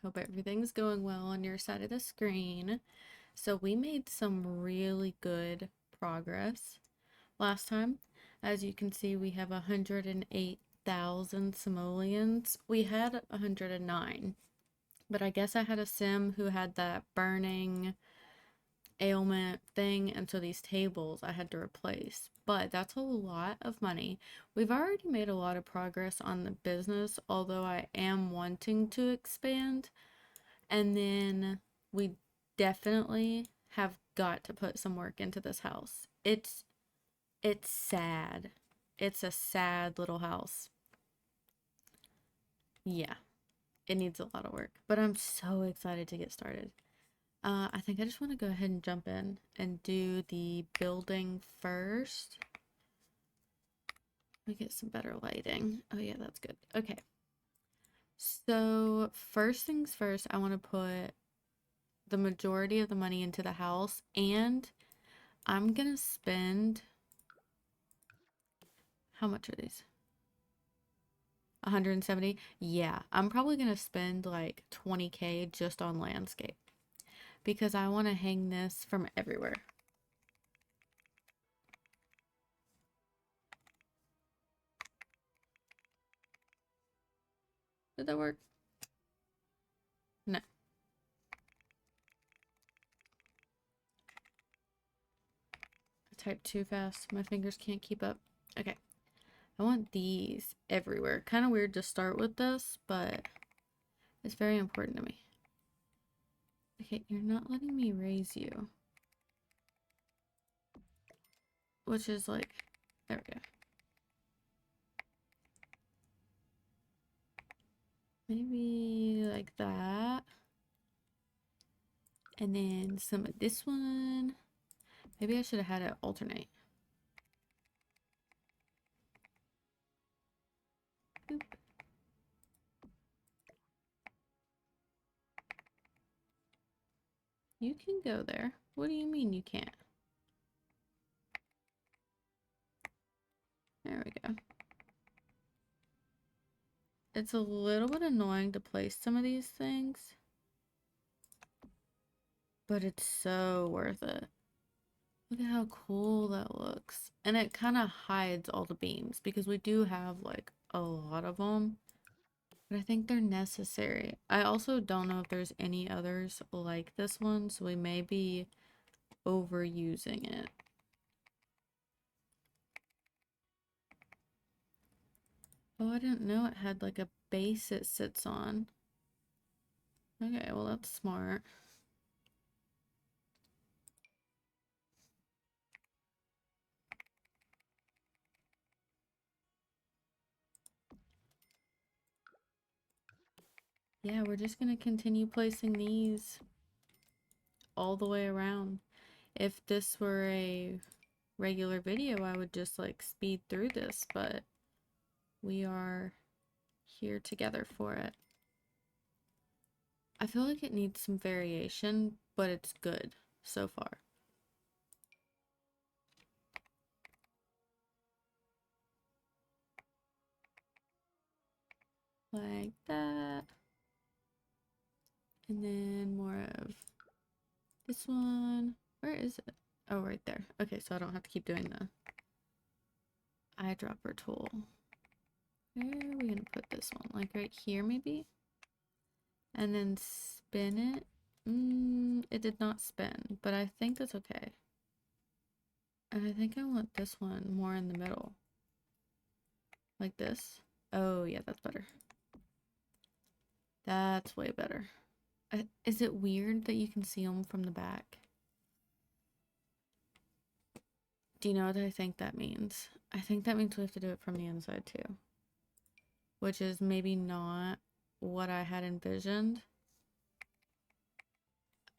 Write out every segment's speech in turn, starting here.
Hope everything's going well on your side of the screen. So we made some really good progress last time. As you can see, we have 108,000 simoleons. We had 109, but I guess I had a sim who had that burning ailment thing, and so these tables I had to replace. But that's a lot of money. We've already made a lot of progress on the business, although I am wanting to expand. And then we definitely have got to put some work into this house. It's sad. It's a sad little house. Yeah, it needs a lot of work, but I'm so excited to get started. I think I just want to go ahead and jump in and do the building first. Let me get some better lighting. Oh yeah, that's good. Okay. So first things first, I want to put the majority of the money into the house, and I'm gonna spend, how much are these? 170? Yeah, I'm probably gonna spend like 20K just on landscape because I want to hang this from everywhere. Did that work? No. I typed too fast. My fingers can't keep up. Okay. I want these everywhere. Kind of weird to start with this, but it's very important to me. Okay, you're not letting me raise you. Which is like, there we go. Maybe like that. And then some of this one. Maybe I should have had it alternate. Boop. You can go there. What do you mean you can't? There we go. It's a little bit annoying to place some of these things, but it's so worth it. Look at how cool that looks. And it kind of hides all the beams because we do have like a lot of them, but I think they're necessary. I also don't know if there's any others like this one, so we may be overusing it. Oh, I didn't know it had like a base it sits on. Okay, well that's smart. Yeah, we're just gonna continue placing these all the way around. If this were a regular video, I would just like speed through this, but we are here together for it. I feel like it needs some variation, but it's good so far. Like that. And then more of this one. Where is it? Oh, right there. Okay, so I don't have to keep doing the eyedropper tool. Where are we gonna put this one? Like right here, maybe? And then spin it. It did not spin, but I think that's okay. And I think I want this one more in the middle. Like this. Oh, yeah, that's better. That's way better. Is it weird that you can see them from the back? Do you know what I think that means? I think that means we have to do it from the inside too. Which is maybe not what I had envisioned.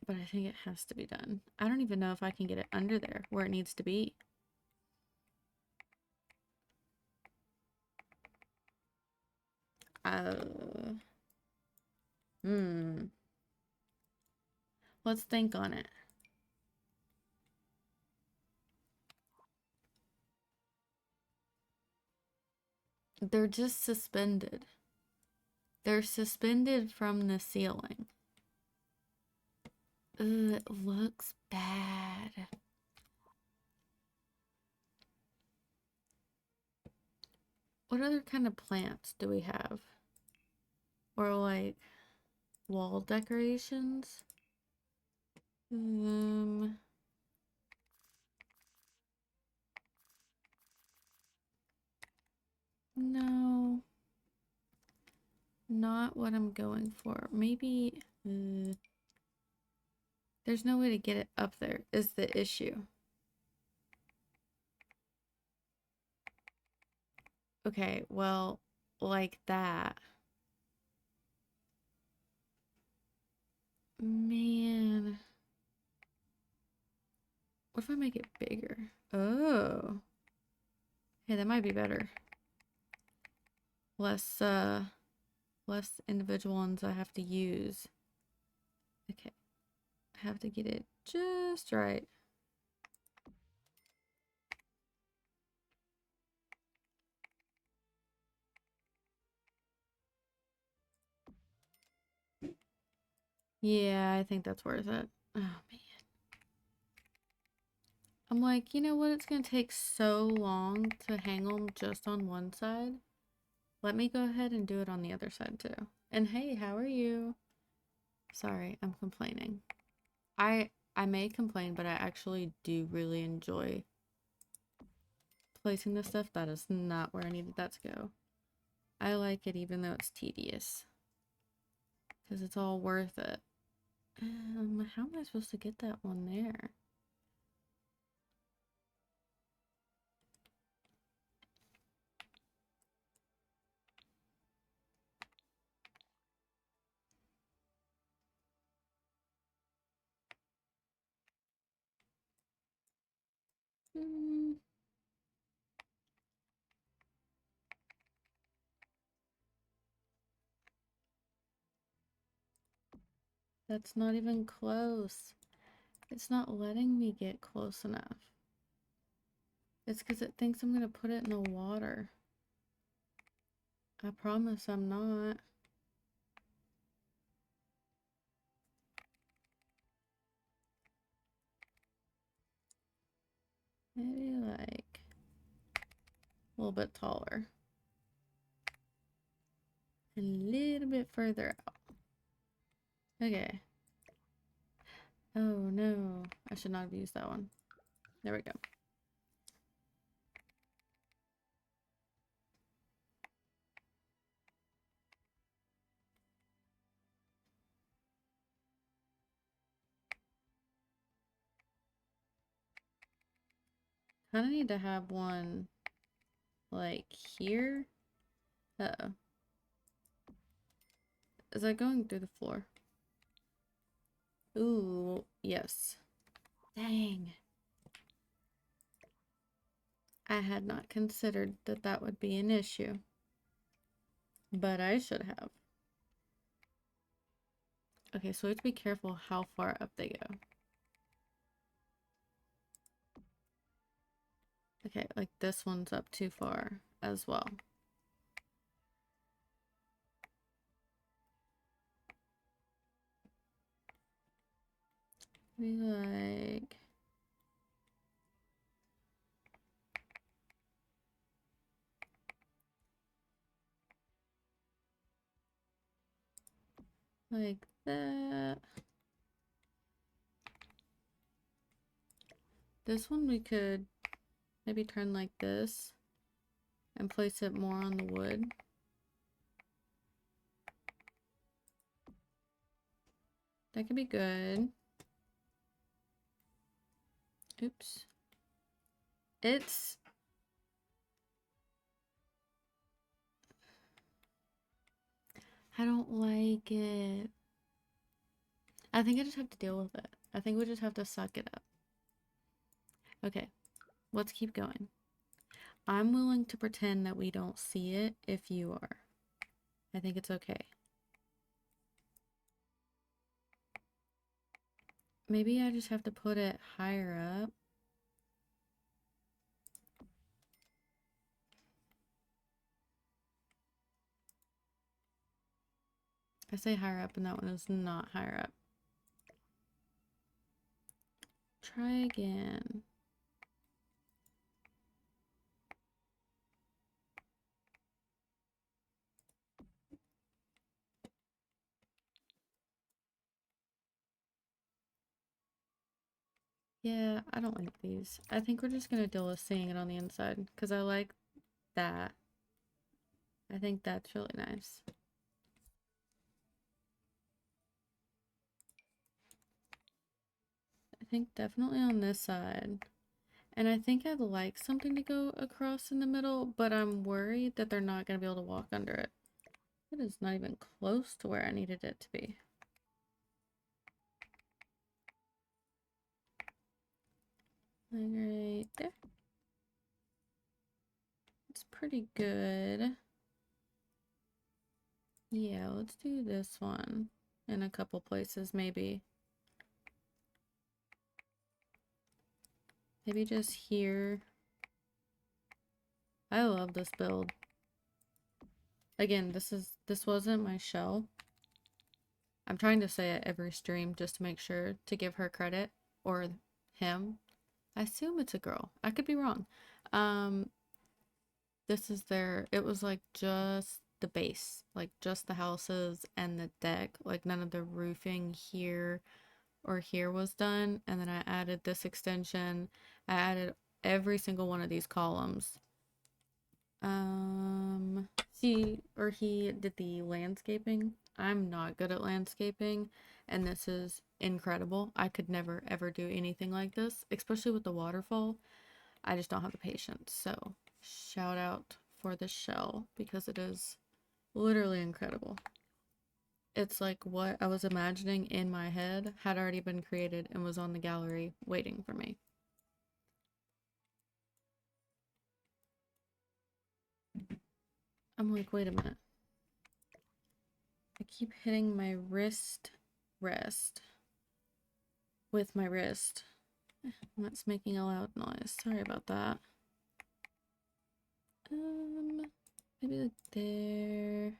But I think it has to be done. I don't even know if I can get it under there where it needs to be. Uh, hmm. Let's think on it. They're just suspended. They're suspended from the ceiling. Ugh, it looks bad. What other kind of plants do we have? Or like wall decorations? No, not what I'm going for. Maybe there's no way to get it up there is the issue. Okay, well, like that. Man. What if I make it bigger? Oh. Hey, that might be better. Less individual ones I have to use. Okay. I have to get it just right. Yeah, I think that's worth it. Oh, man. I'm like, you know what? It's gonna take so long to hang them just on one side. Let me go ahead and do it on the other side too. And hey, how are you? Sorry, I'm complaining. I may complain, but I actually do really enjoy placing this stuff. That is not where I needed that to go. I like it even though it's tedious. Because it's all worth it. How am I supposed to get that one there? Hmm. That's not even close. It's not letting me get close enough. It's because it thinks I'm going to put it in the water. I promise I'm not. Maybe like a little bit taller. A little bit further out. Okay. Oh no. I should not have used that one. There we go. Kind of need to have one like here. Uh-oh. Is that going through the floor? Ooh, yes. Dang. I had not considered that that would be an issue. But I should have. Okay, so we have to be careful how far up they go. Okay, like this one's up too far as well. Be like that. This one we could maybe turn like this and place it more on the wood. That could be good. Oops. It's... I don't like it. I think I just have to deal with it. I think we just have to suck it up. Okay, let's keep going. I'm willing to pretend that we don't see it if you are. I think it's okay. Maybe I just have to put it higher up. I say higher up and that one is not higher up. Try again. Yeah, I don't like these. I think we're just gonna deal with seeing it on the inside because I like that. I think that's really nice. I think definitely on this side. And I think I'd like something to go across in the middle, but I'm worried that they're not going to be able to walk under it. It is not even close to where I needed it to be. Like right there. It's pretty good. Yeah, let's do this one in a couple places, maybe. Maybe just here. I love this build. Again, this wasn't my shell. I'm trying to say it every stream just to make sure to give her credit, or him. I assume it's a girl. I could be wrong. This is it was like just the base, like just the houses and the deck, like none of the roofing here or here was done. And then I added this extension. I added every single one of these columns. He did the landscaping. I'm not good at landscaping, and this is incredible. I could never ever do anything like this, especially with the waterfall. I just don't have the patience. So, shout out for the shell because it is literally incredible. It's like what I was imagining in my head had already been created and was on the gallery waiting for me. I'm like, wait a minute. I keep hitting my wrist rest with my wrist. That's making a loud noise. Sorry about that. Maybe like there.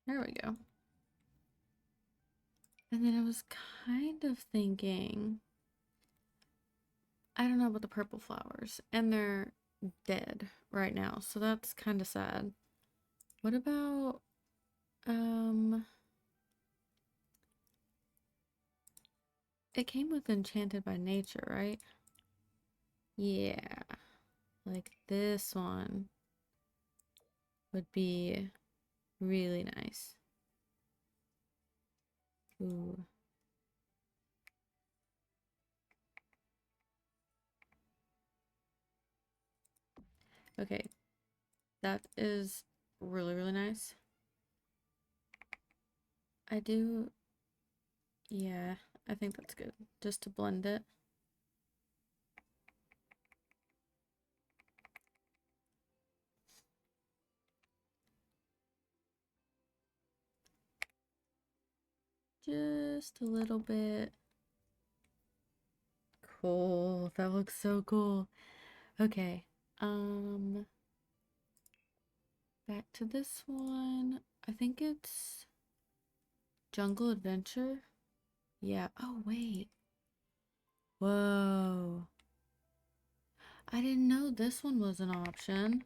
There we go. And then I was kind of thinking, I don't know about the purple flowers, and they're dead right now, so that's kind of sad. What about, it came with Enchanted by Nature, right? Yeah, like this one would be really nice. Ooh. Okay, that is really, really nice. I do, yeah, I think that's good. Just to blend it. Just a little bit. Cool, that looks so cool. Okay, back to this one. I think it's Jungle Adventure. Yeah. Oh, wait. Whoa. I didn't know this one was an option.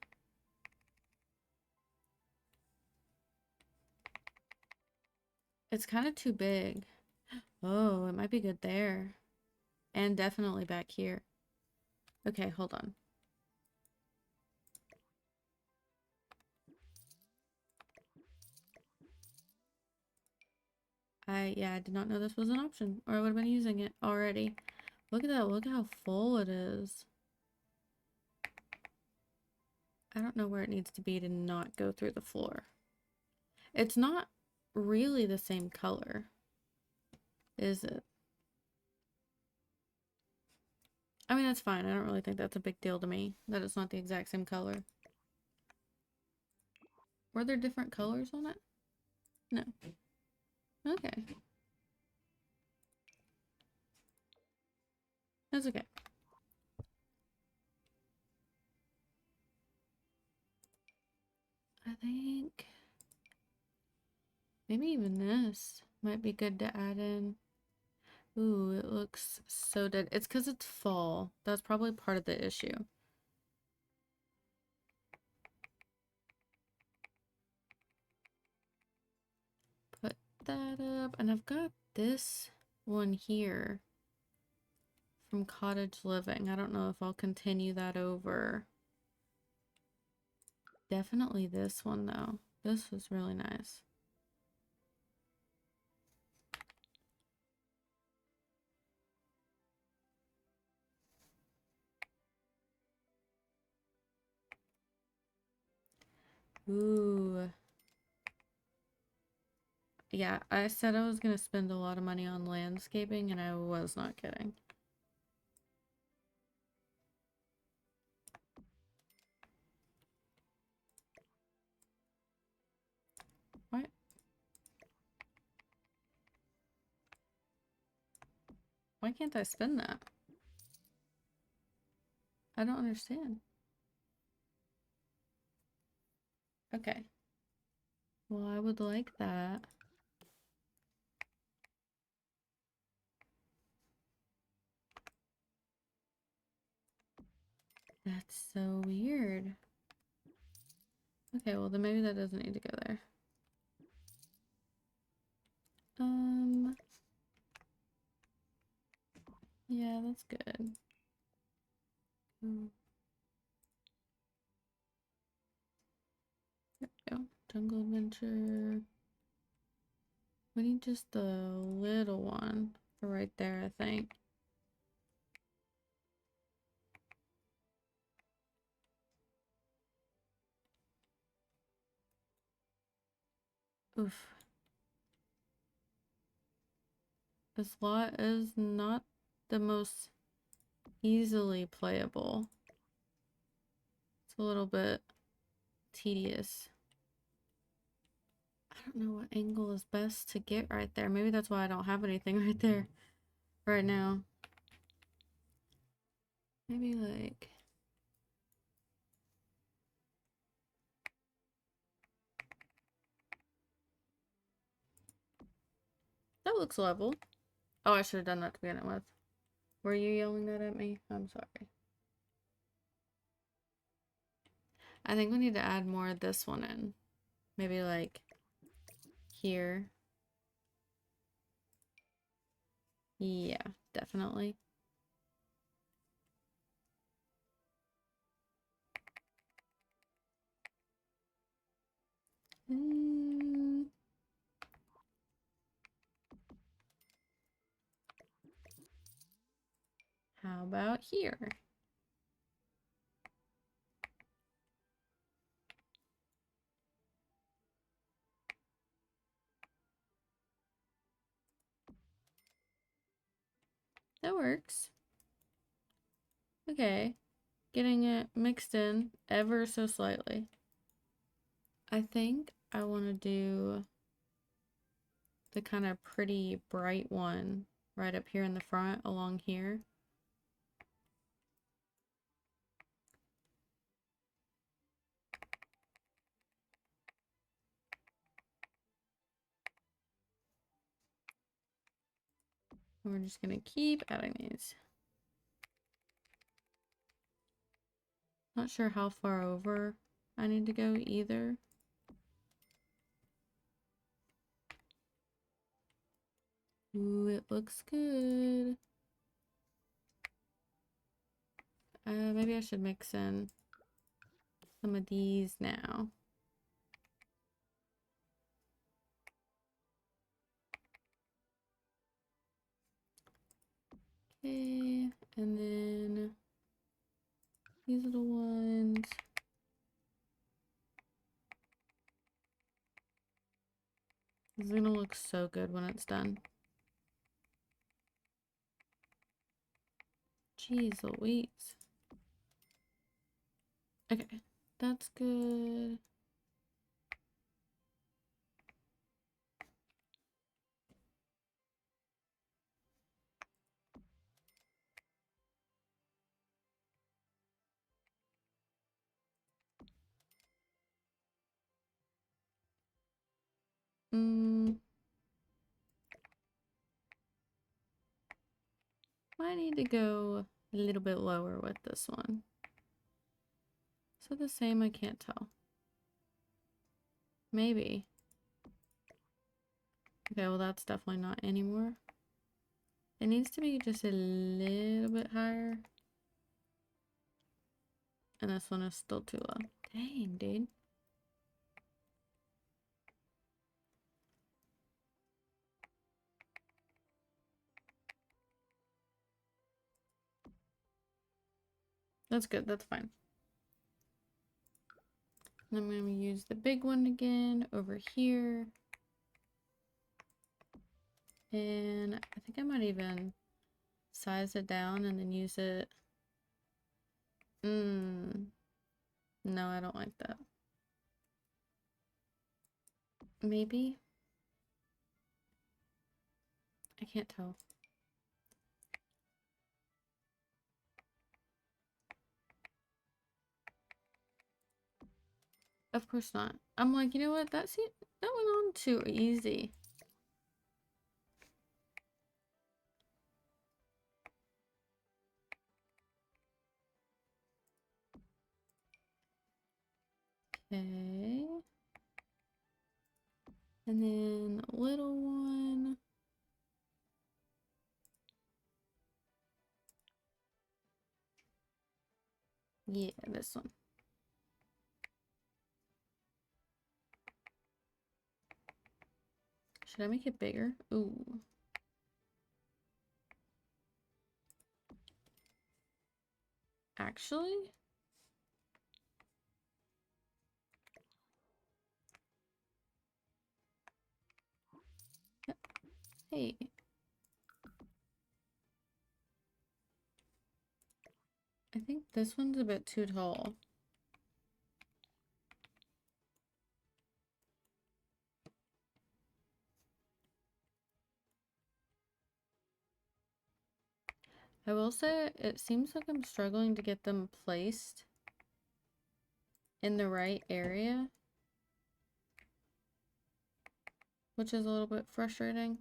It's kind of too big. Oh, it might be good there. And definitely back here. Okay, hold on. Yeah, I did not know this was an option, or I would have been using it already. Look at that. Look how full it is. I don't know where it needs to be to not go through the floor. It's not really the same color, is it? I mean, that's fine. I don't really think that's a big deal to me, that it's not the exact same color. Were there different colors on it? No. Okay. That's okay. think maybe even this might be good to add in. Ooh, it looks so dead. It's because it's fall. That's probably part of the issue. Put that up. And I've got this one here from Cottage Living. I don't know if I'll continue that over. Definitely this one though. This was really nice. Ooh. Yeah, I said I was gonna spend a lot of money on landscaping and I was not kidding. What? Why can't I spend that? I don't understand. Okay. Well, I would like that. That's so weird. Okay, well then maybe that doesn't need to go there. Yeah, that's good. There we go. Jungle Adventure. We need just the little one for right there, I think. Oof. This lot is not the most easily playable. It's a little bit tedious. I don't know what angle is best to get right there. Maybe that's why I don't have anything right there right now. Maybe like... That looks level. Oh, I should have done that to begin with. Were you yelling that at me? I'm sorry. I think we need to add more of this one in. Maybe like here. Yeah, definitely. How about here? That works. Okay. Getting it mixed in ever so slightly. I think I want to do the kind of pretty bright one right up here in the front along here. And we're just gonna keep adding these. Not sure how far over I need to go either. Ooh, it looks good. Maybe I should mix in some of these now. Okay, and then these little ones. This is gonna look so good when it's done. Jeez Louise. Okay, that's good. might need to go a little bit lower with this one. So the same, I can't tell. Maybe. Okay, well that's definitely not anymore. It needs to be just a little bit higher. And this one is still too low. Dang, dude. That's good, that's fine. And I'm going to use the big one again over here. And I think I might even size it down and then use it. No, I don't like that. Maybe? I can't tell. Of course not. I'm like, you know what? That went on too easy. Okay. And then a little one. Yeah, this one. Should I make it bigger? Ooh. Actually? Hey. I think this one's a bit too tall. I will say it seems like I'm struggling to get them placed in the right area, which is a little bit frustrating.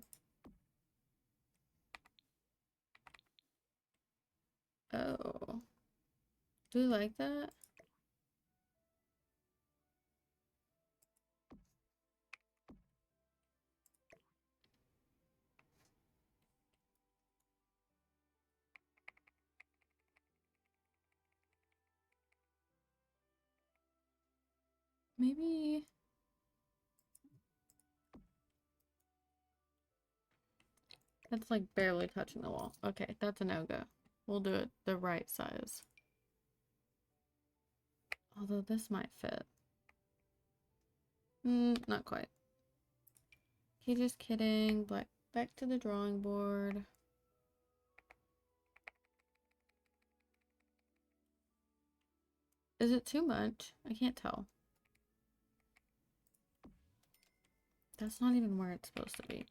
Oh. Do you like that? Maybe. That's like barely touching the wall. Okay, that's a no-go. We'll do it the right size. Although this might fit. Not quite. Okay, just kidding. Back to the drawing board. Is it too much? I can't tell. That's not even where it's supposed to be.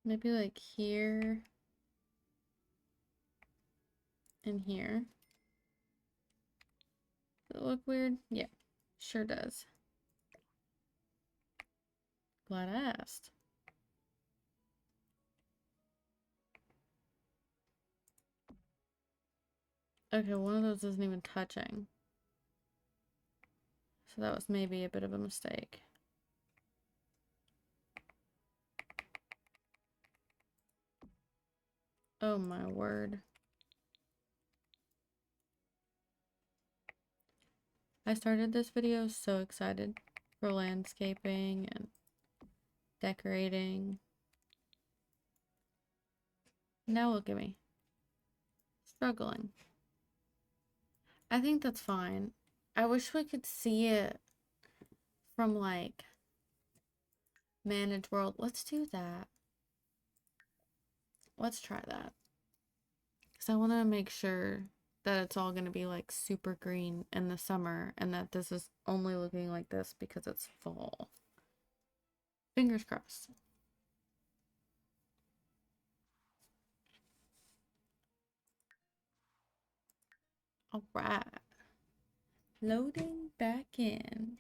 Maybe like here and here. Does it look weird? Yeah, sure does. Glad I asked. Okay, one of those isn't even touching. So that was maybe a bit of a mistake. Oh my word. I started this video so excited for landscaping and decorating. Now look at me. Struggling. I think that's fine. I wish we could see it from like Manage World. Let's do that. Let's try that. Because I want to make sure that it's all going to be like super green in the summer and that this is only looking like this because it's fall. Fingers crossed. All right. Loading back in.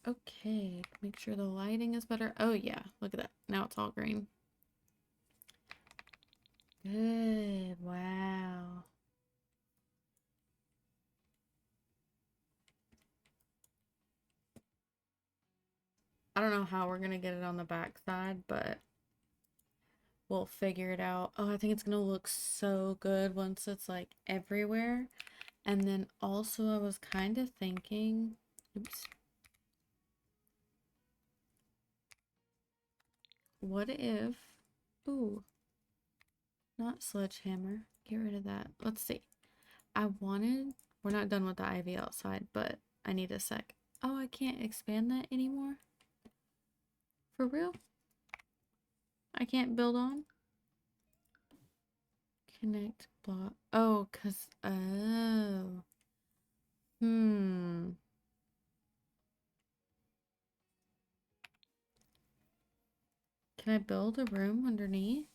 Okay, make sure the lighting is better. Oh yeah, look at that. Now it's all green. Good, wow. I don't know how we're gonna get it on the back side, but we'll figure it out. Oh, I think it's gonna look so good once it's like everywhere. And then also I was kind of thinking, oops, what if, ooh, not sledgehammer, get rid of that. Let's see. We're not done with the ivy outside, but I need a sec. Oh, I can't expand that anymore? For real? I can't build on? Connect block. Oh, oh. Hmm. Can I build a room underneath?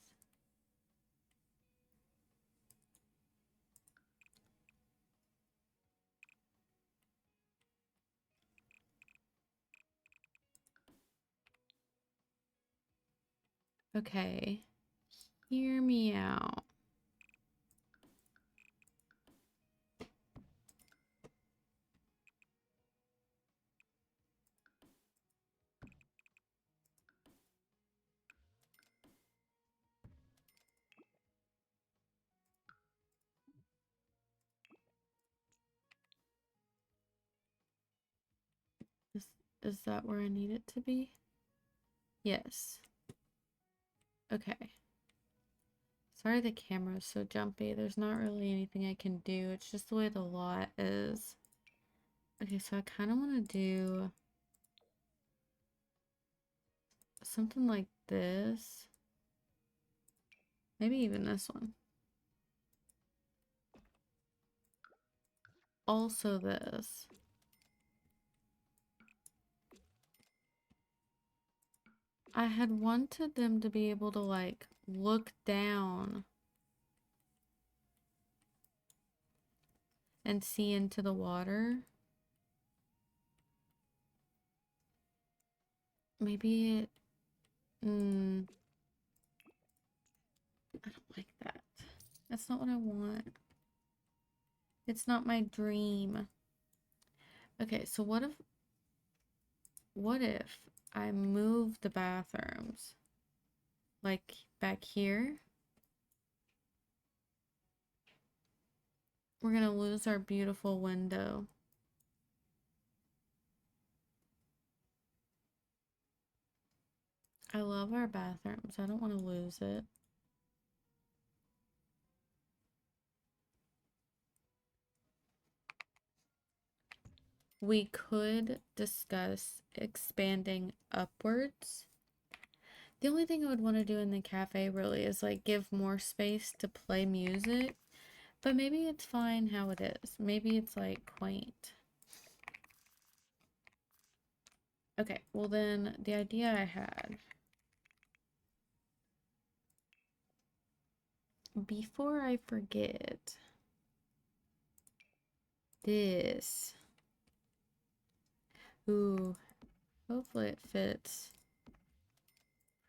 Okay. Hear me out. Is, is that where I need it to be? Yes. Okay. Sorry the camera's so jumpy. There's not really anything I can do. It's just the way the lot is. Okay, so I kind of want to do something like this. Maybe even this one. Also this. I had wanted them to be able to like look down and see into the water. Maybe it, I don't like that. That's not what I want. It's not my dream. Okay, so what if I move the bathrooms like back here? We're gonna lose our beautiful window. I love our bathrooms. I don't want to lose it. We could discuss expanding upwards. The only thing I would want to do in the cafe really is like give more space to play music. But maybe it's fine how it is. Maybe it's like quaint. Okay, well then the idea I had before I forget this. Ooh, hopefully it fits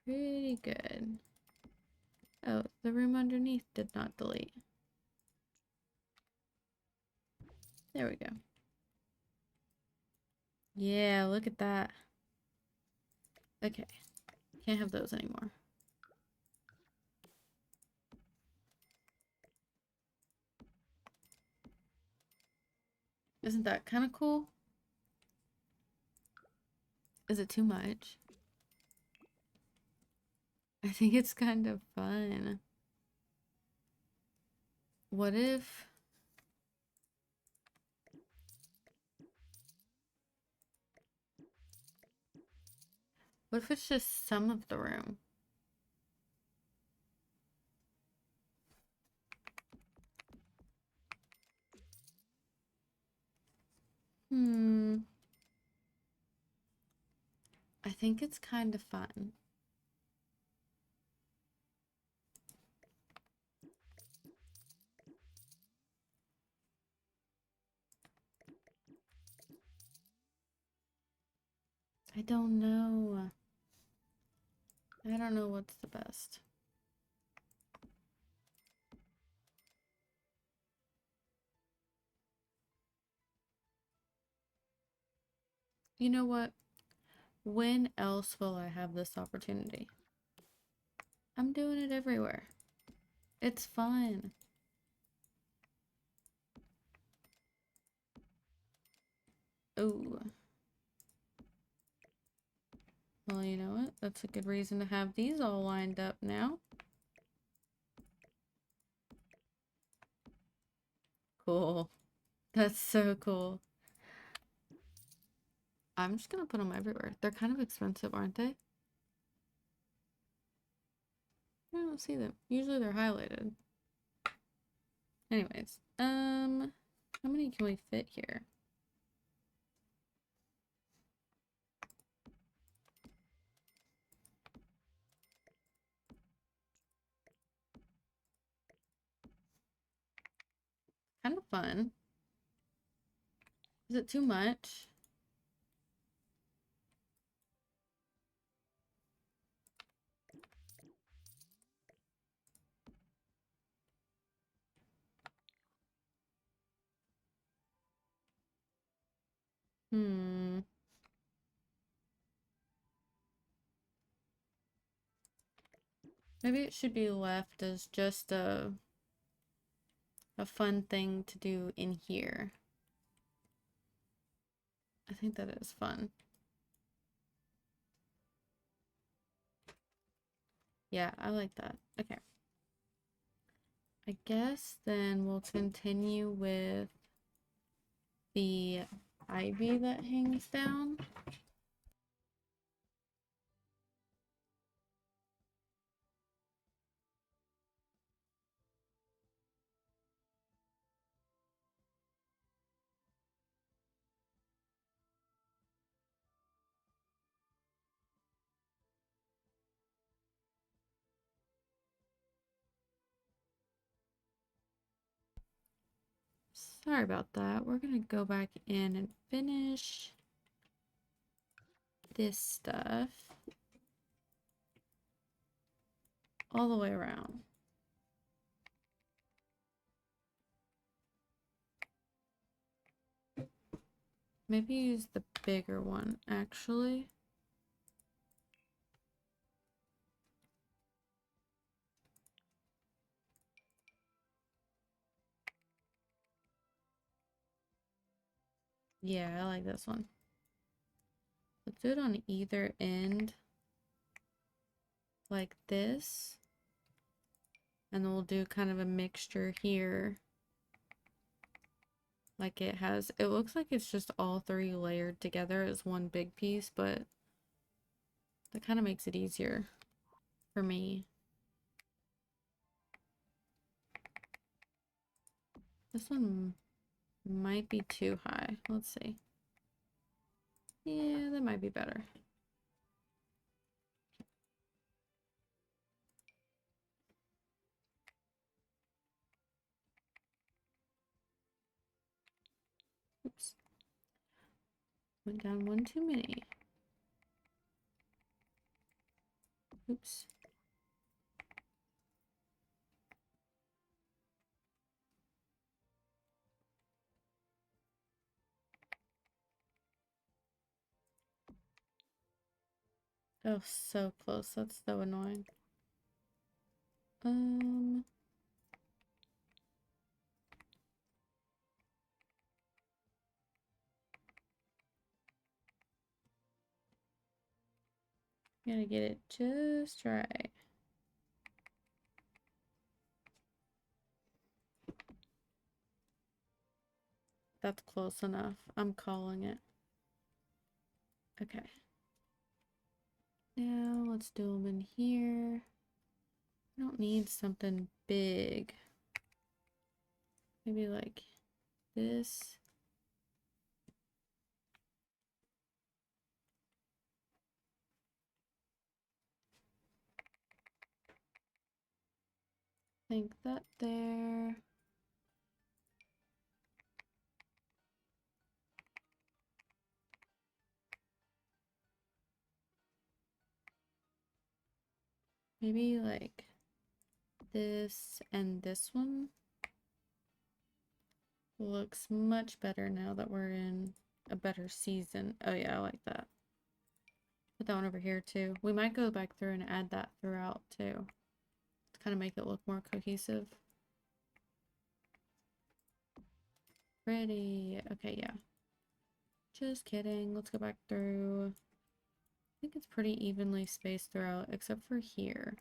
pretty good. Oh, the room underneath did not delete. There we go. Yeah, look at that. Okay, can't have those anymore. Isn't that kind of cool? Is it too much? I think it's kind of fun. What if... What if it's just some of the room? I think it's kind of fun. I don't know. I don't know what's the best. You know what? When else will I have this opportunity? I'm doing it everywhere. It's fun. Oh. Well, you know what? That's a good reason to have these all lined up now. Cool. That's so cool. I'm just gonna put them everywhere. They're kind of expensive, aren't they? I don't see them. Usually they're highlighted. Anyways, how many can we fit here? Kind of fun. Is it too much? Hmm. Maybe it should be left as just a fun thing to do in here. I think that is fun. Yeah, I like that. Okay. I guess then we'll continue with the ivy that hangs down. Sorry about that. We're gonna go back in and finish this stuff all the way around. Maybe use the bigger one, actually. Yeah, I like this one. Let's do it on either end, like this. And then we'll do kind of a mixture here. Like it has, it looks like it's just all three layered together as one big piece, but that kind of makes it easier for me. This one might be too high. Let's see. Yeah, that might be better. Oops. Went down one too many. Oops. Oh, so close. That's so annoying. Gotta get it just right. That's close enough. I'm calling it. Okay. Now let's do them in here. I don't need something big. Maybe like this. Think that there. Maybe like this and this one looks much better now that we're in a better season. Oh yeah, I like that. Put that one over here too. We might go back through and add that throughout too, to kind of make it look more cohesive. Pretty. Okay, yeah. Just kidding. Let's go back through. I think it's pretty evenly spaced throughout, except for here.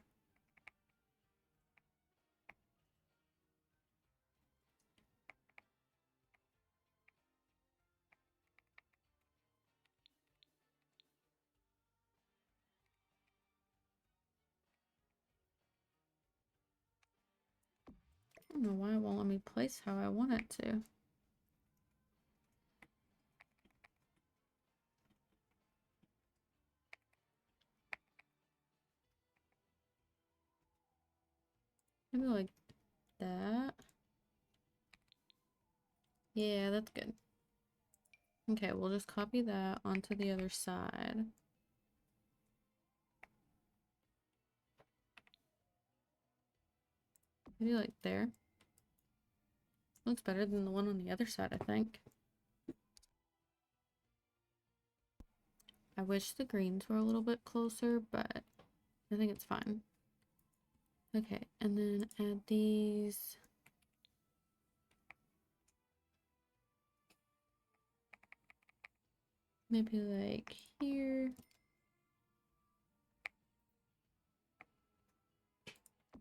I don't know why it won't let me place how I want it to. Maybe like that. Yeah, that's good. Okay, we'll just copy that onto the other side. Maybe like there. Looks better than the one on the other side, I think. I wish the greens were a little bit closer, but I think it's fine. Okay, and then add these. Maybe like here.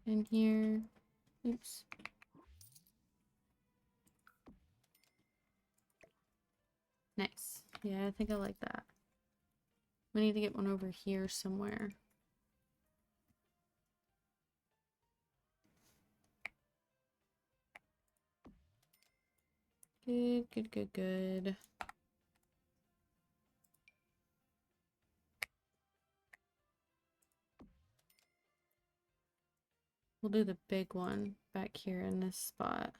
And here. Oops. Nice. Yeah, I think I like that. We need to get one over here somewhere. Good, good, good, good. We'll do the big one back here in this spot.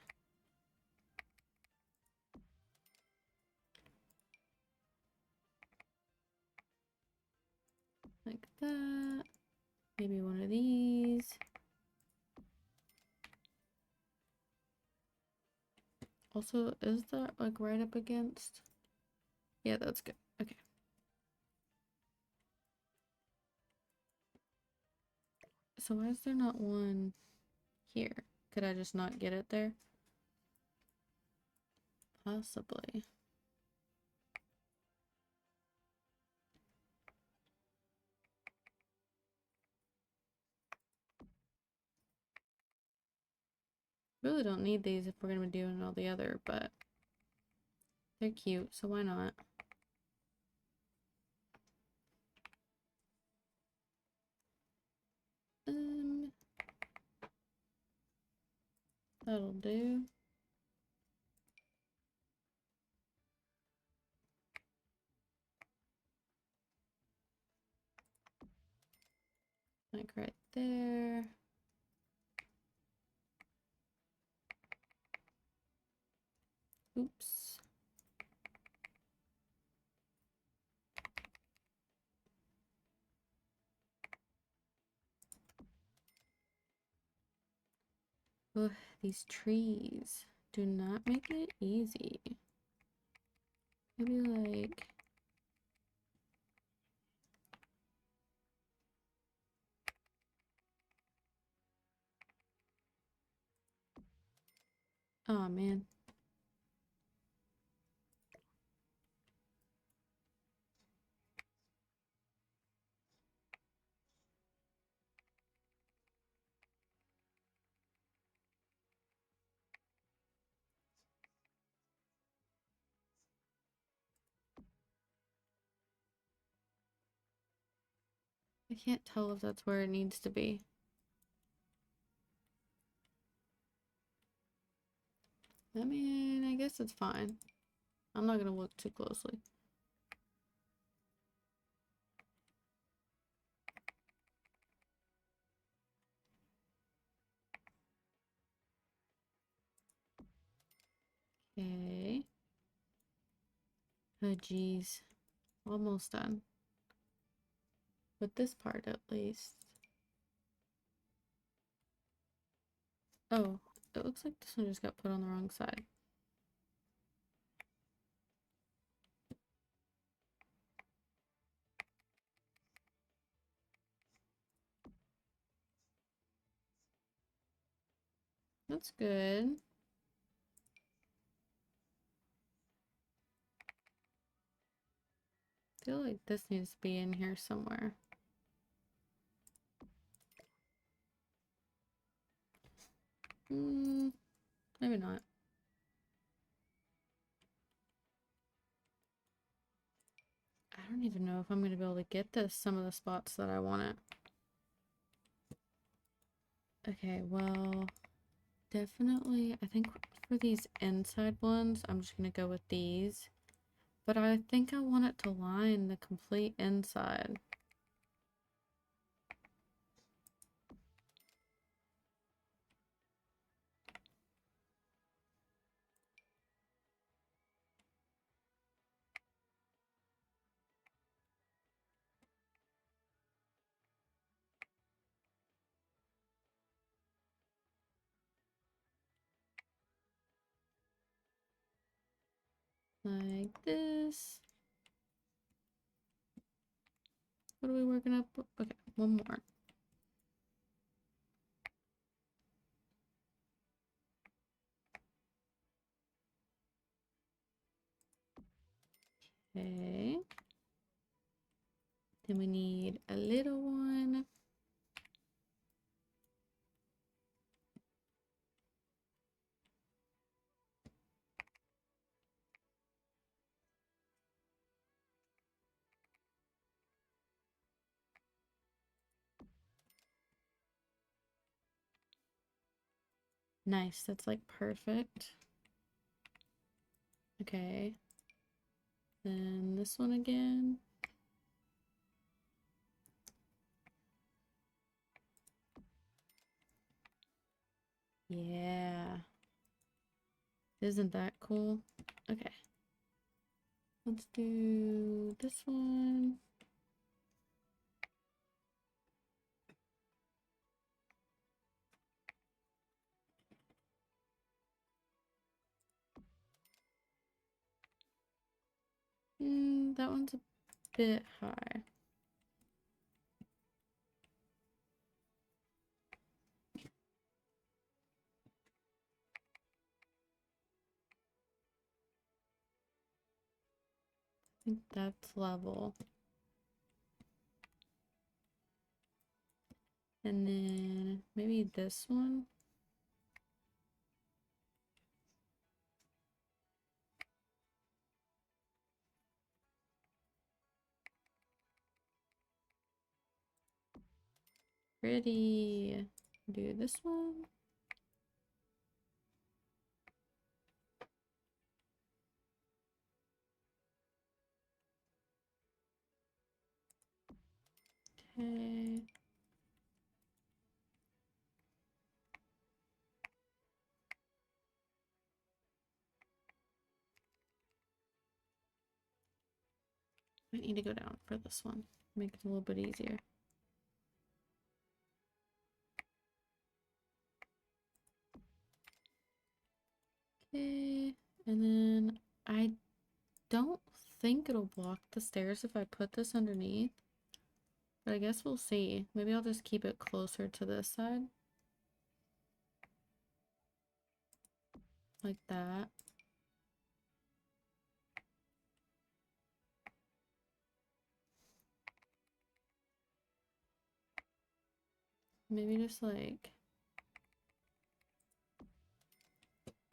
Like that. Maybe one of these. Also, is that like right up against? Yeah, that's good. Okay. So why is there not one here? Could I just not get it there? Possibly. Really don't need these if we're gonna be doing all the other, but they're cute, so why not? That'll do. Like right there. Oops. Ugh, these trees do not make it easy. Maybe like... Oh man. I can't tell if that's where it needs to be. I mean, I guess it's fine. I'm not gonna look too closely. Okay. Oh geez. Almost done. With this part at least. Oh, it looks like this one just got put on the wrong side. That's good. I feel like this needs to be in here somewhere. Maybe not. I don't even know if I'm going to be able to get this some of the spots that I want it. Okay, well, definitely, I think for these inside ones, I'm just going to go with these. But I think I want it to line the complete inside. Like this. What are we working up? Okay, one more. Okay. Then we need a little one. Nice, that's like perfect. Okay. Then this one again. Yeah. Isn't that cool? Okay. Let's do this one. That one's a bit high. I think that's level. And then maybe this one. Pretty. Do this one. Okay. I need to go down for this one. Make it a little bit easier. Okay. And then I don't think it'll block the stairs if I put this underneath. But I guess we'll see. Maybe I'll just keep it closer to this side. Like that. Maybe just like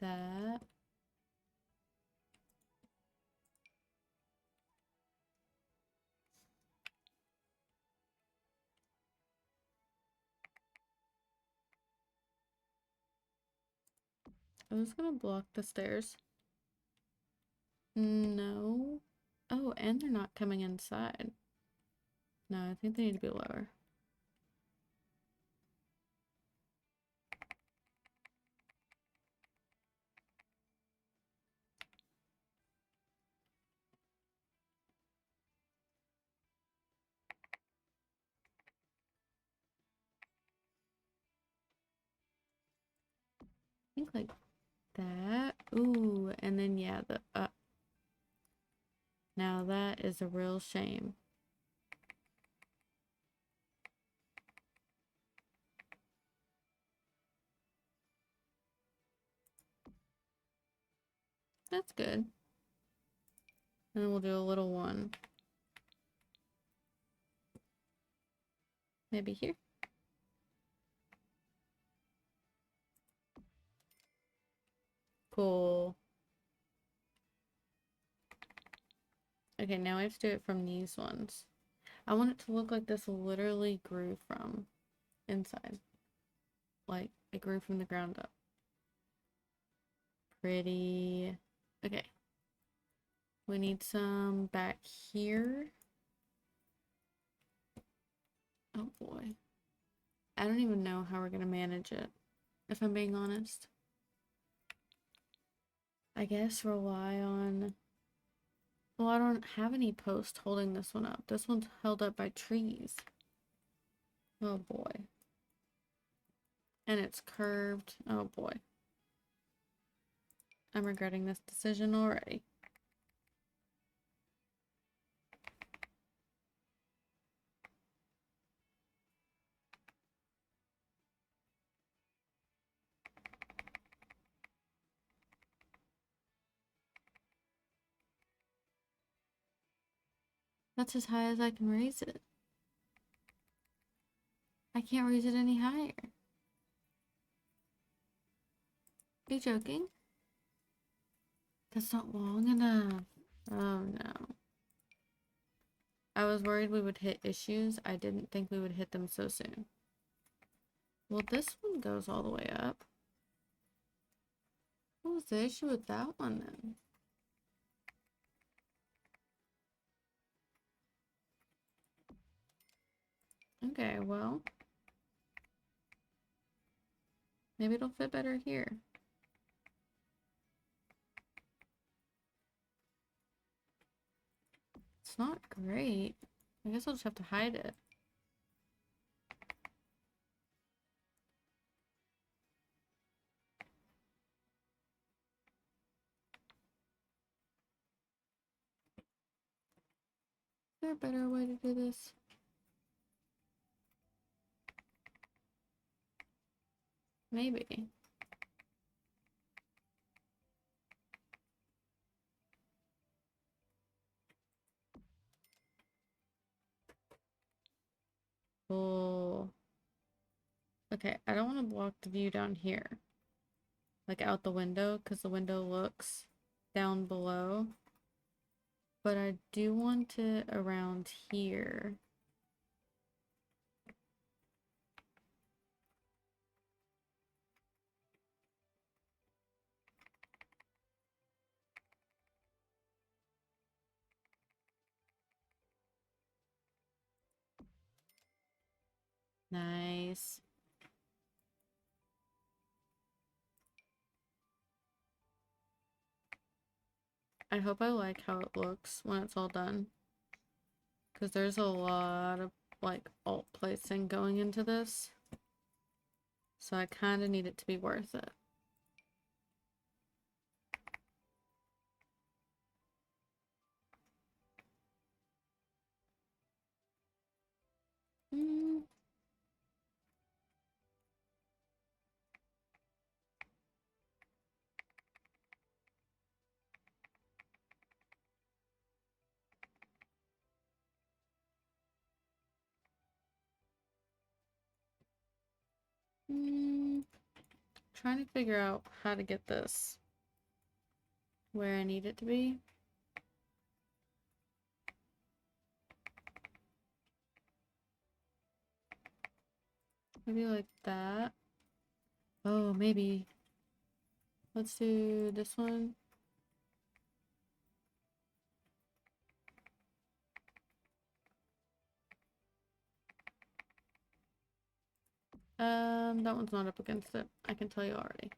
that. I was gonna block the stairs. No. Oh, and they're not coming inside. No, I think they need to be lower. think like that. Ooh, and then yeah, the now that is a real shame. That's good. And then we'll do a little one. Maybe here. Cool. Okay, now I have to do it from these ones. I want it to look like this literally grew from inside. Like it grew from the ground up. Pretty. Okay. We need some back here. Oh boy. I don't even know how we're gonna manage it, if I'm being honest. I guess rely on... Well, I don't have any post holding this one up. This one's held up by trees. Oh boy. And it's curved. Oh boy. I'm regretting this decision already. That's as high as I can raise it. I can't raise it any higher. Are you joking? That's not long enough. Oh no. I was worried we would hit issues. I didn't think we would hit them so soon. Well, this one goes all the way up. What was the issue with that one then? Okay, well. Maybe it'll fit better here. It's not great. I guess I'll just have to hide it. Is there a better way to do this? Maybe. Oh. Okay, I don't want to block the view down here. Like out the window, because the window looks down below. But I do want it around here. Nice. I hope I like how it looks when it's all done. Because there's a lot of like alt placing going into this. So I kind of need it to be worth it. Mm. Trying to figure out how to get this where I need it to be. Maybe like that. Oh, maybe. Let's do this one. That one's not up against it. I can tell you already.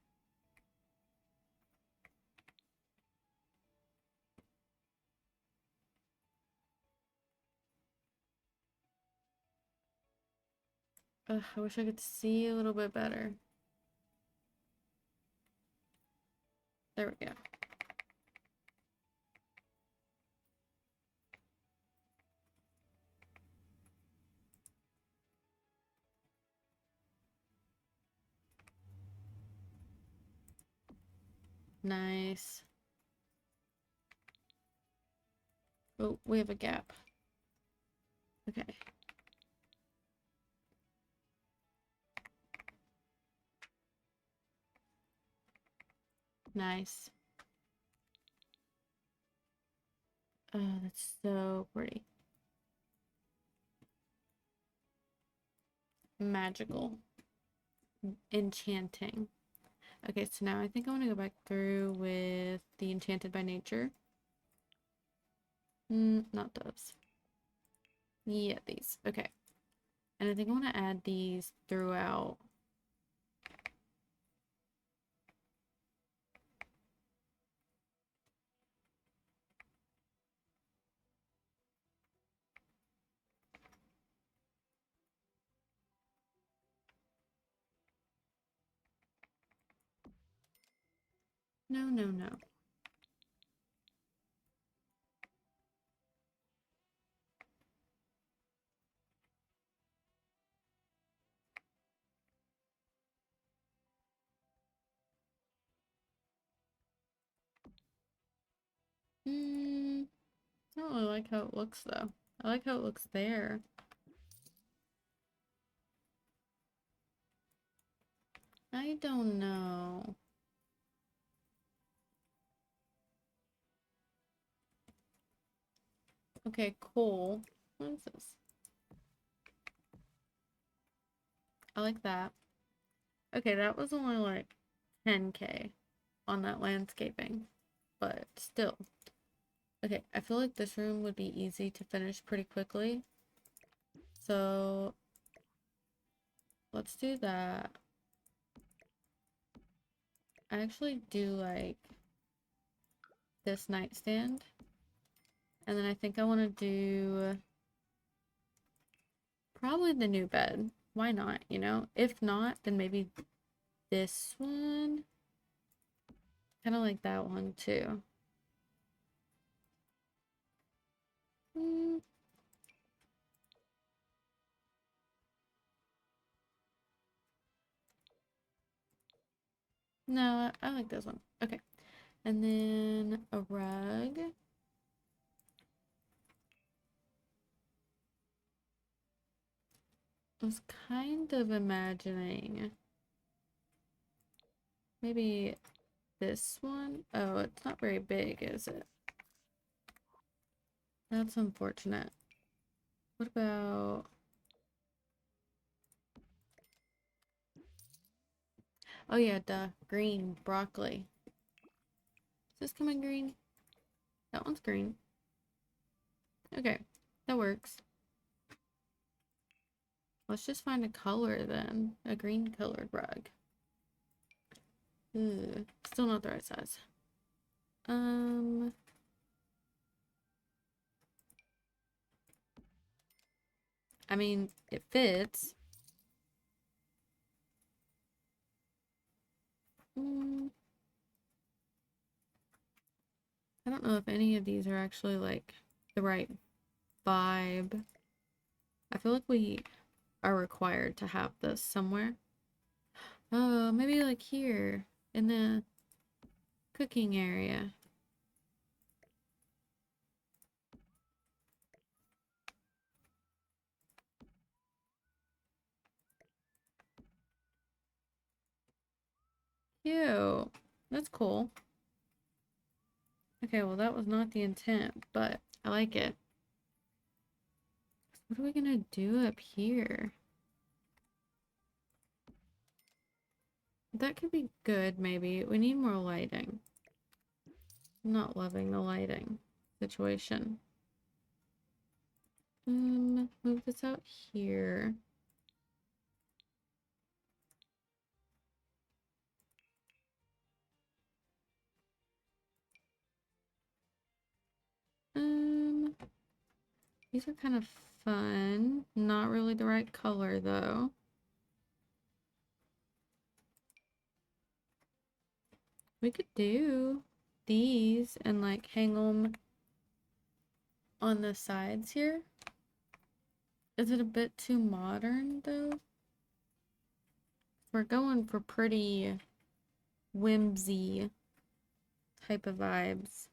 Ugh, I wish I could see a little bit better. There we go. Nice. Oh, we have a gap. Okay. Nice. Oh, that's so pretty. Magical. Enchanting. Okay, so now I think I want to go back through with the Enchanted by Nature. Not those. Yeah, these. Okay. And I think I want to add these throughout. No, no, no. I don't really like how it looks though. I like how it looks there. I don't know. Okay, cool. What is this? I like that. Okay, that was only like 10K on that landscaping, but still. Okay, I feel like this room would be easy to finish pretty quickly. So let's do that. I actually do like this nightstand. And then I think I want to do probably the new bed. Why not, you know? If not, then maybe this one. Kind of like that one too. Mm, no, I like this one. Okay. And then a rug. I was kind of imagining maybe this one. Oh, it's not very big, is it? That's unfortunate. What about... Oh yeah, duh. Green broccoli. Is this coming green? That one's green. Okay, that works. Let's just find a color then. A green colored rug. Ugh, still not the right size. I mean, it fits. I don't know if any of these are actually like the right vibe. I feel like we are required to have this somewhere. Oh, maybe like here in the cooking area. Ew, that's cool. Okay, well that was not the intent, but I like it. What are we gonna do up here? That could be good, maybe. We need more lighting. I'm not loving the lighting situation. Move this out here. These are kind of fun. Not really the right color though. We could do these and like hang them on the sides here. Is it a bit too modern though? We're going for pretty whimsy type of vibes.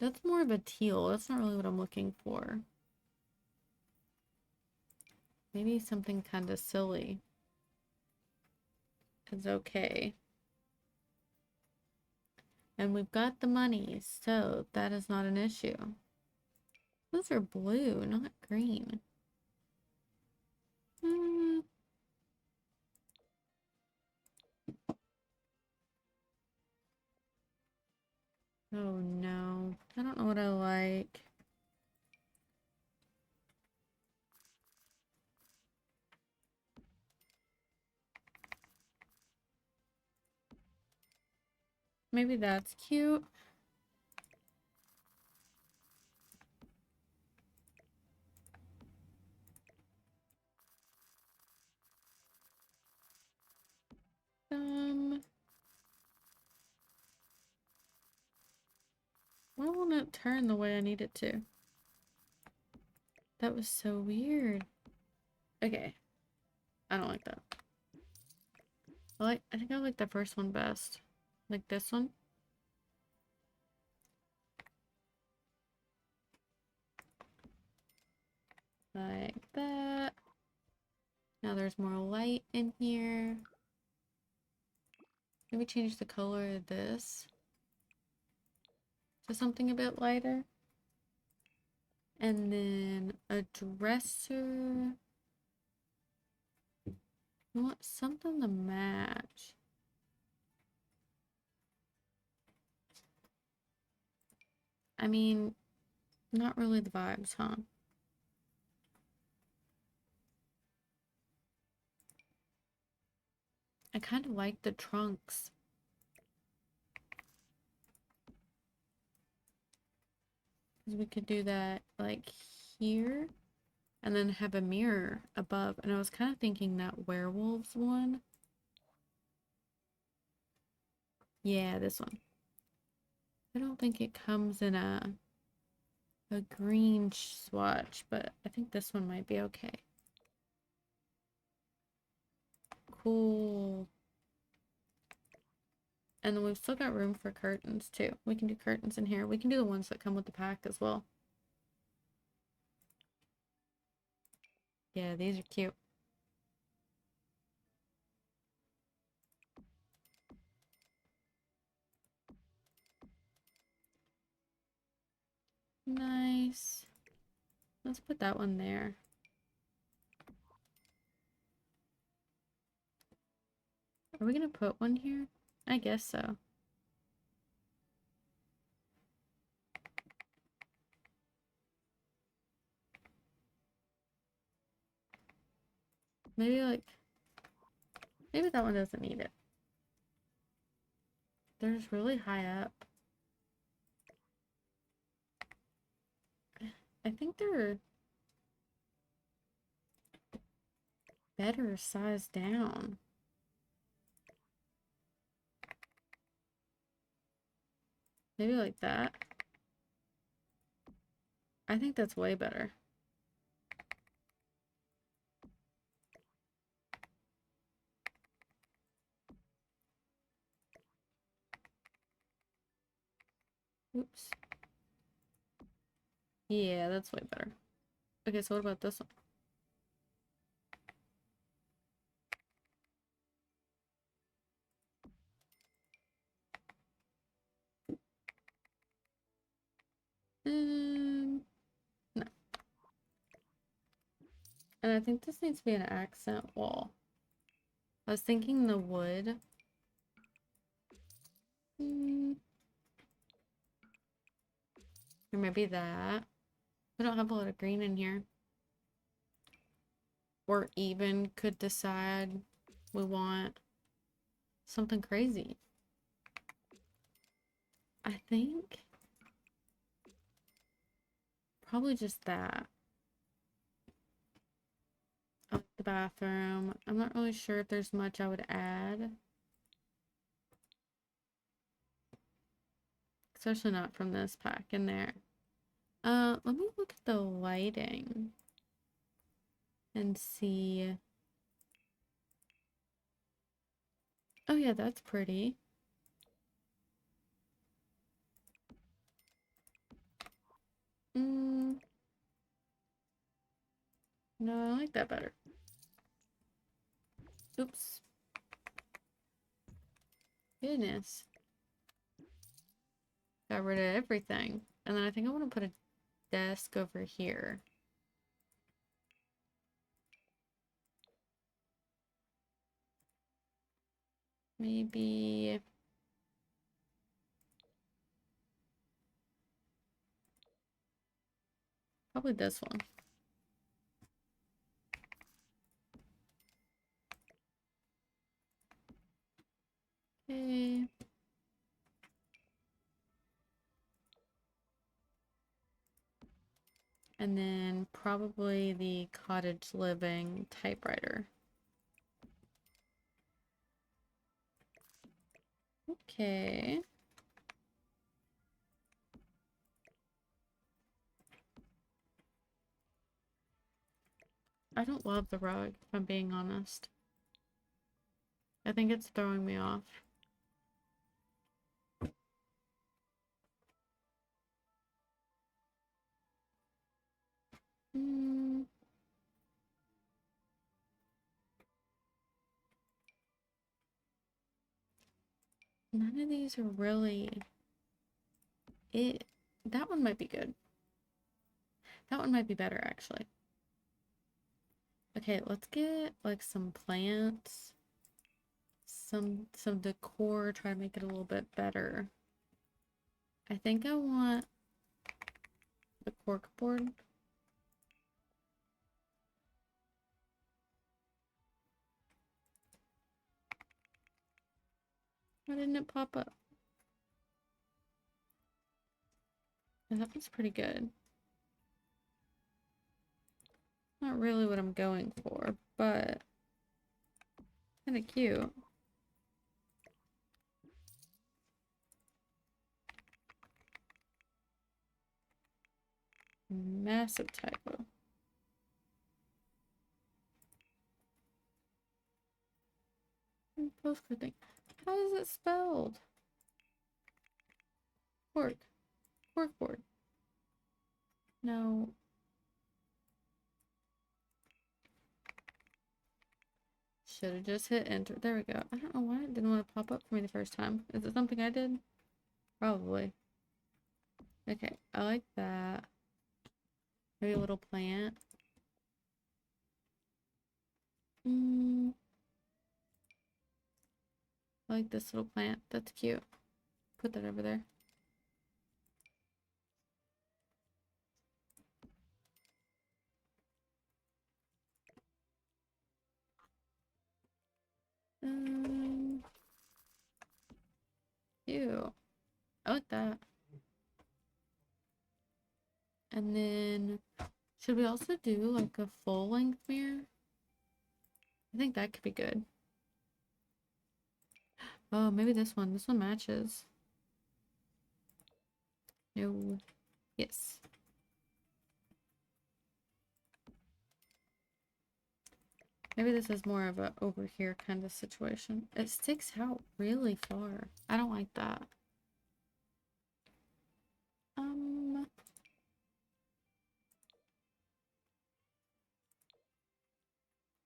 That's more of a teal. That's not really what I'm looking for. Maybe something kind of silly is okay. And we've got the money, so that is not an issue. Those are blue, not green. Oh no, I don't know what I like. Maybe that's cute. Why won't it turn the way I need it to? That was so weird. Okay, I don't like that. I think I like the first one best. Like this one. Like that. Now there's more light in here. Maybe change the color of this to something a bit lighter. And then a dresser. I want something to match. I mean, not really the vibes, huh? I kind of like the trunks. Because we could do that like here. And then have a mirror above. And I was kind of thinking that werewolves one. Yeah, this one. I don't think it comes in a green swatch, but I think this one might be okay. Cool. And then we've still got room for curtains too. We can do curtains in here. We can do the ones that come with the pack as well. Yeah, these are cute. Nice. Let's put that one there. Are we gonna put one here? I guess so. Maybe like, maybe that one doesn't need it. They're just really high up. I think they're better sized down. Maybe like that. I think that's way better. Oops. Yeah, that's way better. Okay, so what about this one? No. And I think this needs to be an accent wall. I was thinking the wood. Or maybe that. We don't have a lot of green in here. Or even could decide we want something crazy. I think probably just that. the bathroom. I'm not really sure if there's much I would add. Especially not from this pack in there. Let me look at the lighting and see. Oh yeah, that's pretty. No, I like that better. Oops. Goodness. Got rid of everything. And then I think I want to put a desk over here. Maybe... Probably this one. Okay. And then probably the cottage living typewriter. Okay. I don't love the rug, if I'm being honest. I think it's throwing me off. Hmm. None of these are really it. That one might be good. That one might be better, actually. Okay, let's get like some plants, some decor, try to make it a little bit better. I think I want the cork board. Why didn't it pop up? That one's pretty good. Not really what I'm going for, but kind of cute. Massive typo. Postcard thing. How is it spelled? Cork. Corkboard. No. Should have just hit enter. There we go. I don't know why it didn't want to pop up for me the first time. Is it something I did? Probably. Okay, I like that. Maybe a little plant. I like this little plant. That's cute. Put that over there. Ew. I like that. And then, should we also do like a full length mirror? I think that could be good. Oh, maybe this one. This one matches. No. Yes. Maybe this is more of a over here kind of situation. It sticks out really far. I don't like that.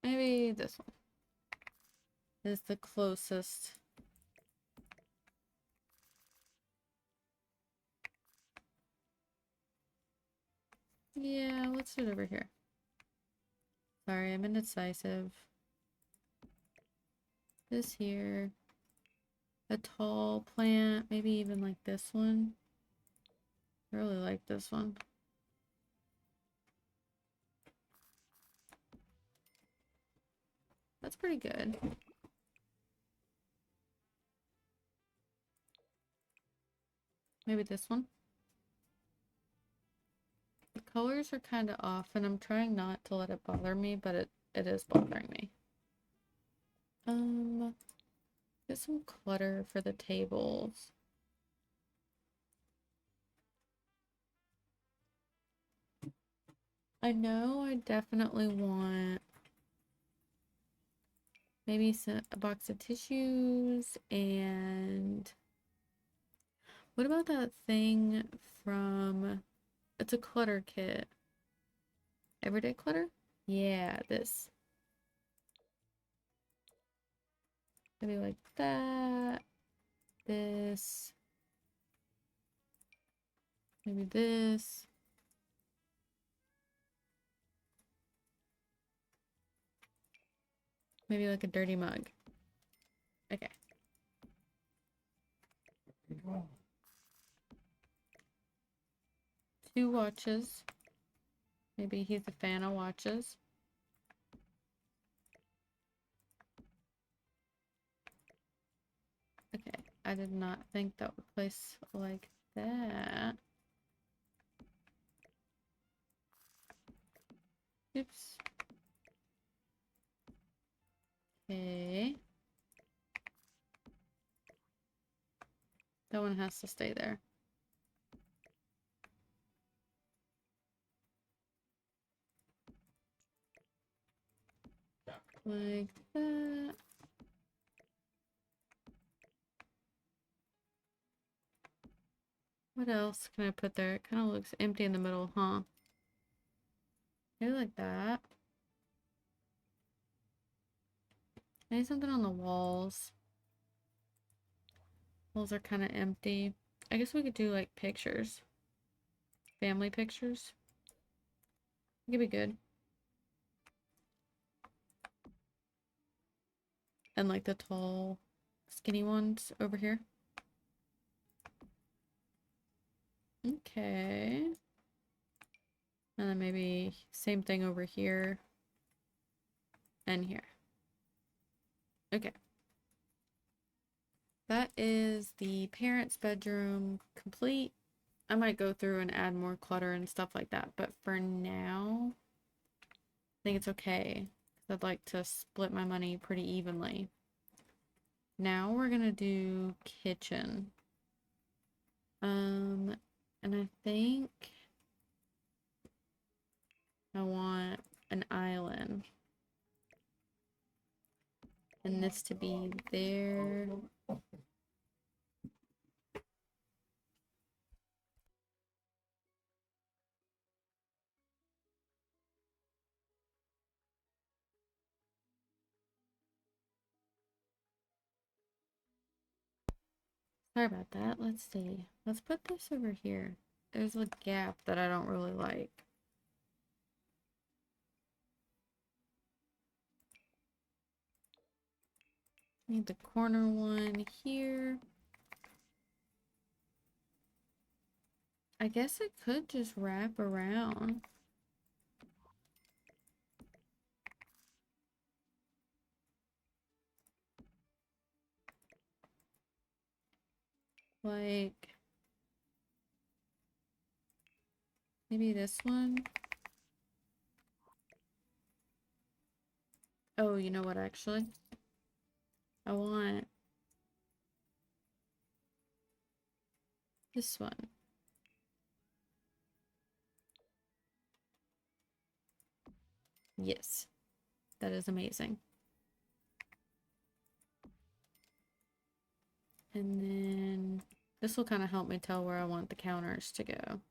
Maybe this one is the closest. Yeah, let's do it over here. Sorry, I'm indecisive. This here. A tall plant, maybe even like this one. I really like this one. That's pretty good. Maybe this one. The colors are kind of off and I'm trying not to let it bother me, but it is bothering me. Get some clutter for the tables. I know I definitely want maybe a box of tissues, and what about that thing from, it's a clutter kit. Everyday clutter? Yeah, this. Maybe like that. This. Maybe this. Maybe like a dirty mug. Okay. Two watches. Maybe he's a fan of watches. Okay, I did not think that would place like that. Oops. Okay. That one has to stay there. Like that. What else can I put there? It kind of looks empty in the middle, huh? Maybe like that. Maybe something on the walls. Walls are kind of empty. I guess we could do like pictures. Family pictures. It could be good. And like the tall, skinny ones over here. Okay. And then maybe same thing over here and here. Okay. That is the parents' bedroom complete. I might go through and add more clutter and stuff like that, but for now, I think it's okay. I'd like to split my money pretty evenly. Now we're gonna do kitchen. And I think I want an island. And this to be there. Sorry about that. Let's see. Let's put this over here. There's a gap that I don't really like. Need the corner one here. I guess it could just wrap around. Like, maybe this one. Oh, you know what, actually? I want this one. Yes, that is amazing. And then this will kind of help me tell where I want the counters to go.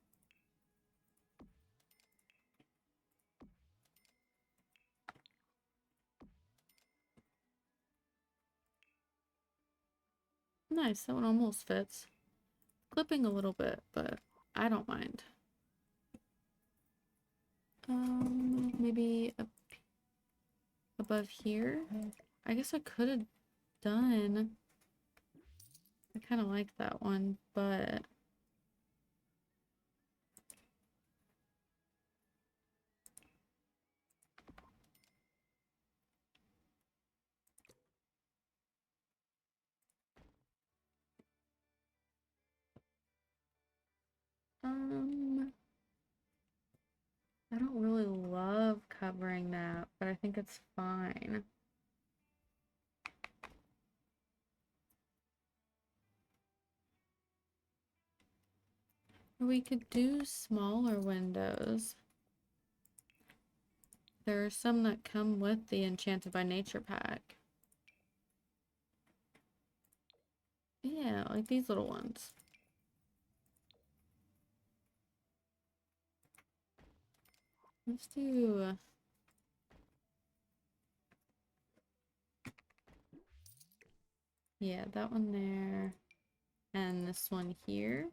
Nice, that one almost fits. Clipping a little bit, but I don't mind. Maybe above here. I guess I could have done. I kind of like that one, but I don't really love covering that, but I think think it's fine. We could do smaller windows. There are some that come with the Enchanted by Nature pack. Yeah, like these little ones. Let's do... yeah, that one there. And this one here.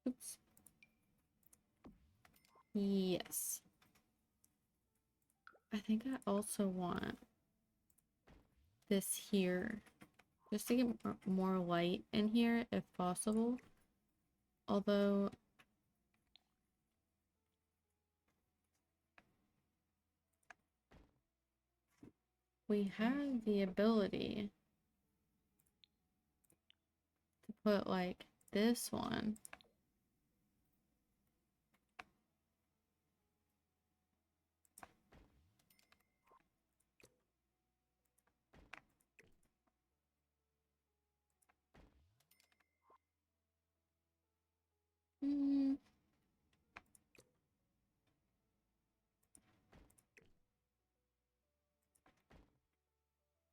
Oops. Yes. I think I also want this here. Just to get more light in here if possible. Although... we have the ability to put like this one.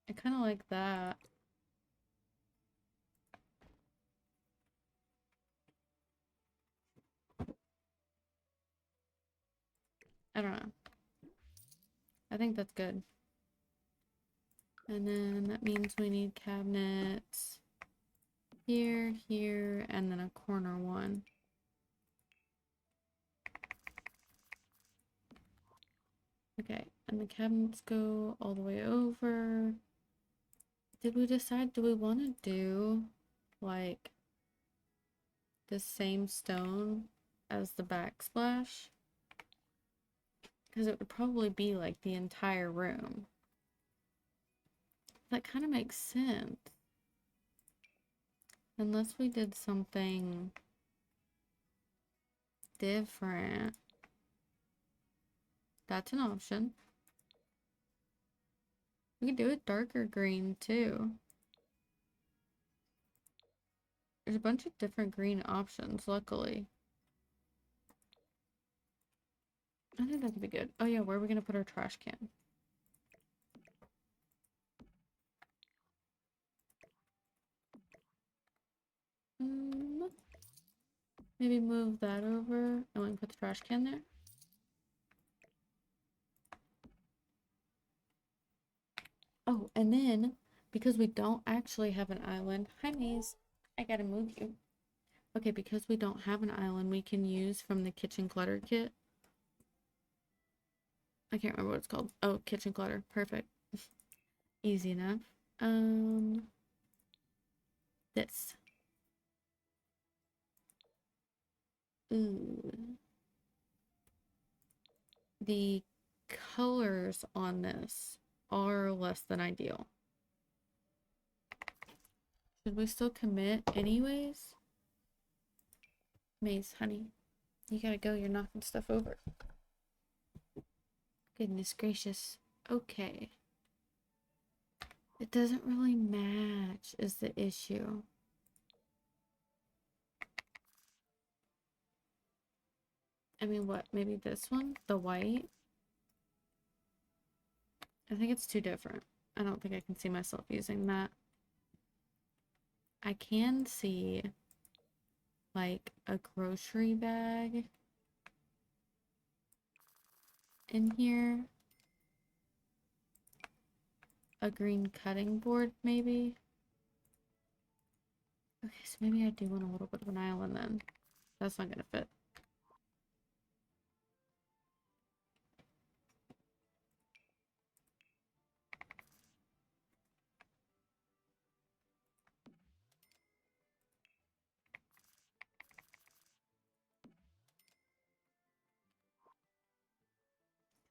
I kind of like that. I don't know. I think that's good. And then that means we need cabinets here, here, and then a corner one. Okay, and the cabinets go all the way over. Did we decide, do we want to do like the same stone as the backsplash? Because it would probably be like the entire room. That kind of makes sense. Unless we did something different. That's an option. We could do it darker green too. There's a bunch of different green options, luckily. I think that could be good. Oh yeah, where are we gonna put our trash can? Maybe move that over and we can put the trash can there. Oh, and then because we don't actually have an island, hi Maze, I gotta move you. Okay, because we don't have an island, we can use from the kitchen clutter kit. I can't remember what it's called. Oh, kitchen clutter. Perfect. Easy enough. This. Ooh. The colors on this are less than ideal. Should we still commit anyways? Maze, honey, you gotta go. You're knocking stuff over. Goodness gracious. Okay. It doesn't really match is the issue. I mean, what? Maybe this one? The white? I think it's too different. I don't think I can see myself using that. I can see like a grocery bag in here. A green cutting board, maybe. Okay, so maybe I do want a little bit of an island then. That's not gonna fit.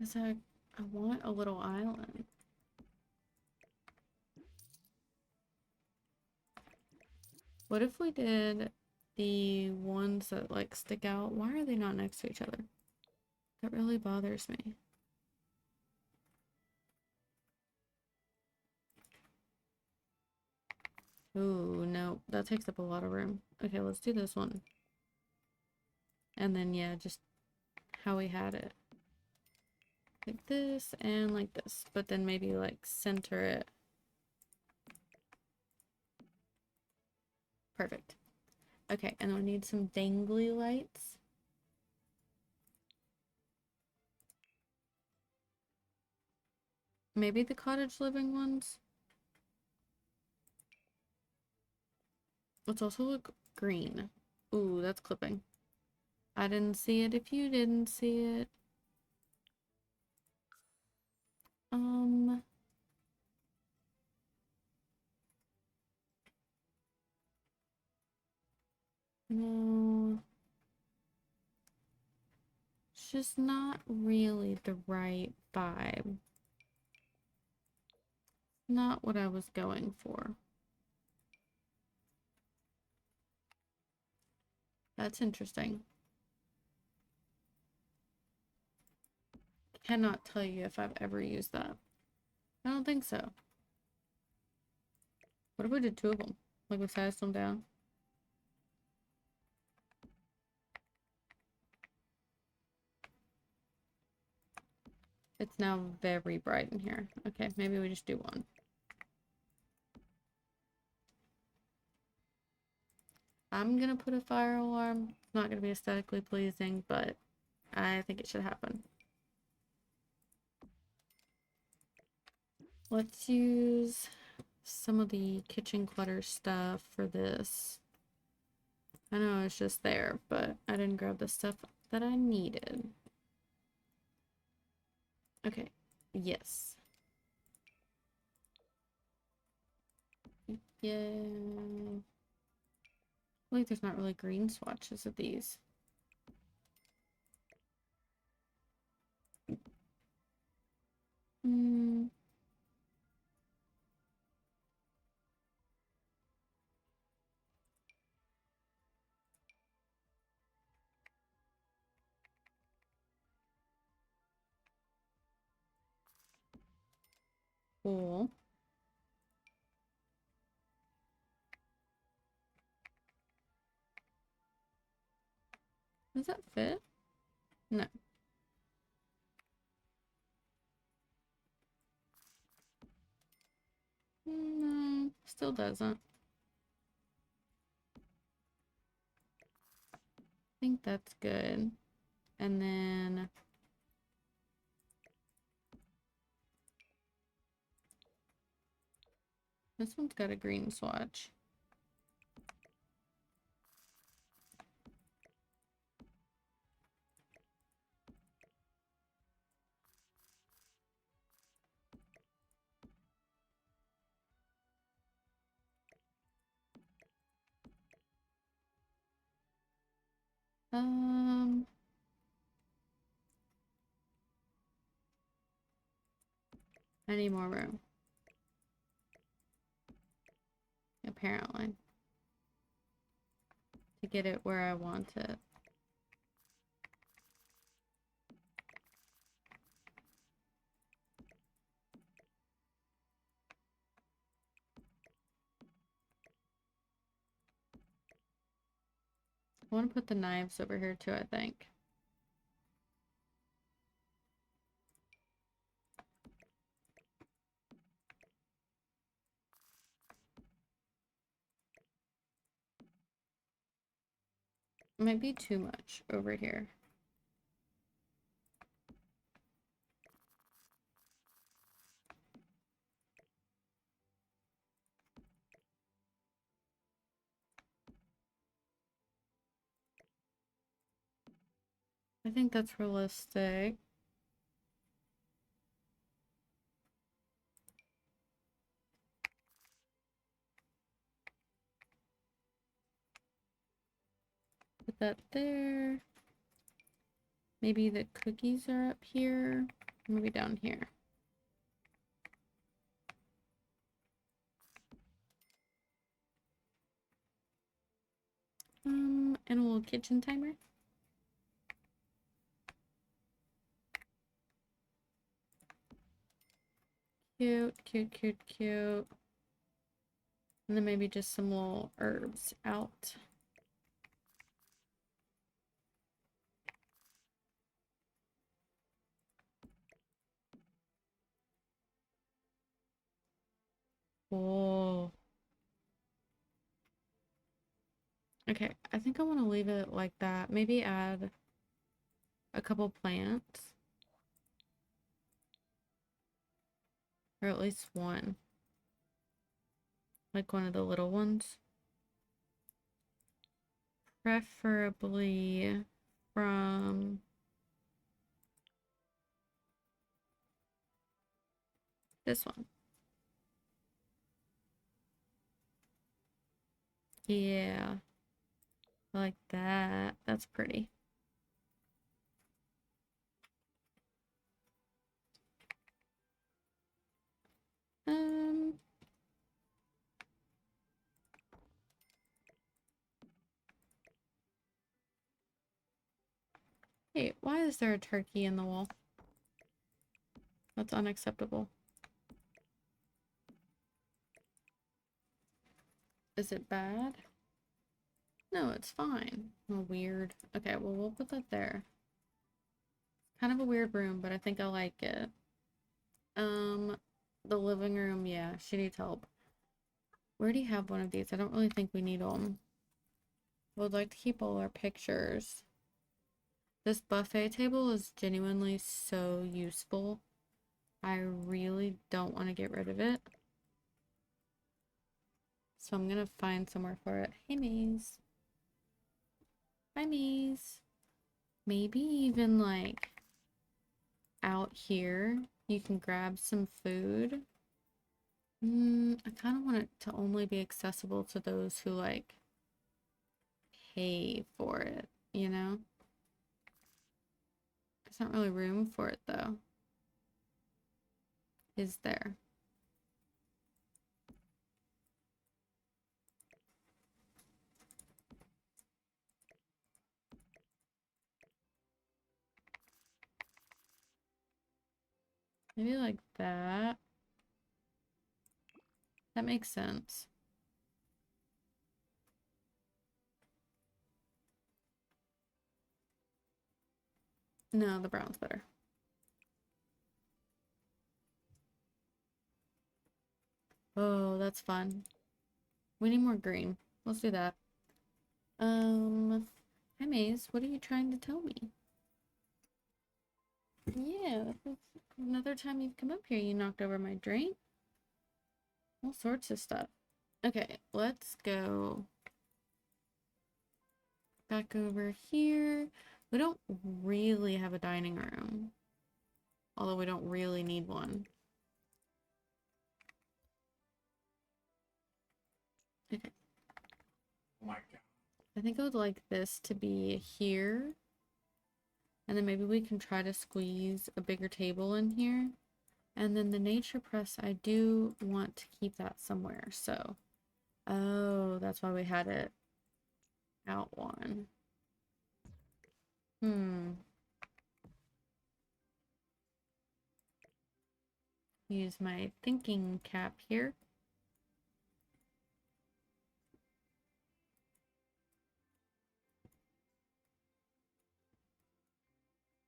Because I want a little island. What if we did the ones that like stick out, why are they not next to each other? That really bothers me. Ooh, no, that takes up a lot of room. Okay, let's do this one. And then, yeah, just how we had it. Like this and like this. But then maybe like center it. Perfect. Okay, and then we need some dangly lights. Maybe the cottage living ones. Let's also look green. Ooh, that's clipping. I didn't see it if you didn't see it. No. It's just not really the right vibe. Not what I was going for. That's interesting. Cannot tell you if I've ever used that. I don't think so. What if we did two of them? Like we sized them down? It's now very bright in here. Okay, maybe we just do one. I'm gonna put a fire alarm. It's not gonna be aesthetically pleasing, but I think it should happen. Let's use some of the kitchen clutter stuff for this. I know it's just there, but I didn't grab the stuff that I needed. Okay, yes. Yeah. Like there's not really green swatches of these. Hmm. Cool. Does that fit? No. No, still doesn't. I think that's good. And then this one's got a green swatch. I need more room. Apparently. To get it where I want it. I want to put the knives over here too, I think. Might be too much over here. I think that's realistic. Put that there. Maybe the cookies are up here. Maybe down here. And a little kitchen timer. Cute, cute, cute, cute. And then maybe just some little herbs out. Oh. Okay, I think I want to leave it like that. Maybe add a couple plants. Or at least one. Like one of the little ones. Preferably from this one. Yeah. Like that. That's pretty. Um, hey, why is there a turkey in the wall? That's unacceptable. Is it bad? No, it's fine. Oh, weird. Okay, well, we'll put that there. Kind of a weird room, but I think I like it. The living room, yeah, she needs help. We already have one of these. I don't really think we need them. Would like to keep all our pictures. This buffet table is genuinely so useful. I really don't want to get rid of it. So I'm gonna find somewhere for it. Hey, Maze. Hi, Maze. Maybe even like out here, you can grab some food. I kind of want it to only be accessible to those who like pay for it, you know? There's not really room for it though. Is there? Maybe like that. That makes sense. No, the brown's better. Oh, that's fun. We need more green. Let's do that. Hi Maze, what are you trying to tell me? Yeah, another time you've come up here, you knocked over my drink. All sorts of stuff. Okay, let's go back over here. We don't really have a dining room, although we don't really need one. Okay. Oh my God. I think I would like this to be here. And then maybe we can try to squeeze a bigger table in here. And then the nature press, I do want to keep that somewhere. So, oh, that's why we had it out one. Use my thinking cap here.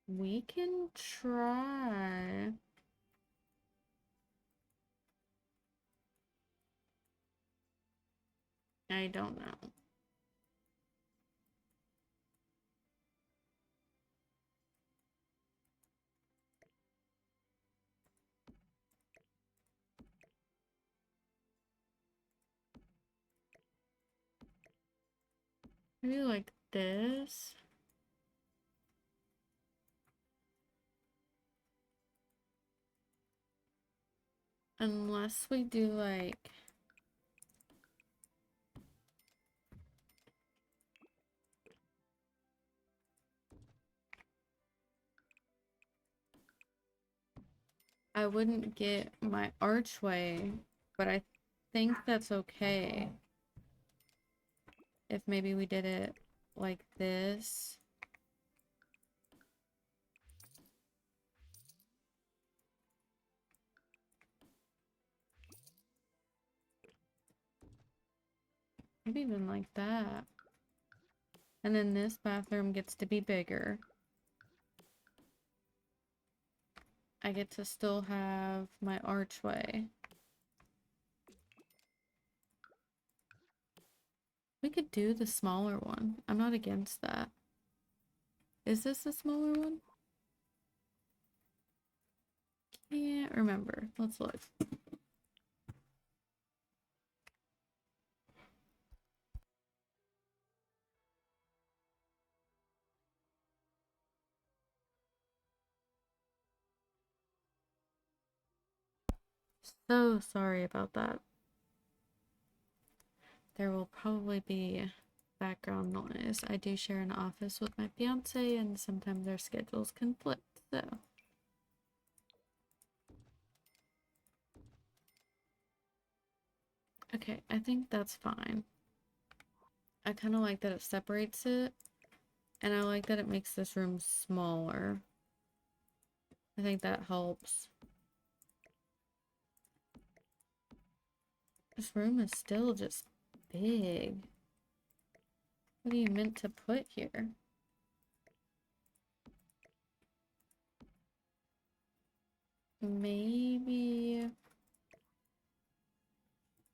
We can try. I don't know. Maybe like this. Unless we do like... I wouldn't get my archway, but I think that's okay. if maybe we did it like this. Maybe even like that. And then this bathroom gets to be bigger. I get to still have my archway. We could do the smaller one. I'm not against that. Is this the smaller one? Can't remember. Let's look. So sorry about that. There will probably be background noise. I do share an office with my fiance, and sometimes our schedules conflict, so. Okay, I think that's fine. I kind of like that it separates it, and I like that it makes this room smaller. I think that helps. This room is still just big. What are you meant to put here? Maybe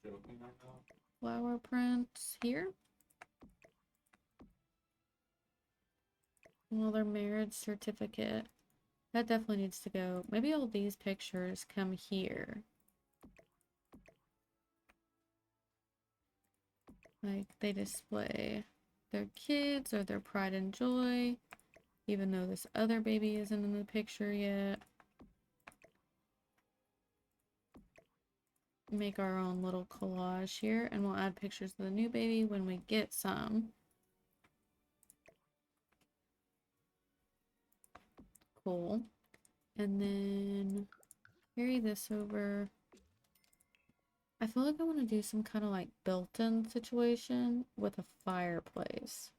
Joking right now? flower prints here? Well, their marriage certificate. That definitely needs to go. Maybe all these pictures come here. Like, they display their kids or their pride and joy, even though this other baby isn't in the picture yet. Make our own little collage here, and we'll add pictures of the new baby when we get some. Cool. And then carry this over. I feel like I want to do some kind of like built-in situation with a fireplace.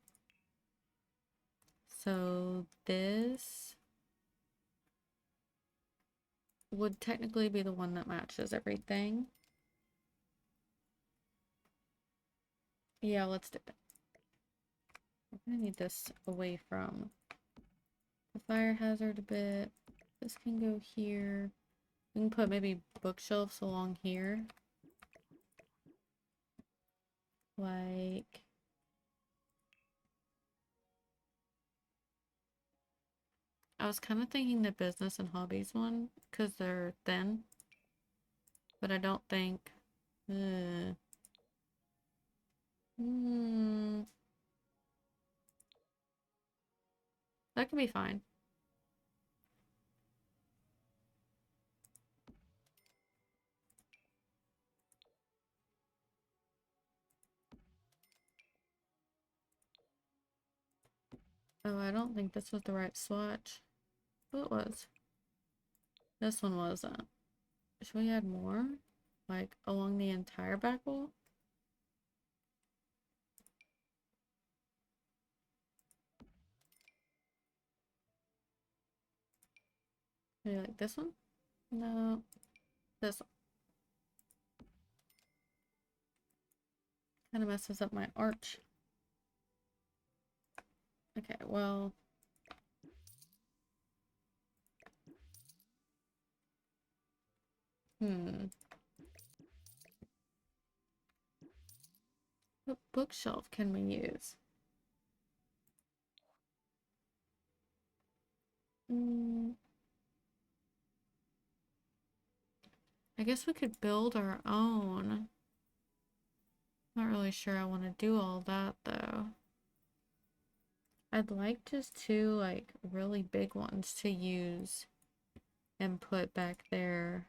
So this would technically be the one that matches everything. Yeah, let's do it. We're gonna need this away from the fire hazard a bit. This can go here. We can put maybe bookshelves along here. Like, I was kind of thinking the business and hobbies one because they're thin, but I don't think. Hmm, that can be fine. Oh, I don't think this was the right swatch. Oh, it was. This one wasn't. Should we add more? Like, along the entire back wall? Maybe like this one? No. This one. Kind of messes up my arch. Okay, well. What bookshelf can we use? I guess we could build our own. Not really sure I want to do all that though. I'd like just two like really big ones to use and put back there.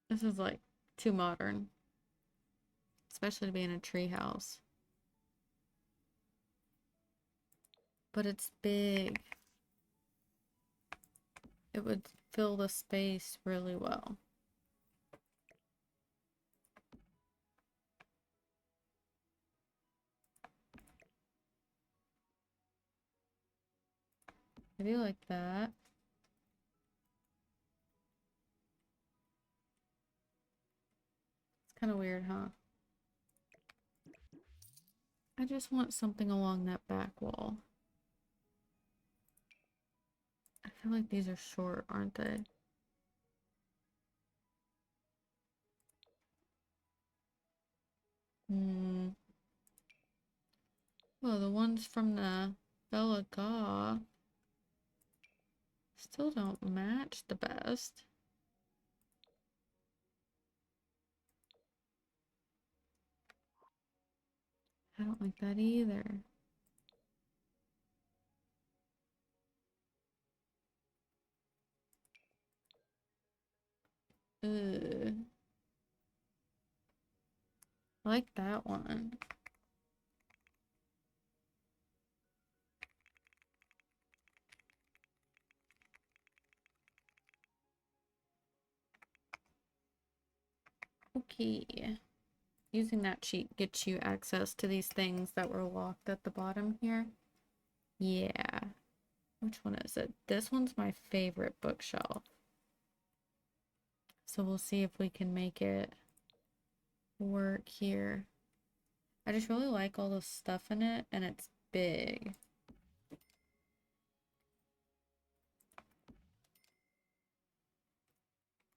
This is like too modern, especially to be in a tree house. but it's big. It would fill the space really well. Maybe like that. It's kind of weird, huh? I just want something along that back wall. I feel like these are short, aren't they? Hmm. Well, the ones from the Bella Gaw still don't match the best. I don't like that either. Ugh. I like that one. Okay. Using that cheat gets you access to these things that were locked at the bottom here. Yeah. Which one is it? This one's my favorite bookshelf. So we'll see if we can make it work here. I just really like all the stuff in it, and it's big.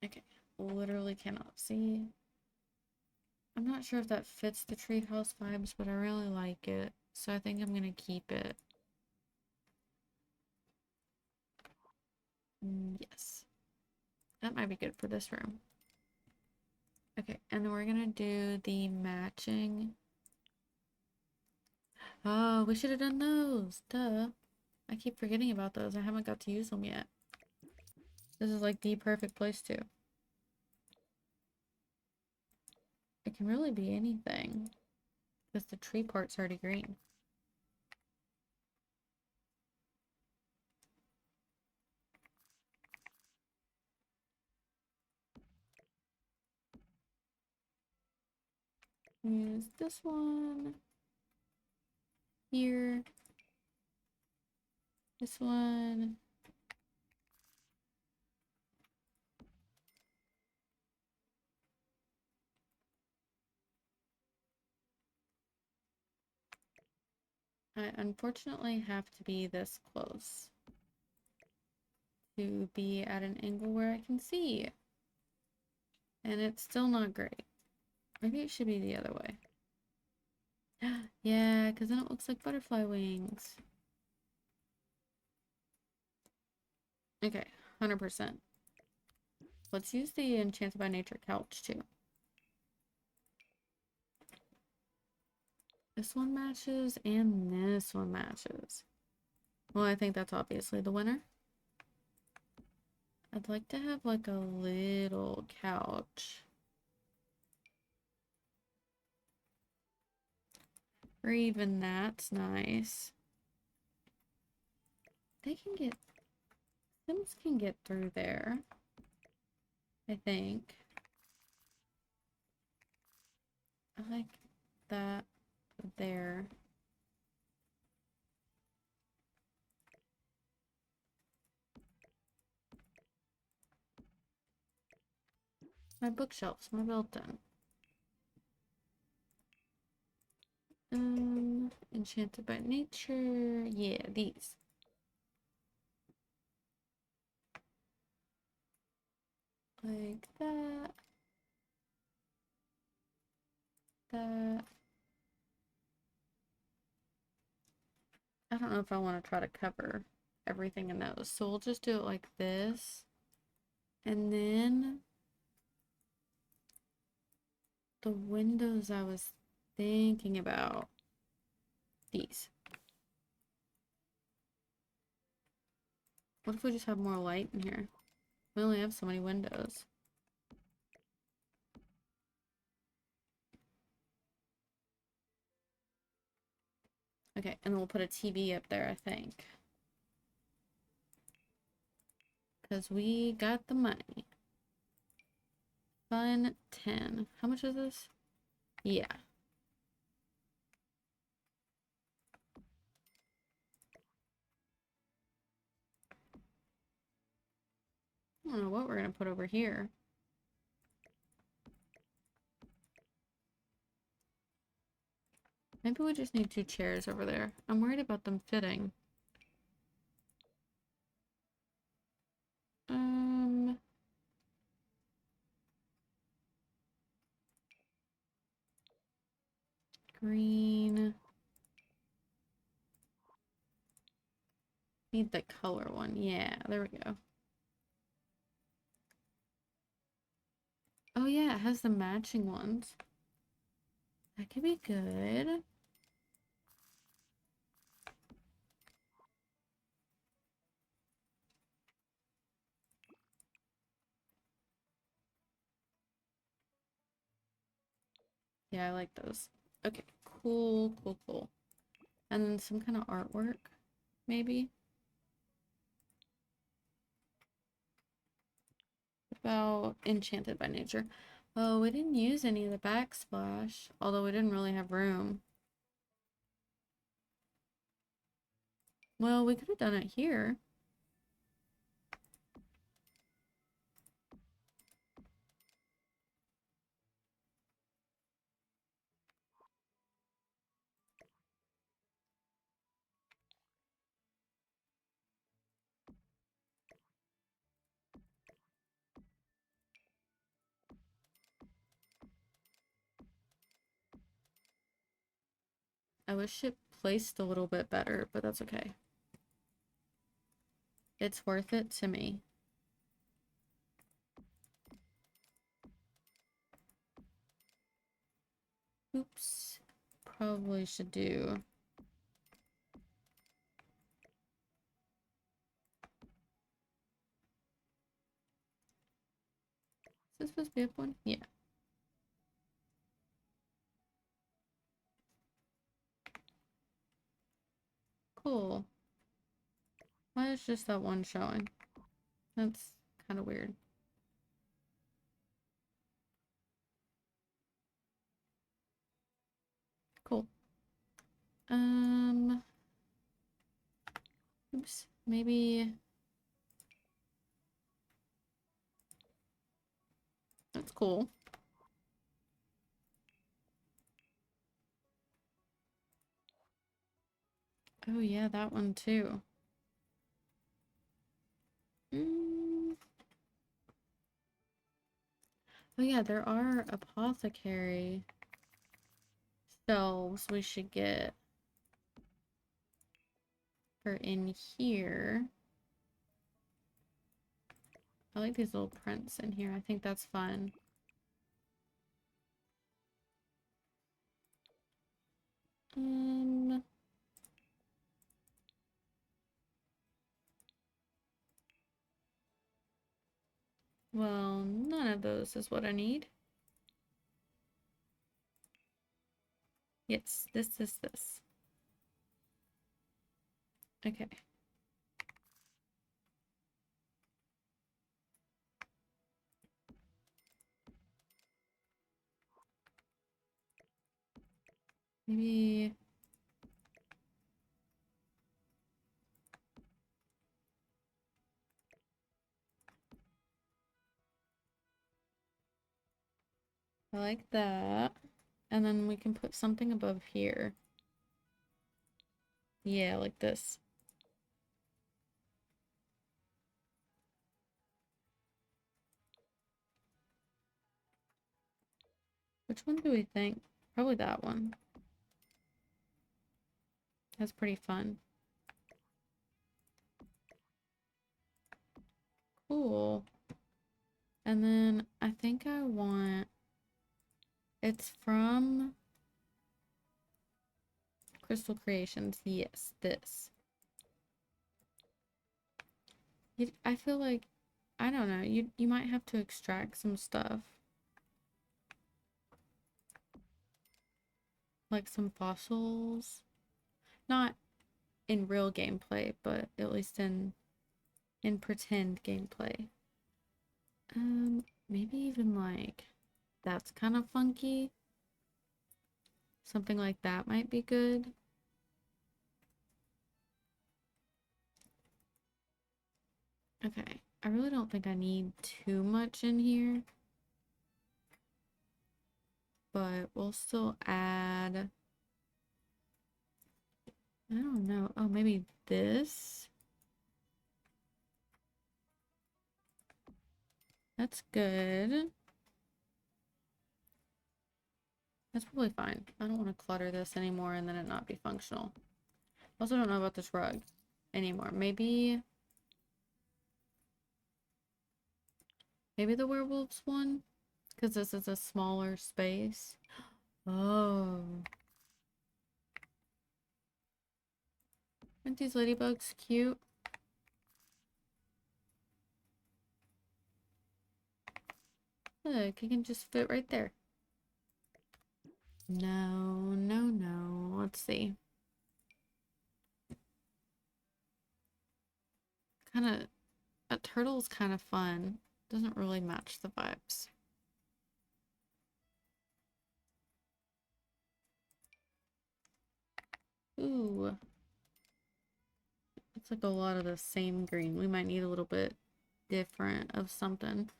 Okay, literally cannot see. I'm not sure if that fits the treehouse vibes, but I really like it. So I think I'm gonna keep it. Yes. That might be good for this room. Okay, and then we're gonna do the matching. Oh, we should have done those. Duh. I keep forgetting about those. I haven't got to use them yet. This is like the perfect place to. It can really be anything. Because the tree part's already green. Use this one. Here. This one. I unfortunately have to be this close to be at an angle where I can see. And it's still not great. Maybe it should be the other way. Yeah, because then it looks like butterfly wings. Okay, 100%. Let's use the Enchanted by Nature couch too. This one matches and this one matches. Well, I think that's obviously the winner. I'd like to have like a little couch. Or even that's nice. They can get, Sims can get through there, I think. I like that there. My bookshelves, my built-in. Enchanted by Nature. Yeah, these. Like that. That. I don't know if I want to try to cover everything in those. So we'll just do it like this. And then the windows I was thinking about. These. What if we just have more light in here? We only have so many windows. Okay, and then we'll put a TV up there, I think. Because we got the money. Fun 10. How much is this? Yeah. I don't know what we're going to put over here. Maybe we just need 2 chairs over there. I'm worried about them fitting. Green. Need the color one. Yeah, there we go. Oh yeah, it has the matching ones. That could be good. Yeah, I like those. Okay, cool, cool, cool. And then some kind of artwork, maybe. About Enchanted by Nature. Oh, we didn't use any of the backsplash, although we didn't really have room. Well, we could have done it here. I wish it placed a little bit better, but that's okay. It's worth it to me. Oops. Probably should do. Is this supposed to be up one? Yeah. Cool. Why is just that one showing? That's kind of weird. Cool. Oops. Maybe. That's cool. Oh yeah, that one too. Mm. Oh yeah, there are apothecary shelves we should get for in here. I like these little prints in here. I think that's fun. Um, well, none of those is what I need. Yes, this is this. Okay. Maybe. I like that. And then we can put something above here. Yeah, like this. Which one do we think? Probably that one. That's pretty fun. Cool. And then I think I want... It's from Crystal Creations. Yes, this. I feel like... I don't know. You might have to extract some stuff. Like some fossils. Not in real gameplay, but at least in pretend gameplay. Maybe even like that's kind of funky. Something like that might be good. Okay, I really don't think I need too much in here, but we'll still add, I don't know. Oh, maybe this. That's good. That's probably fine. I don't want to clutter this anymore and then it not be functional. Also don't know about this rug anymore. Maybe the werewolves one? Because this is a smaller space. Oh. Aren't these ladybugs cute? Look, you can just fit right there. No, no, no. Let's see. A turtle's kind of fun. Doesn't really match the vibes. Ooh. It's like a lot of the same green. We might need a little bit different of something.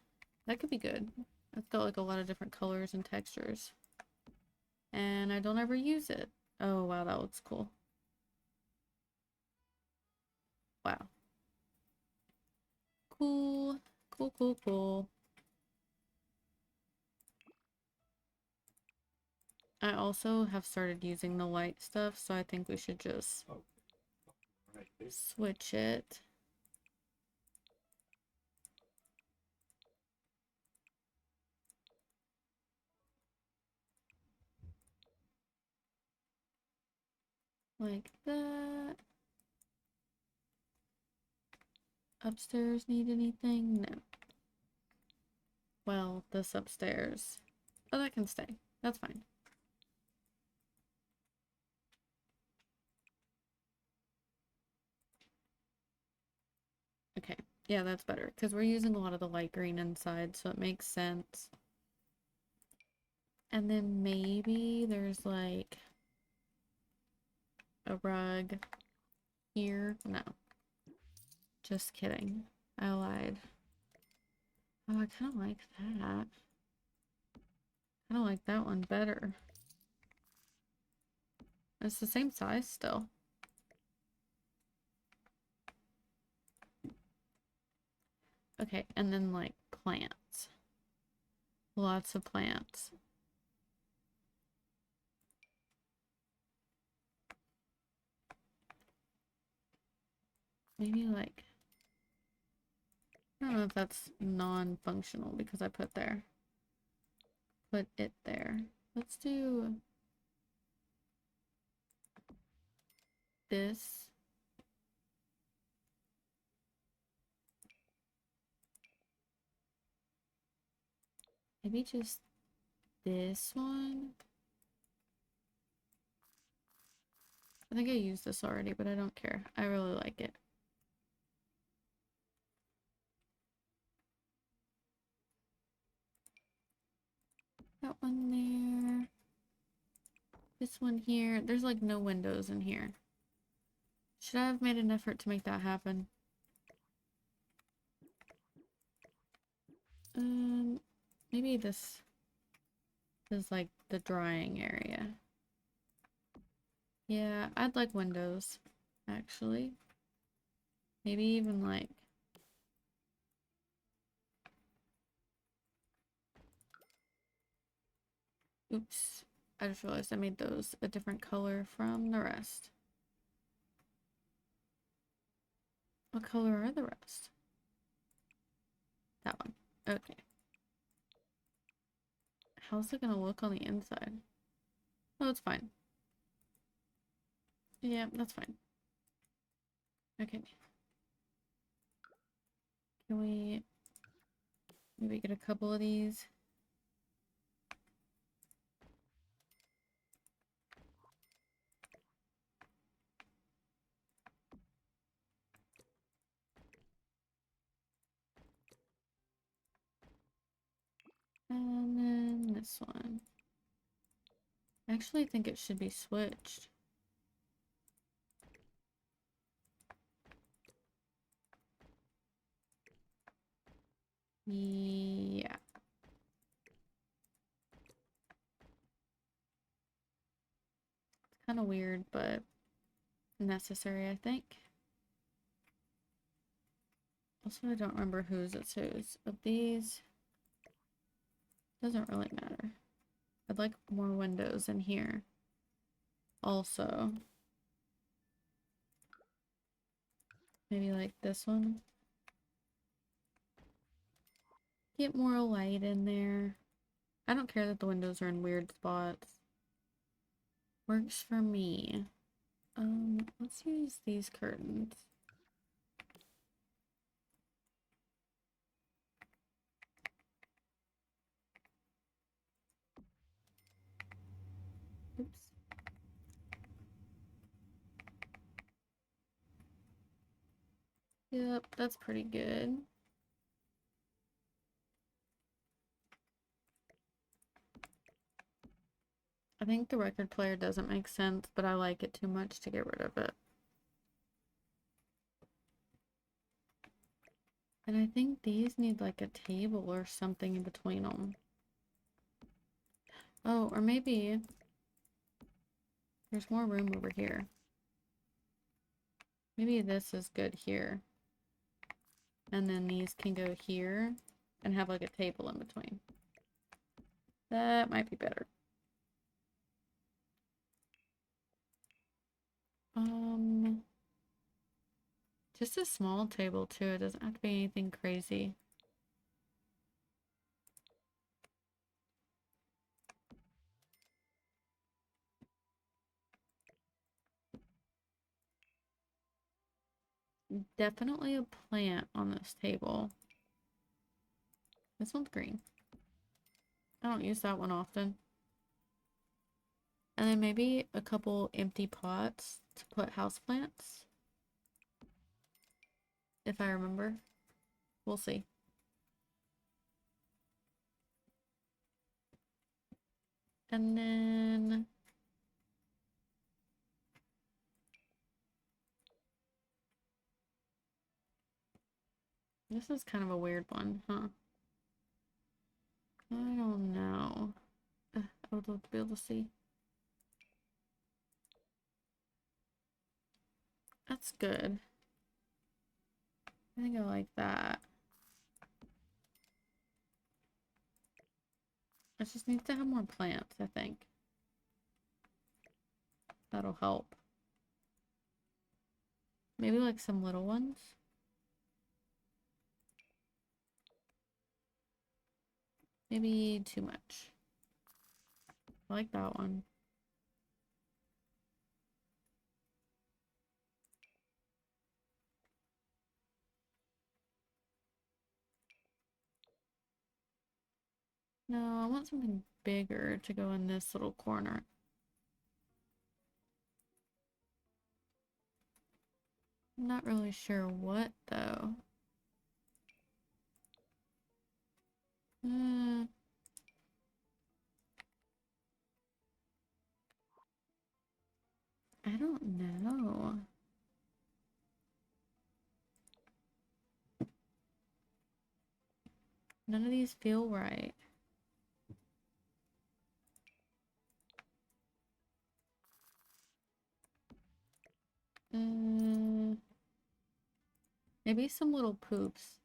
That could be good. It's got like a lot of different colors and textures. And I don't ever use it. Oh, wow, that looks cool. Wow. Cool. Cool, cool, cool. I also have started using the light stuff, so I think we should just switch it. Like that. Upstairs need anything? No. Well, this upstairs. Oh, that can stay. That's fine. Okay. Yeah, that's better. Because we're using a lot of the light green inside, so it makes sense. And then maybe there's like a rug here. No. Just kidding. I lied. Oh, I kind of like that. I don't like that one better. It's the same size still. Okay, and then like plants. Lots of plants. Maybe like, I don't know if that's non-functional because I put it there. Let's do this. Maybe just this one. I think I used this already, but I don't care. I really like it. That one there. This one here. There's like no windows in here. Should I have made an effort to make that happen? Maybe this is like the drying area. Yeah, I'd like windows, actually. Maybe even like... Oops. I just realized I made those a different color from the rest. What color are the rest? That one. Okay. How's it gonna look on the inside? Oh, it's fine. Yeah, that's fine. Okay. Can we maybe get a couple of these? And then this one. I actually think it should be switched. Yeah. It's kind of weird, but necessary, I think. Also, I don't remember whose it's whose. Of these, doesn't really matter. I'd like more windows in here. Also, maybe like this one. Get more light in there. I don't care that the windows are in weird spots. Works for me. Let's use these curtains. Oops. Yep, that's pretty good. I think the record player doesn't make sense, but I like it too much to get rid of it. And I think these need like a table or something in between them. Oh, or maybe there's more room over here. Maybe this is good here. And then these can go here and have like a table in between. That might be better. Just a small table too. It doesn't have to be anything crazy. Definitely a plant on this table. This one's green. I don't use that one often. And then maybe a couple empty pots to put houseplants. If I remember. We'll see. And then this is kind of a weird one, huh? I don't know. I would love to be able to see. That's good. I think I like that. It just needs to have more plants, I think. That'll help. Maybe like some little ones. Maybe too much. I like that one. No, I want something bigger to go in this little corner. I'm not really sure what though. Uh, I don't know. None of these feel right. Maybe some little poops.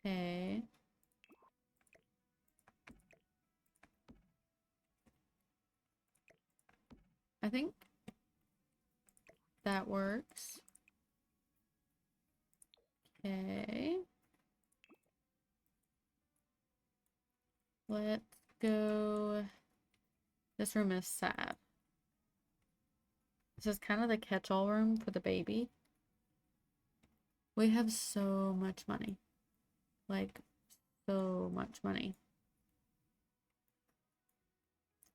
Okay. I think that works. Okay. Let's go. This room is sad. This is kind of the catch-all room for the baby. We have so much money. Like, so much money.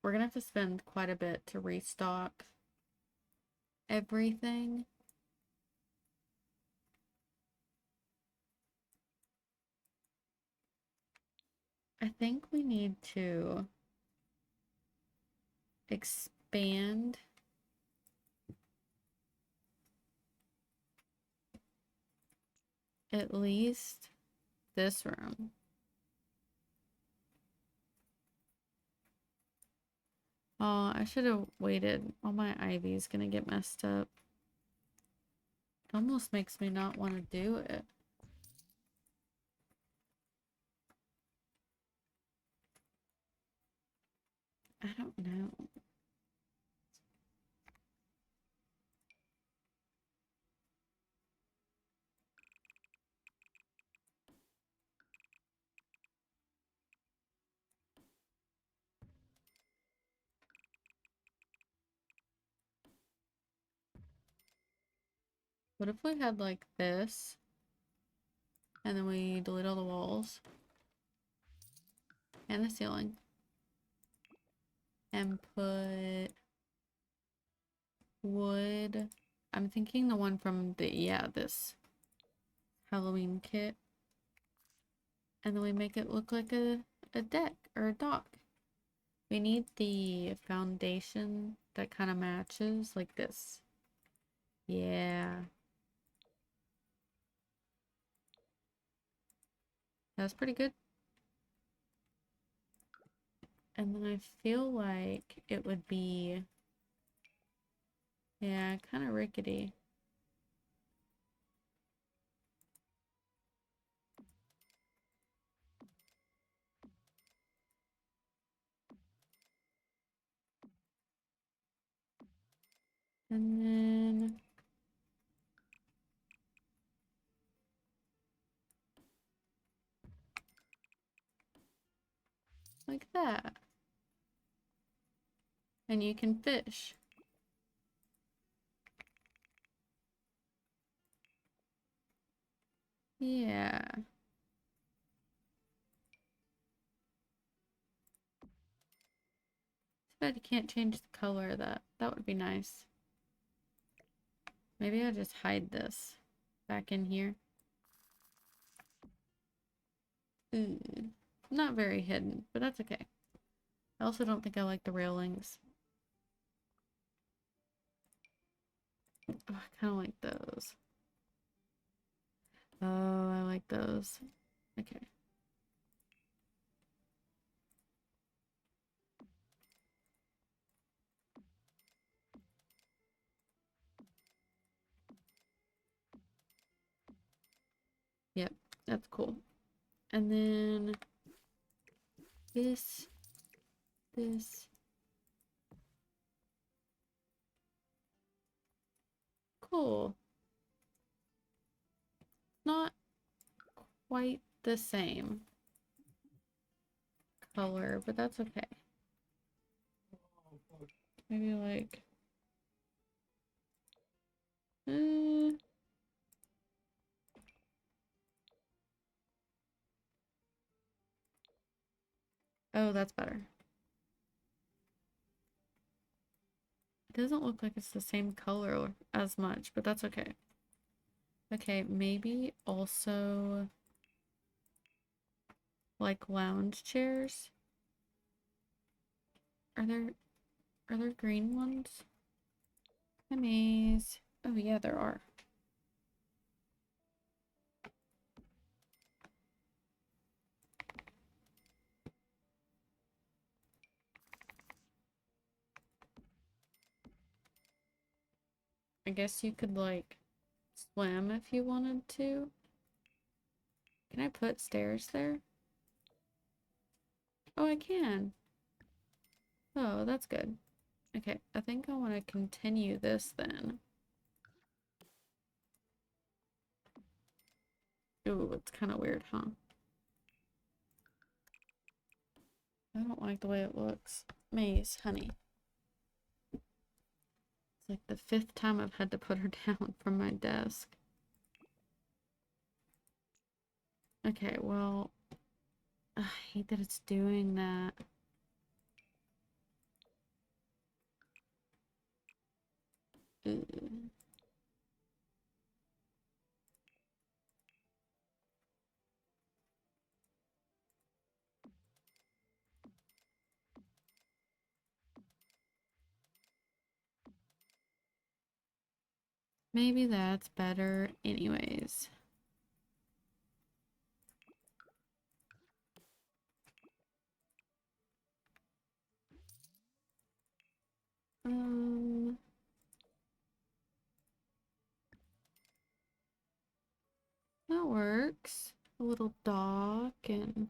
We're gonna have to spend quite a bit to restock everything. I think we need to expand at least this room. Oh, I should have waited. All my ivy's gonna get messed up. It almost makes me not want to do it. I don't know. What if we had like this, and then we delete all the walls and the ceiling, and put wood. I'm thinking the one from this Halloween kit, and then we make it look like a deck or a dock. We need the foundation that kind of matches like this. Yeah. That's pretty good. And then I feel like it would be, yeah, kind of rickety. And then like that. And you can fish. Yeah. Too bad you can't change the color of that. That would be nice. Maybe I'll just hide this back in here. Ooh. Not very hidden, but that's okay. I also don't think I like the railings. Oh, I kind of like those. Oh, I like those. Okay. Yep, that's cool. And then this. Cool. Not quite the same color, but that's okay. Maybe like oh, that's better. It doesn't look like it's the same color as much, but that's okay. Okay, maybe also like lounge chairs. Are there green ones? Hi, Maze. Oh yeah, there are. I guess you could like swim if you wanted to. Can I put stairs there? Oh, I can. Oh, that's good. Okay, I think I want to continue this then. Ooh, it's kind of weird, huh? I don't like the way it looks. Maze, honey. It's like the 5th time I've had to put her down from my desk. Okay, well, I hate that it's doing that. Ooh. Maybe that's better anyways. Um, that works. A little dock, and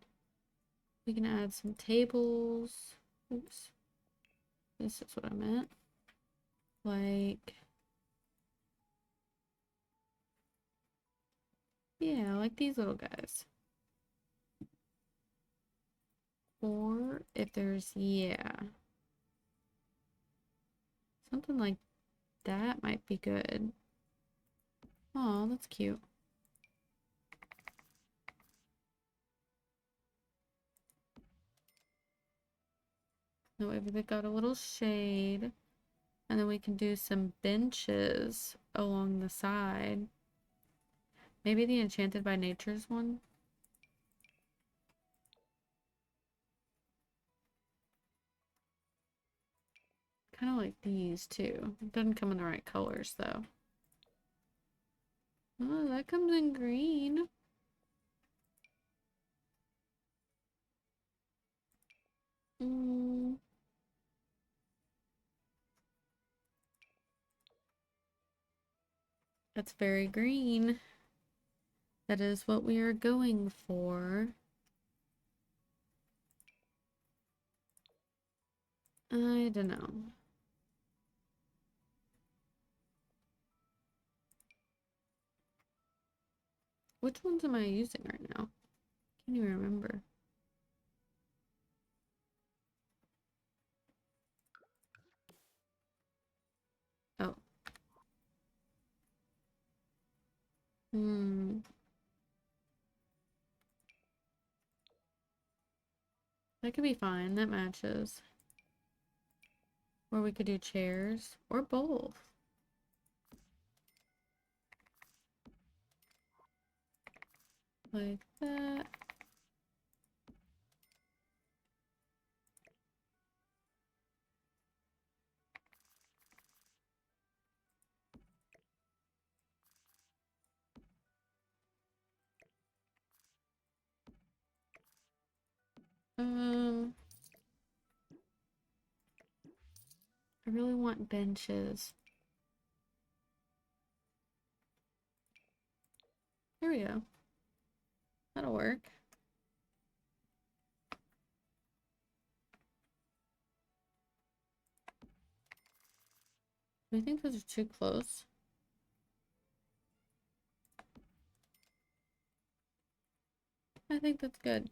we can add some tables. Oops. This is what I meant. Like, yeah, like these little guys. Or if there's, yeah, something like that might be good. Oh, that's cute. That way we've got a little shade. And then we can do some benches along the side. Maybe the Enchanted by Nature's one. Kind of like these too. It doesn't come in the right colors though. Oh, that comes in green. Mm. That's very green. That is what we are going for. I don't know. Which ones am I using right now? Can't even remember. Oh. Hmm. That could be fine. That matches. Or we could do chairs. Or both. Like that. I really want benches. There we go. That'll work. Do you think those are too close? I think that's good.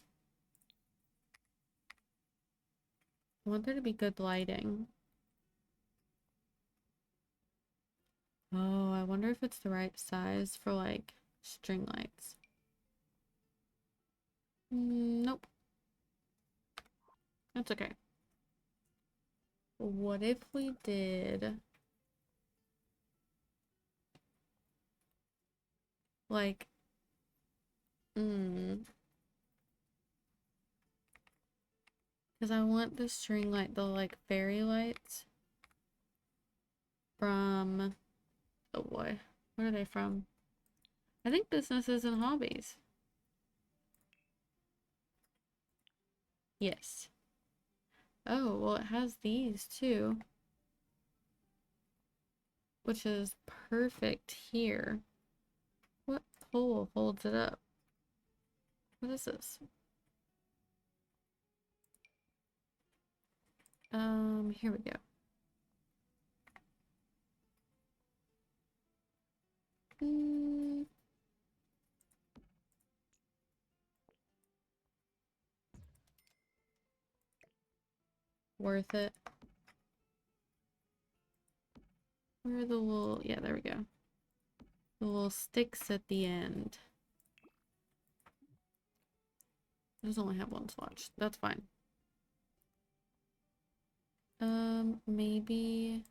I want there to be good lighting. Oh, I wonder if it's the right size for like string lights. Nope. That's okay. What if we did like, because I want the string light, the like fairy lights from, oh boy, where are they from? I think Businesses and Hobbies. Yes. Oh, well, it has these too, which is perfect here. What pole holds it up? What is this? Here we go. Worth it. Where are the little, yeah, there we go. The little sticks at the end. Those only have one swatch. That's fine. Maybe.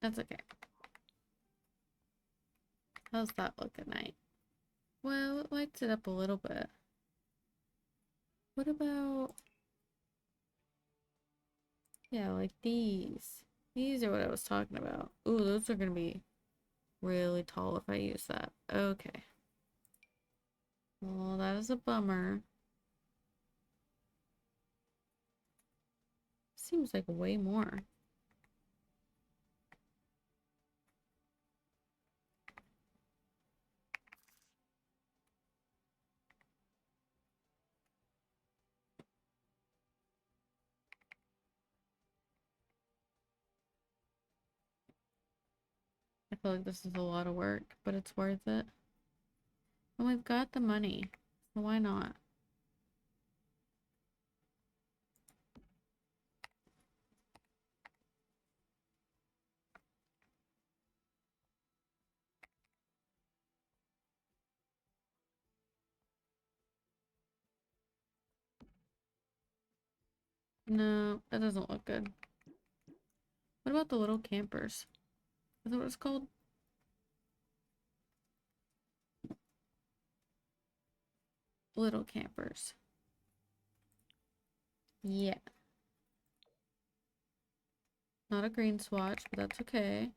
That's okay. How's that look at night? Well, it lights it up a little bit. What about, yeah, like these? These are what I was talking about. Ooh, those are gonna be really tall if I use that. Okay. Well, that is a bummer. Seems like way more. I feel like this is a lot of work, but it's worth it. And we've got the money, so why not? No, that doesn't look good. What about the little campers? Is that what it's called? Little campers. Yeah. Not a green swatch, but that's okay.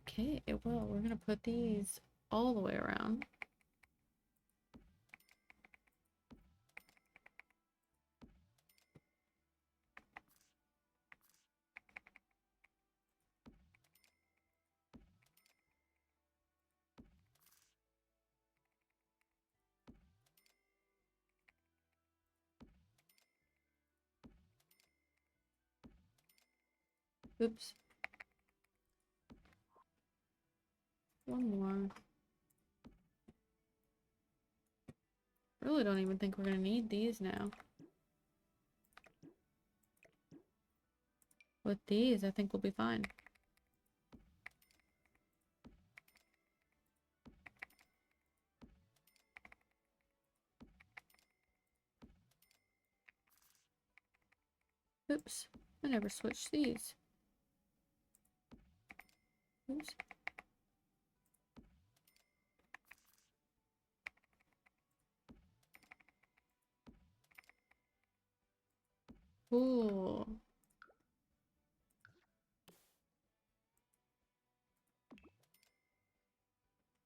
Okay, well, we're gonna put these all the way around. Oops. One more. Really don't even think we're gonna need these now. With these, I think we'll be fine. Oops. I never switched these. Oops. Cool.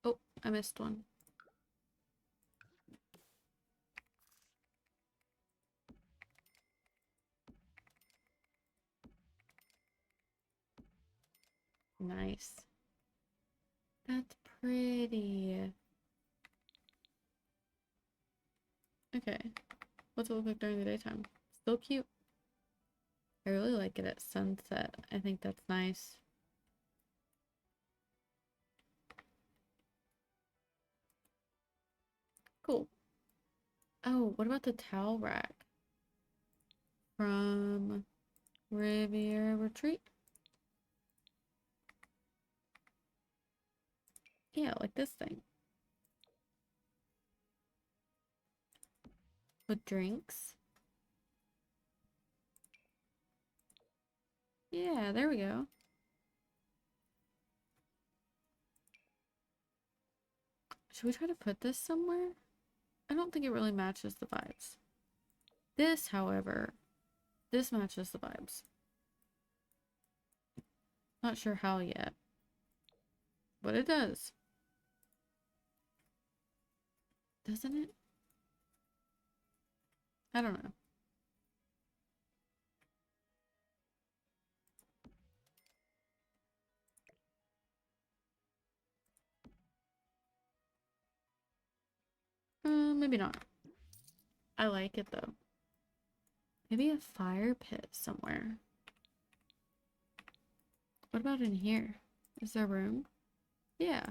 Oh, I missed one. Nice. That's pretty. Okay. What's it look like during the daytime? Still cute. I really like it at sunset. I think that's nice. Cool. Oh, what about the towel rack from Riviera Retreat? Yeah, like this thing. With drinks. Yeah, there we go. Should we try to put this somewhere? I don't think it really matches the vibes. This, however, this matches the vibes. Not sure how yet, but it does. Doesn't it? I don't know. Maybe not. I like it though. Maybe a fire pit somewhere. What about in here? Is there room? Yeah.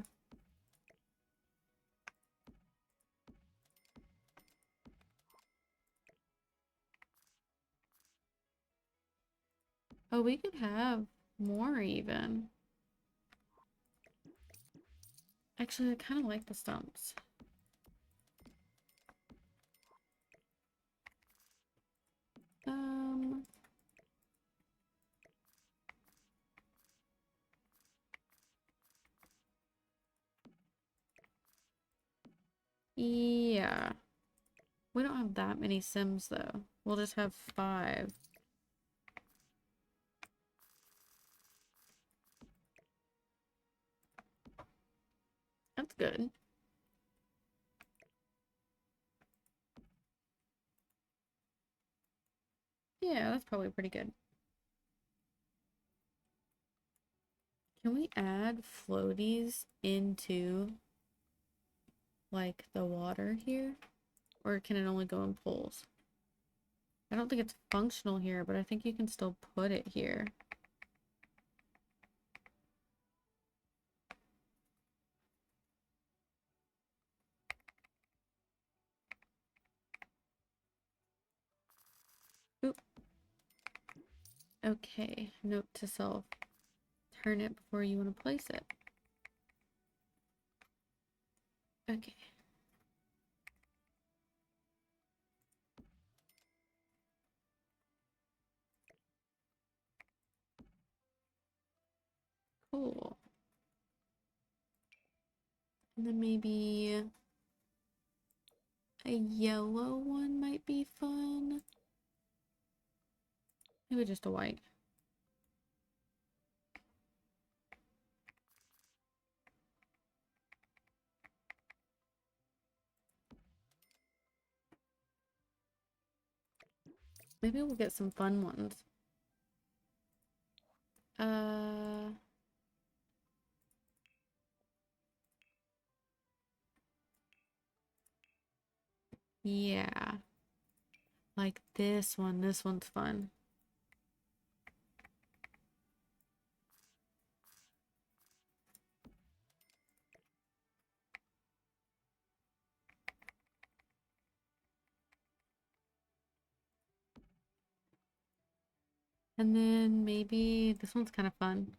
Oh, we could have more even. Actually, I kind of like the stumps. Um, yeah. We don't have that many Sims though. We'll just have 5. That's good. Yeah, that's probably pretty good. Can we add floaties into like the water here? Or can it only go in pools? I don't think it's functional here, but I think you can still put it here. Oop. Okay, note to self. Turn it before you want to place it. Okay. Cool. And then maybe a yellow one might be fun. Maybe just a white. Maybe we'll get some fun ones. Yeah. Like this one. This one's fun. And then maybe this one's kind of fun.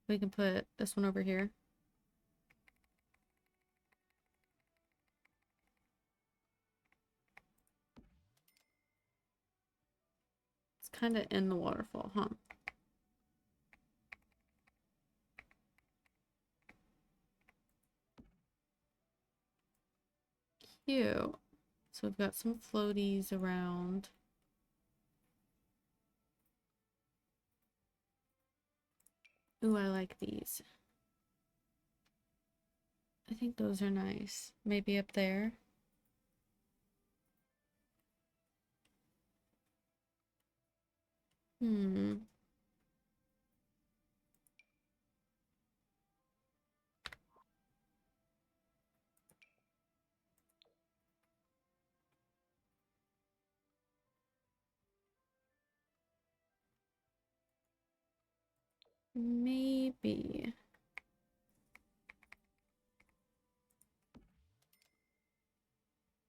We can put this one over here. It's kind of in the waterfall, huh? Cute. So we've got some floaties around. Ooh, I like these. I think those are nice. Maybe up there. Hmm. Maybe.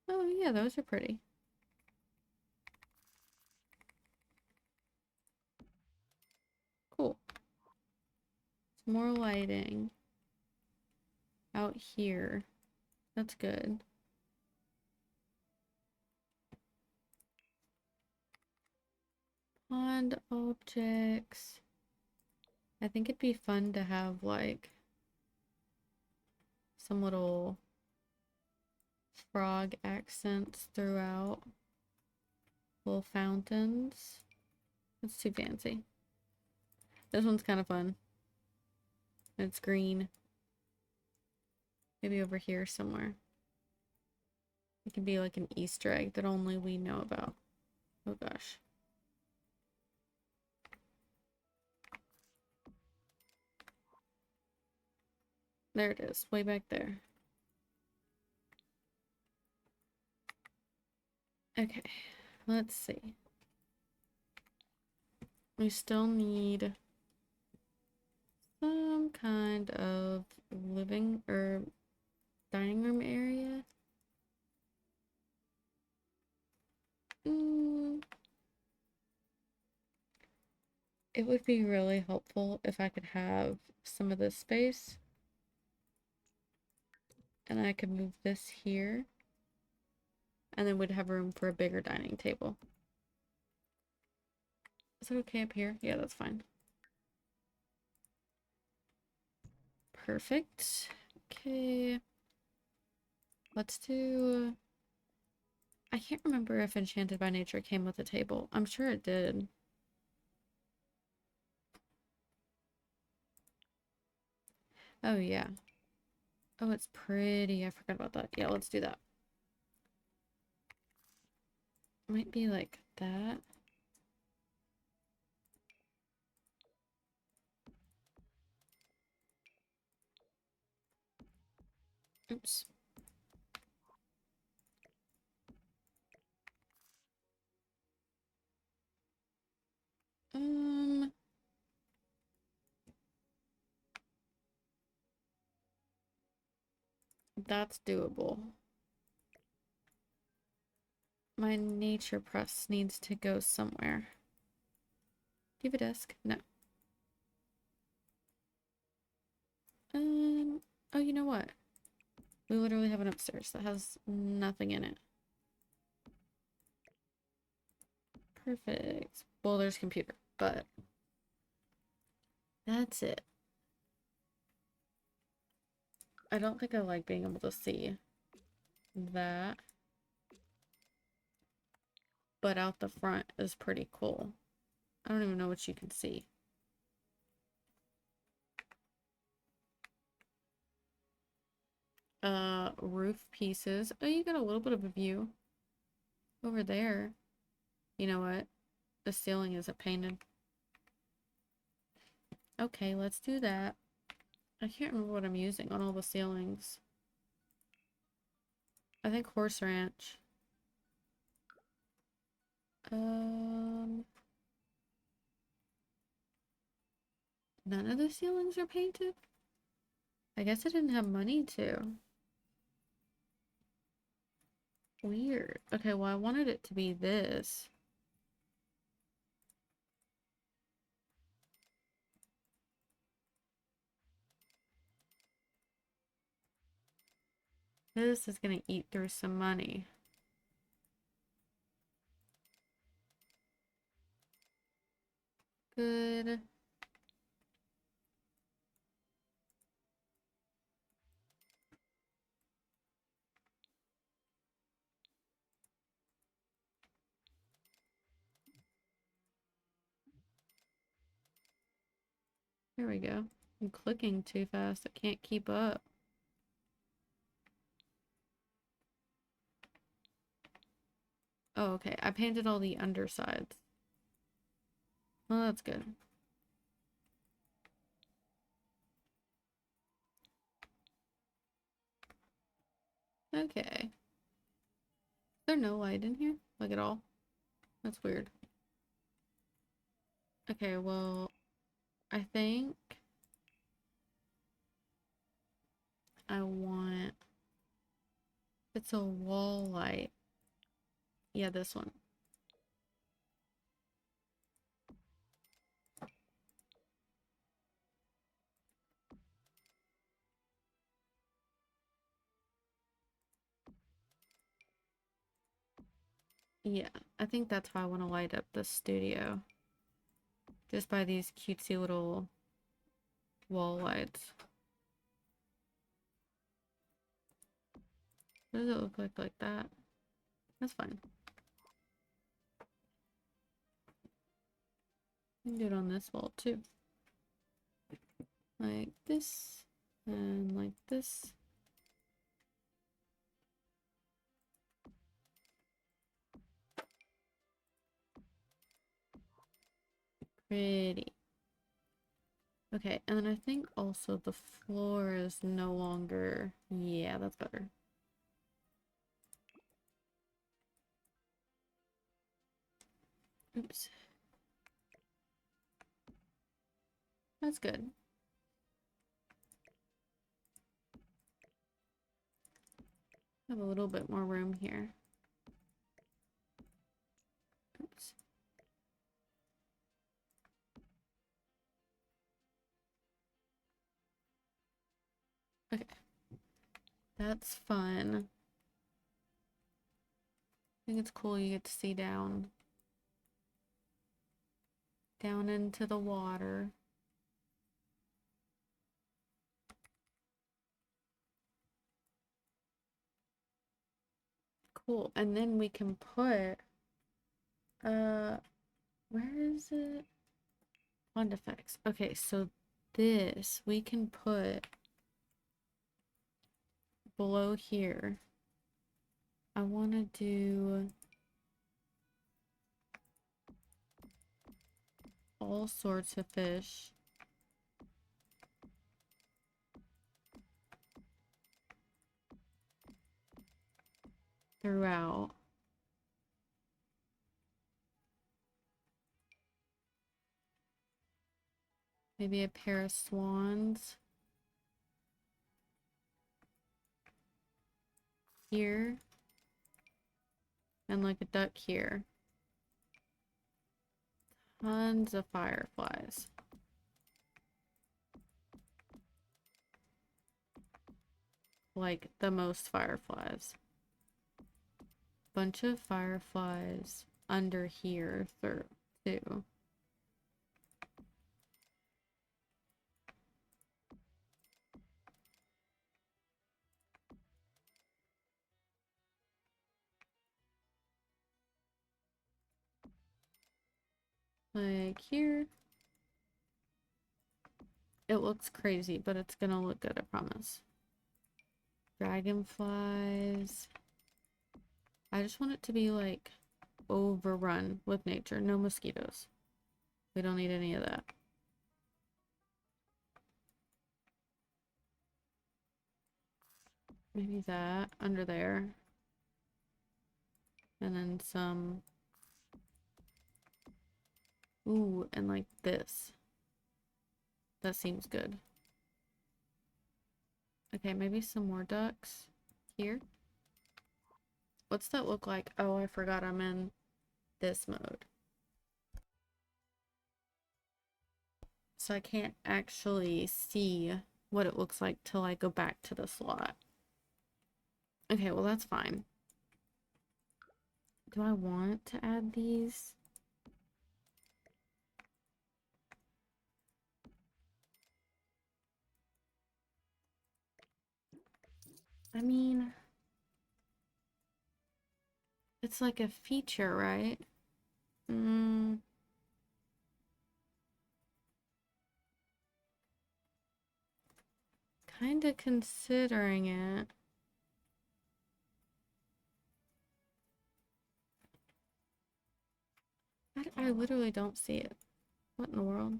Oh yeah, those are pretty. Cool. Some more lighting out here. That's good. Pond objects. I think it'd be fun to have like some little frog accents throughout. Little fountains. That's too fancy. This one's kind of fun. It's green. Maybe over here somewhere. It can be like an Easter egg that only we know about. Oh gosh. There it is, way back there. Okay, let's see. We still need some kind of living or dining room area. It would be really helpful if I could have some of this space. And I could move this here. And then we'd have room for a bigger dining table. Is it okay up here? Yeah, that's fine. Perfect. Okay. Let's do... I can't remember if Enchanted by Nature came with a table. I'm sure it did. Oh, yeah. Oh, it's pretty. I forgot about that. Yeah, let's do that. Might be like that. Oops. Um, that's doable. My nature press needs to go somewhere. Do you have a desk? No. Oh, you know what? We literally have an upstairs that has nothing in it. Perfect. Well, there's computer, but that's it. I don't think I like being able to see that, but out the front is pretty cool. I don't even know what you can see. Roof pieces. Oh, you got a little bit of a view over there. You know what? The ceiling isn't painted. Okay, let's do that. I can't remember what I'm using on all the ceilings. I think Horse Ranch. None of the ceilings are painted? I guess I didn't have money to. Weird. Okay, well, I wanted it to be this. This is gonna eat through some money. Good. There we go. I'm clicking too fast. I can't keep up. Oh, okay. I painted all the undersides. Well, that's good. Okay. Is there no light in here? Like at all? That's weird. Okay, well, I think I want... It's a wall light. Yeah, this one. Yeah, I think that's how I want to light up the studio. Just by these cutesy little wall lights. What does it look like that? That's fine. You can do it on this wall too. Like this, and like this. Pretty. Okay, and then I think also the floor is no longer... Yeah, that's better. Oops. That's good. Have a little bit more room here. Oops. Okay. That's fun. I think it's cool you get to see down. down into the water. Cool. And then we can put, where is it? Font effects. Okay, so this we can put below here. I want to do all sorts of fish. Throughout. Maybe a pair of swans. Here. And like a duck here. Tons of fireflies. Like the most fireflies. Bunch of fireflies under here too. Like here. It looks crazy, but it's gonna look good, I promise. Dragonflies. I just want it to be like overrun with nature. No mosquitoes. We don't need any of that. Maybe that under there. And then some. Ooh, and like this. That seems good. Okay, maybe some more ducks here. What's that look like? Oh, I forgot I'm in this mode. So I can't actually see what it looks like till I go back to the slot. Okay, well that's fine. Do I want to add these? I mean, it's like a feature, right? Kind of considering it. I literally don't see it. What in the world?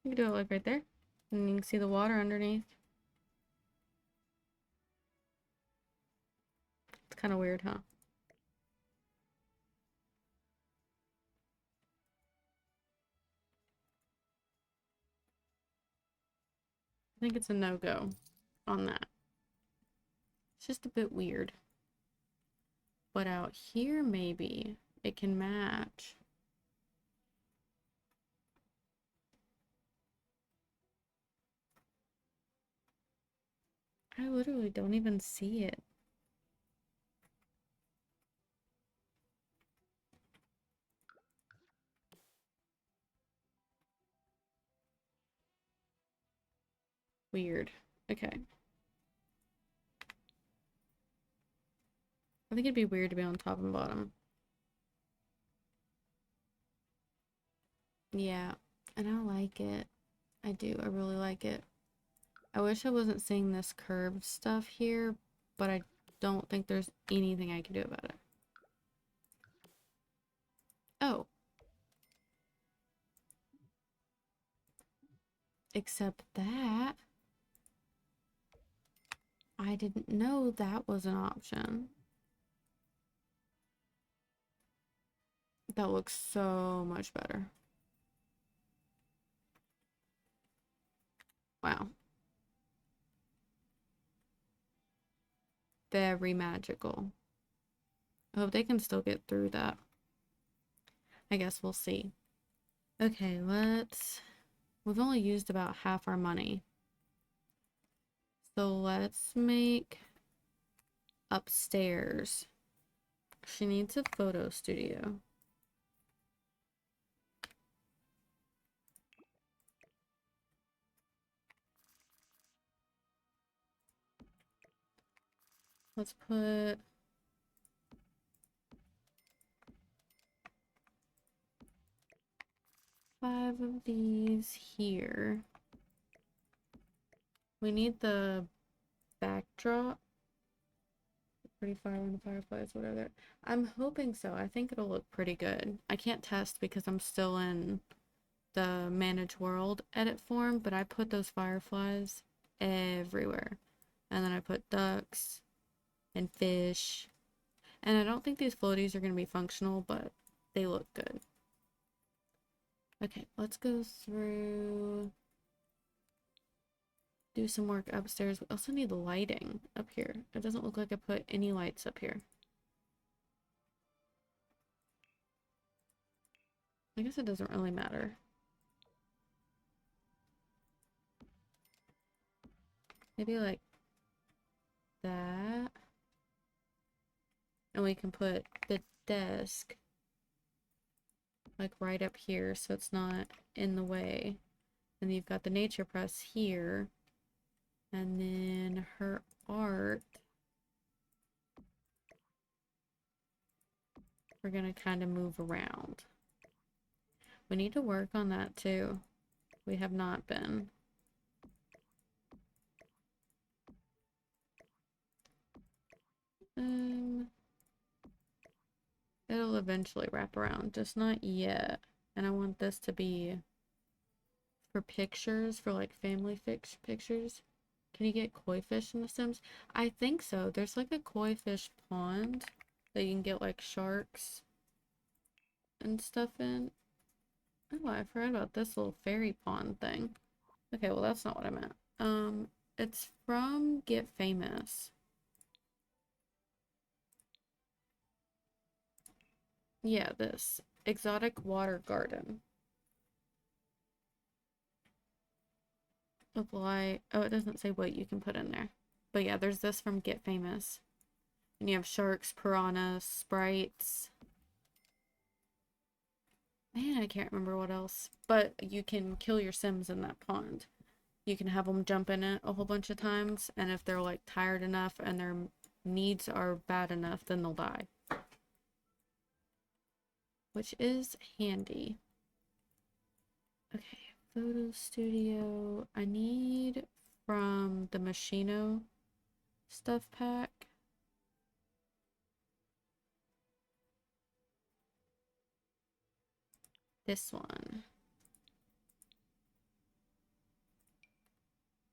You can do it like right there. And you can see the water underneath. It's kind of weird, huh? I think it's a no-go on that. It's just a bit weird. But out here, maybe it can match. I literally don't even see it. Weird. Okay. I think it'd be weird to be on top and bottom. Yeah, and I like it. I do. I really like it. I wish I wasn't seeing this curved stuff here, but I don't think there's anything I can do about it. Oh. Except that I didn't know that was an option. That looks so much better. Wow. Very magical. I hope they can still get through that. I guess we'll see. Okay, we've only used about half our money. So let's make upstairs. She needs a photo studio. Let's put five of these here. We need the backdrop. Pretty fire on the fireflies, whatever. I'm hoping so. I think it'll look pretty good. I can't test because I'm still in the manage world edit form, but I put those fireflies everywhere. And then I put ducks and fish. And I don't think these floaties are going to be functional, but they look good. Okay, let's go through, do some work upstairs. We also need lighting up here. It doesn't look like I put any lights up here. I guess it doesn't really matter. Maybe like that. And we can put the desk like right up here so it's not in the way. And you've got the nature press here. And then her art, we're gonna kind of move around. We need to work on that too. We have not been. It'll eventually wrap around, just not yet. And I want this to be for pictures, for like family pictures. Can you get koi fish in The Sims? I think so. There's like a koi fish pond that you can get like sharks and stuff in. Oh, I forgot about this little fairy pond thing. Okay, well that's not what I meant. It's from Get Famous. Yeah, this exotic water garden. Apply. Oh, it doesn't say what you can put in there. But yeah, there's this from Get Famous. And you have sharks, piranhas, sprites. Man, I can't remember what else. But you can kill your Sims in that pond. You can have them jump in it a whole bunch of times. And if they're like tired enough and their needs are bad enough, then they'll die. Which is handy. Okay, photo studio. I need from the Machino stuff pack. This one.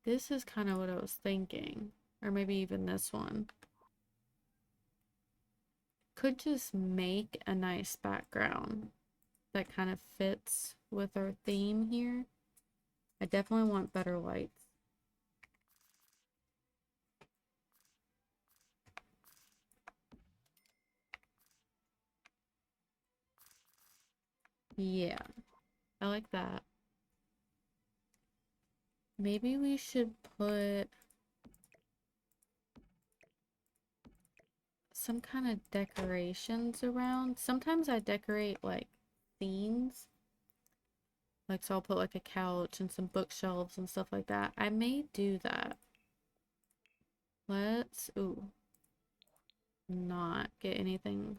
This is kind of what I was thinking. Or maybe even this one. Could just make a nice background that kind of fits with our theme here. I definitely want better lights. Yeah, I like that. Maybe we should put some kind of decorations around. Sometimes I decorate like themes. Like, so I'll put like a couch and some bookshelves and stuff like that. I may do that. Let's, ooh, not get anything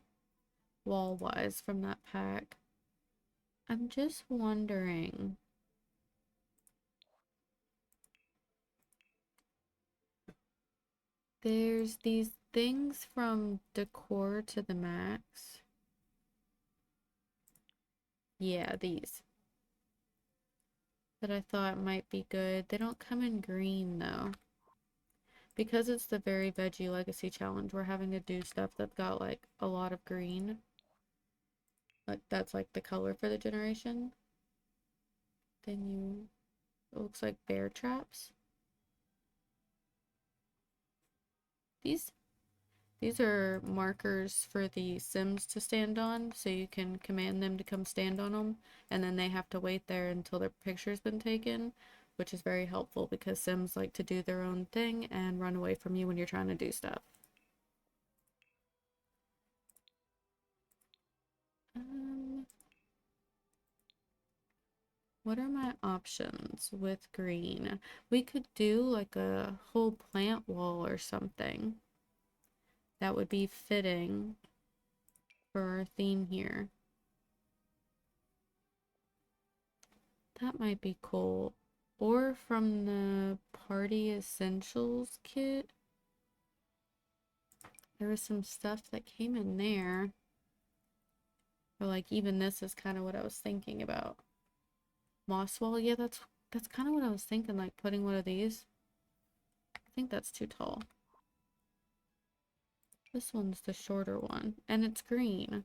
wall-wise from that pack. I'm just wondering. There's these things from Decor to the Max. Yeah, these. That I thought might be good. They don't come in green though. Because it's the Very Veggie Legacy Challenge, we're having to do stuff that's got like a lot of green. Like that's like the color for the generation. Then you, it looks like bear traps. These These are markers for the Sims to stand on, so you can command them to come stand on them, and then they have to wait there until their picture's been taken, which is very helpful because Sims like to do their own thing and run away from you when you're trying to do stuff. What are my options with green? We could do like a whole plant wall or something. that would be fitting for our theme here. That might be cool. Or from the Party Essentials kit. There was some stuff that came in there. Or like even this is kind of what I was thinking about. Moss wall, yeah, that's kind of what I was thinking, like putting one of these. I think that's too tall. This one's the shorter one, and it's green.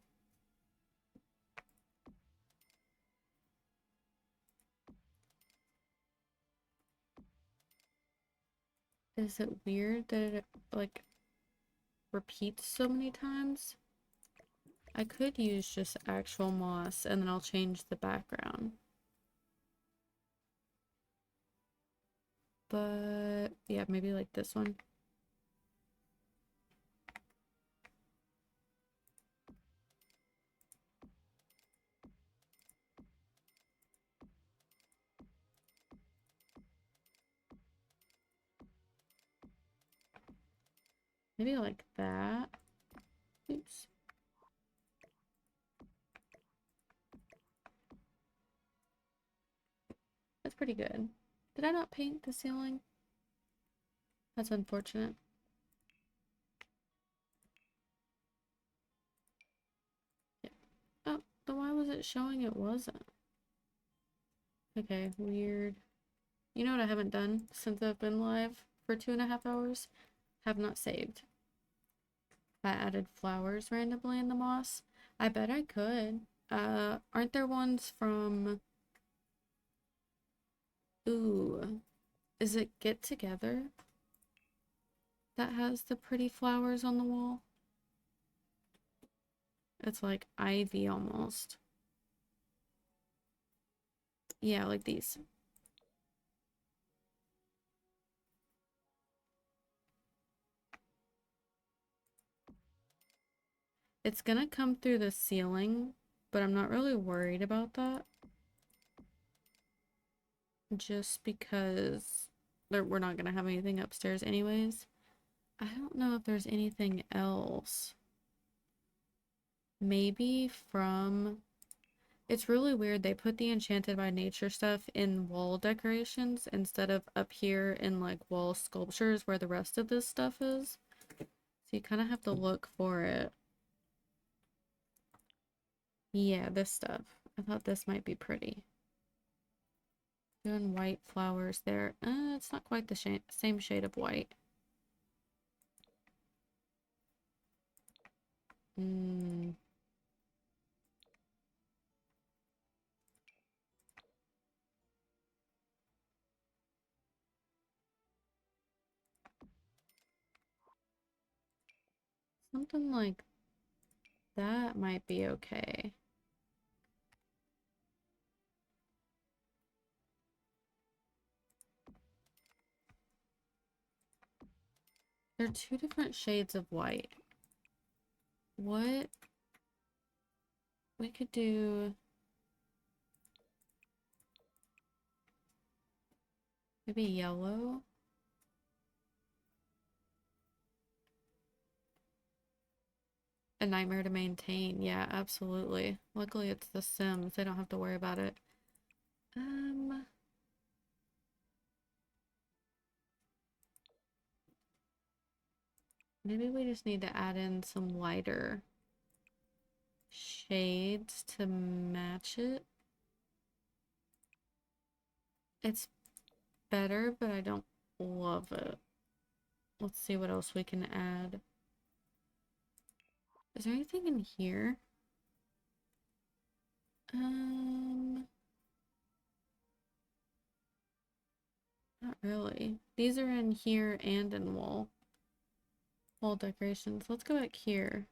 Is it weird that it like repeats so many times? I could use just actual moss and then I'll change the background. But yeah, maybe like this one. Maybe like that. Oops. That's pretty good. Did I not paint the ceiling? That's unfortunate. Yeah. Oh, then why was it showing it wasn't? Okay, weird. You know what I haven't done since I've been live for 2.5 hours? Have not saved. I added flowers randomly in the moss. I bet I could. Aren't there ones from... Ooh. Is it Get Together? That has the pretty flowers on the wall? It's like ivy almost. Yeah, like these. It's gonna come through the ceiling, but I'm not really worried about that. Just because we're not gonna have anything upstairs anyways. I don't know if there's anything else. Maybe from... It's really weird. They put the Enchanted by Nature stuff in wall decorations instead of up here in like wall sculptures where the rest of this stuff is. So you kind of have to look for it. Yeah, this stuff. I thought this might be pretty. Doing white flowers there. It's not quite the same shade of white. Something like that might be okay. They're two different shades of white. What we could do... Maybe yellow? A nightmare to maintain. Yeah, absolutely. Luckily it's The Sims. They don't have to worry about it. Maybe we just need to add in some lighter shades to match it. It's better, but I don't love it. Let's see what else we can add. Is there anything in here? Not really. These are in here and in wall decorations. Let's go back here.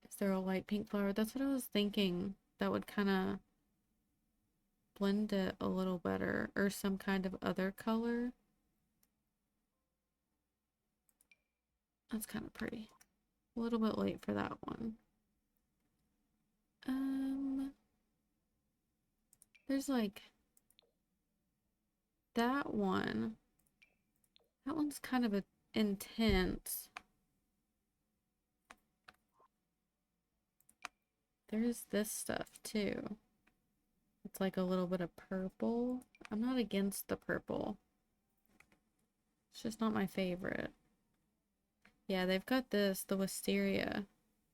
Is there a light pink flower? That's what I was thinking. That would kind of blend it a little better, or some kind of other color. That's kind of pretty. A little bit late for that one. There's like that one That one's kind of intense. There's this stuff too. It's like a little bit of purple. I'm not against the purple. It's just not my favorite. Yeah, they've got this, the wisteria.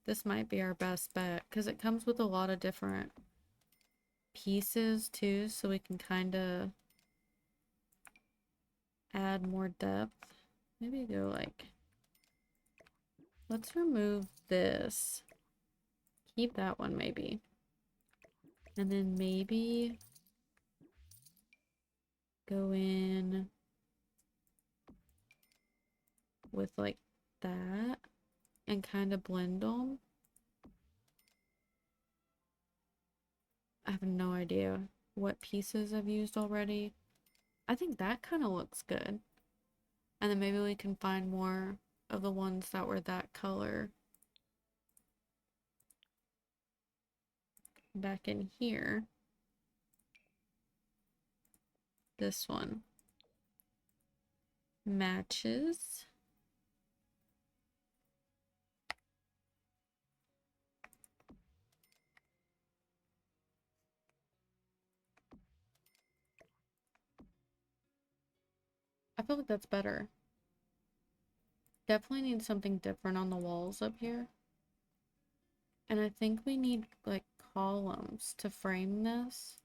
This might be our best bet because it comes with a lot of different pieces too, so we can kind of add more depth. Maybe go like, let's remove this. Keep that one maybe. And then maybe go in with like that and kind of blend them. I have no idea what pieces I've used already. I think that kind of looks good. And then maybe we can find more of the ones that were that color back in here. This one matches. I feel like that's better. Definitely need something different on the walls up here. And I think we need like columns to frame this.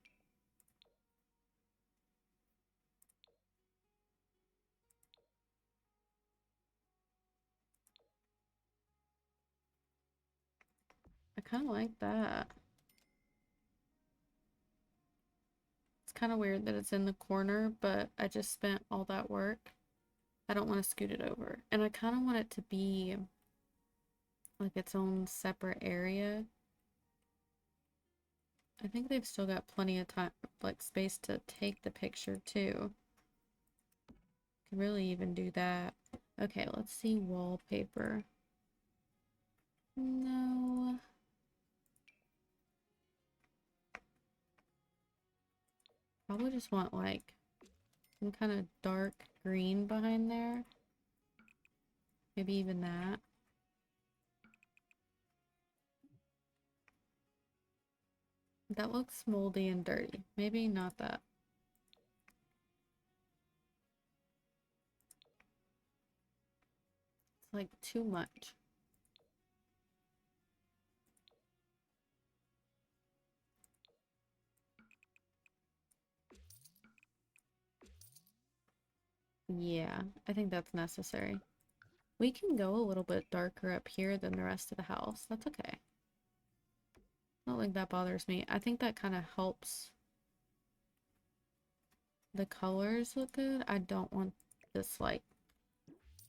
I kind of like that. It's kind of weird that it's in the corner, but I just spent all that work. I don't want to scoot it over. And I kind of want it to be like its own separate area. I think they've still got plenty of time, like space to take the picture too. Could really even do that. Okay, let's see wallpaper. No. Probably just want like some kind of dark green behind there. Maybe even that. That looks moldy and dirty. Maybe not that. It's like too much. Yeah, I think that's necessary. We can go a little bit darker up here than the rest of the house. That's okay. Not like that bothers me. I think that kind of helps the colors look good. I don't want this like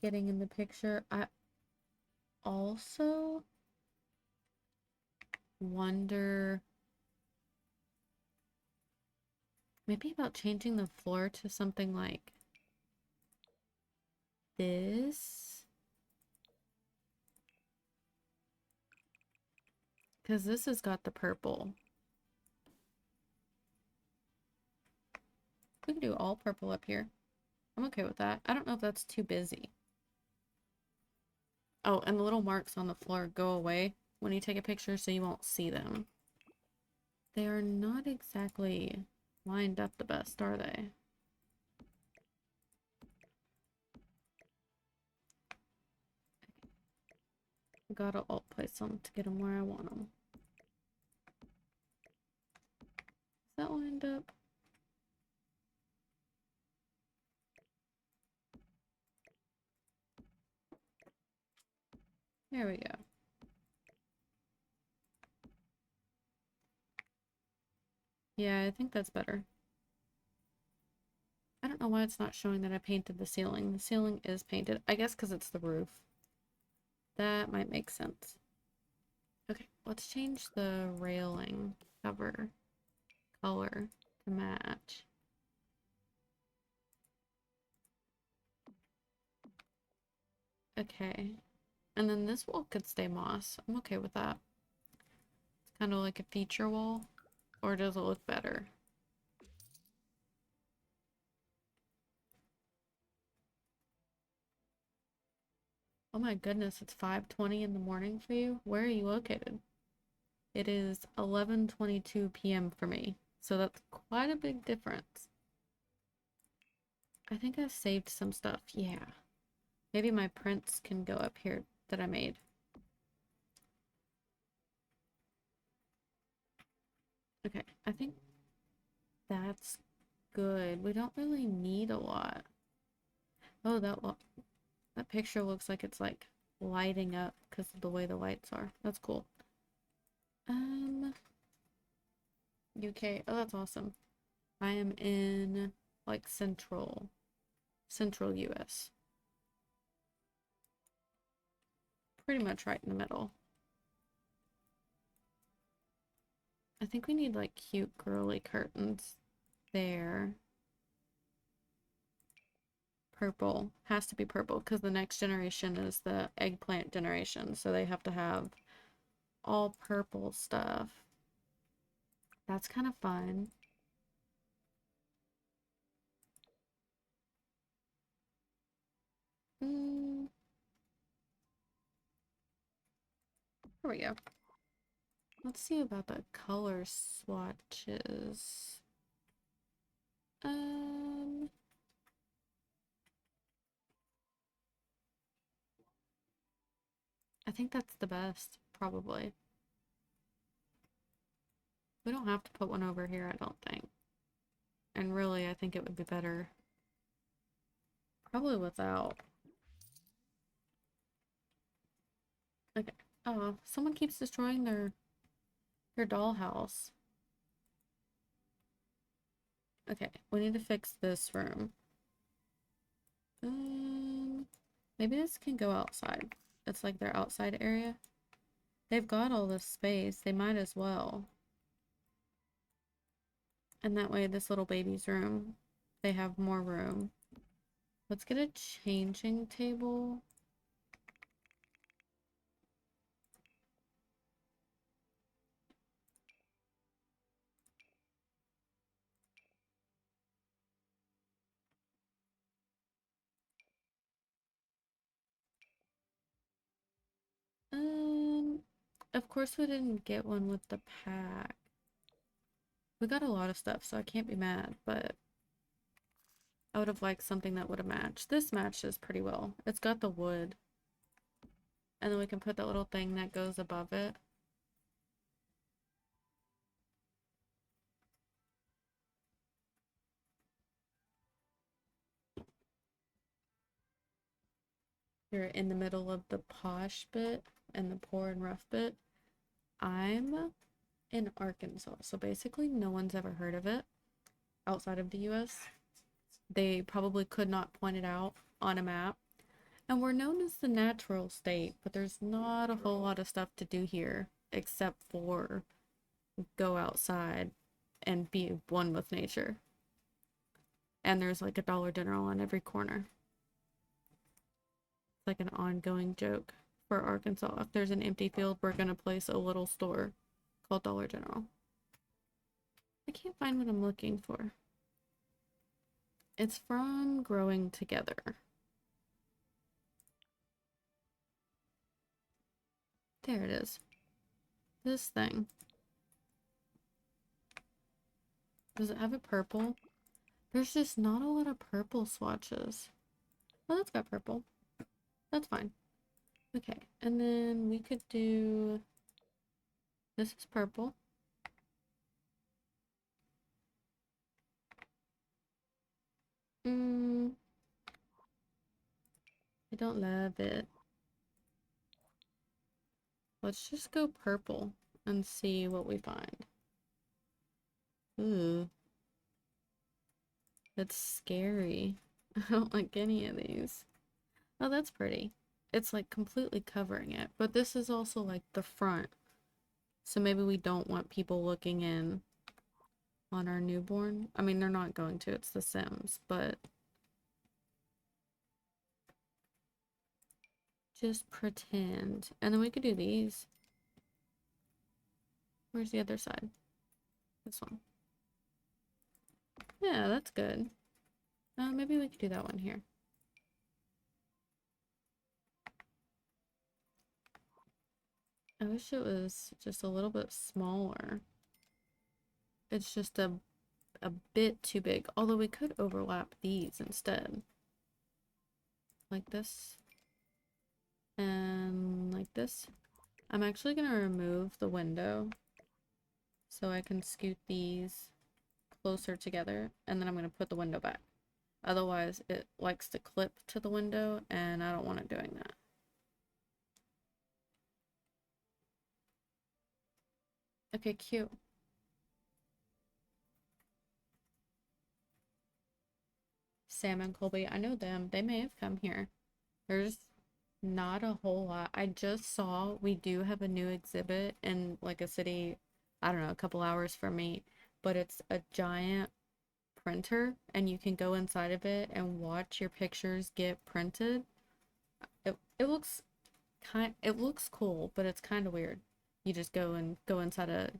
getting in the picture. I also wonder maybe about changing the floor to something like this. Because this has got the purple. We can do all purple up here. I'm okay with that. I don't know if that's too busy. Oh, and the little marks on the floor go away when you take a picture so you won't see them. They are not exactly lined up the best, are they? Gotta alt place them to get them where I want them. Is that lined up? There we go. Yeah, I think that's better. I don't know why it's not showing that I painted the ceiling. The ceiling is painted. I guess because it's the roof. That might make sense. Okay, let's change the railing cover color to match. Okay. And then this wall could stay moss. I'm okay with that. It's kind of like a feature wall. Or does it look better? Oh my goodness, it's 5:20 in the morning for you? Where are you located? It is 11:22 p.m. for me, so that's quite a big difference. I think I've saved some stuff, yeah. Maybe my prints can go up here that I made. Okay, I think that's good. We don't really need a lot. Oh, that picture looks like it's like lighting up because of the way the lights are. That's cool. UK. Oh, that's awesome. I am in like central US. Pretty much right in the middle. I think we need like cute girly curtains there. Purple. Has to be purple because the next generation is the eggplant generation. So they have to have all purple stuff. That's kind of fun. Here we go. Let's see about the color swatches. I think that's the best, probably. We don't have to put one over here, I don't think. And really, I think it would be better probably without. Okay. Oh, someone keeps destroying their dollhouse. Okay, we need to fix this room. Maybe this can go outside. It's like their outside area. They've got all this space. They might as well. And that way, this little baby's room, they have more room. Let's get a changing table. Of course we didn't get one with the pack. We got a lot of stuff, so I can't be mad, but I would have liked something that would have matched. This matches pretty well. It's got the wood. And then we can put that little thing that goes above it. You're in the middle of the posh bit and the poor and rough bit. I'm in Arkansas, so basically no one's ever heard of it outside of the US. They probably could not point it out on a map. And we're known as the natural state, but there's not a whole lot of stuff to do here except for go outside and be one with nature. And there's like a Dollar General on every corner. It's like an ongoing joke for Arkansas. If there's an empty field, we're gonna place a little store called Dollar General. I can't find what I'm looking for. It's from Growing Together. There it is. This thing. Does it have a purple? There's just not a lot of purple swatches. Oh, that's got purple. That's fine. Okay, and then we could do... This is purple. I don't love it. Let's just go purple and see what we find. Ooh. That's scary. I don't like any of these. Oh, that's pretty. It's like completely covering it. But this is also like the front. So maybe we don't want people looking in on our newborn. I mean, they're not going to. It's The Sims. But just pretend. And then we could do these. Where's the other side? This one. Yeah, that's good. Maybe we could do that one here. I wish it was just a little bit smaller. It's just a bit too big. Although we could overlap these instead. Like this. And like this. I'm actually going to remove the window so I can scoot these closer together, and then I'm going to put the window back. Otherwise, it likes to clip to the window, and I don't want it doing that. Okay, cute. Sam and Colby, I know them. They may have come here. There's not a whole lot. I just saw we do have a new exhibit in like a city, I don't know, a couple hours from me, but it's a giant printer and you can go inside of it and watch your pictures get printed. It looks it looks cool, but it's kind of weird. You just go inside a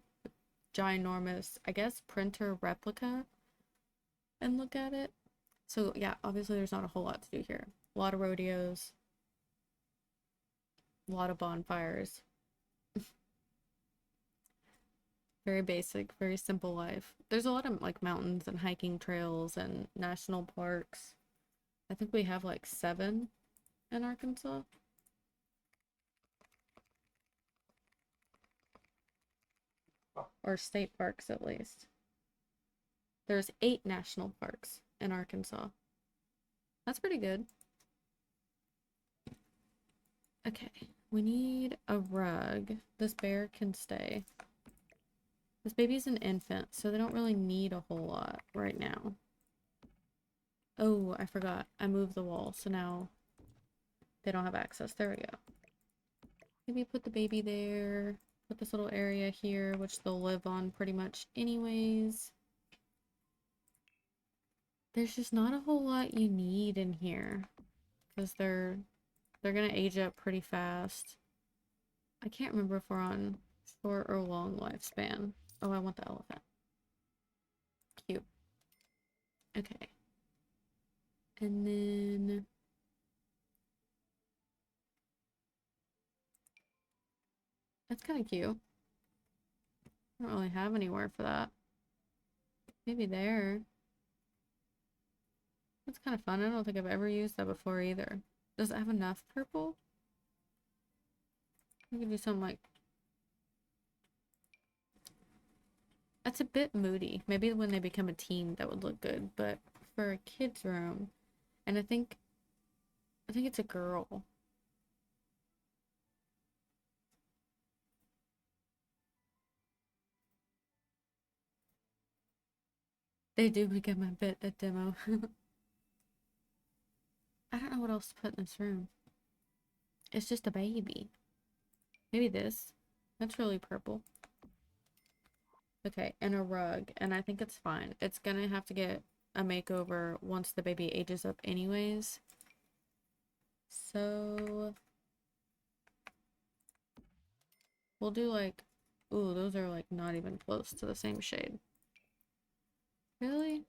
ginormous, I guess, printer replica and look at it. So yeah, obviously there's not a whole lot to do here. A lot of rodeos, a lot of bonfires. Very basic, very simple life. There's a lot of like mountains and hiking trails and national parks. I think we have like 7 in Arkansas. Or state parks at least. There's 8 national parks in Arkansas. That's pretty good. Okay, we need a rug. This bear can stay. This baby's an infant, so they don't really need a whole lot right now. Oh, I forgot. I moved the wall, so now they don't have access. There we go. Maybe put the baby there. Put this little area here, which they'll live on pretty much anyways. There's just not a whole lot you need in here. Because they're gonna age up pretty fast. I can't remember if we're on short or long lifespan. Oh, I want the elephant. Cute. Okay. And then... That's kind of cute. I don't really have anywhere for that. Maybe there. That's kind of fun. I don't think I've ever used that before either. Does it have enough purple? We could do something like... That's a bit moody. Maybe when they become a teen that would look good, but for a kid's room, and I think it's a girl. They do become a bit a demo. I don't know what else to put in this room. It's just a baby. Maybe this. That's really purple. Okay, and a rug, and I think it's fine. It's gonna have to get a makeover once the baby ages up anyways. So we'll do like, ooh, those are like not even close to the same shade. Really?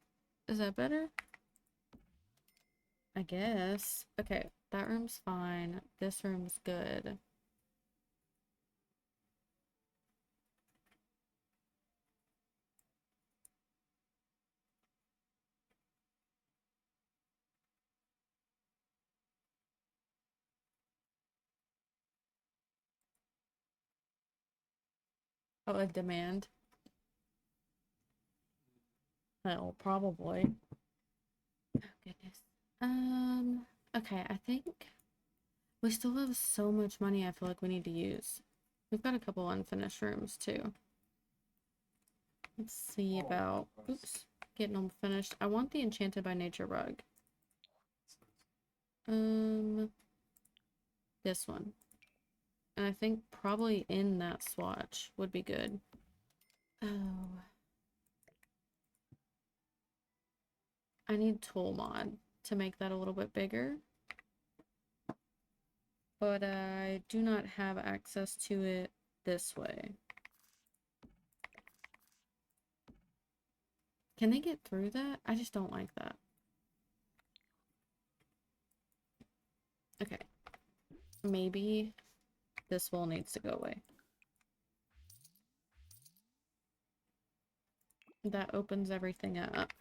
Is that better? I guess. Okay, that room's fine. This room's good. Oh, a demand? Hell, probably. Oh, goodness. Okay, I think we still have so much money I feel like we need to use. We've got a couple unfinished rooms too. Let's see about, oops, getting them finished. I want the Enchanted by Nature rug. This one. And I think probably in that swatch would be good. Oh. I need Tool Mod to make that a little bit bigger. But I do not have access to it this way. Can they get through that? I just don't like that. Okay. Maybe this wall needs to go away. That opens everything up.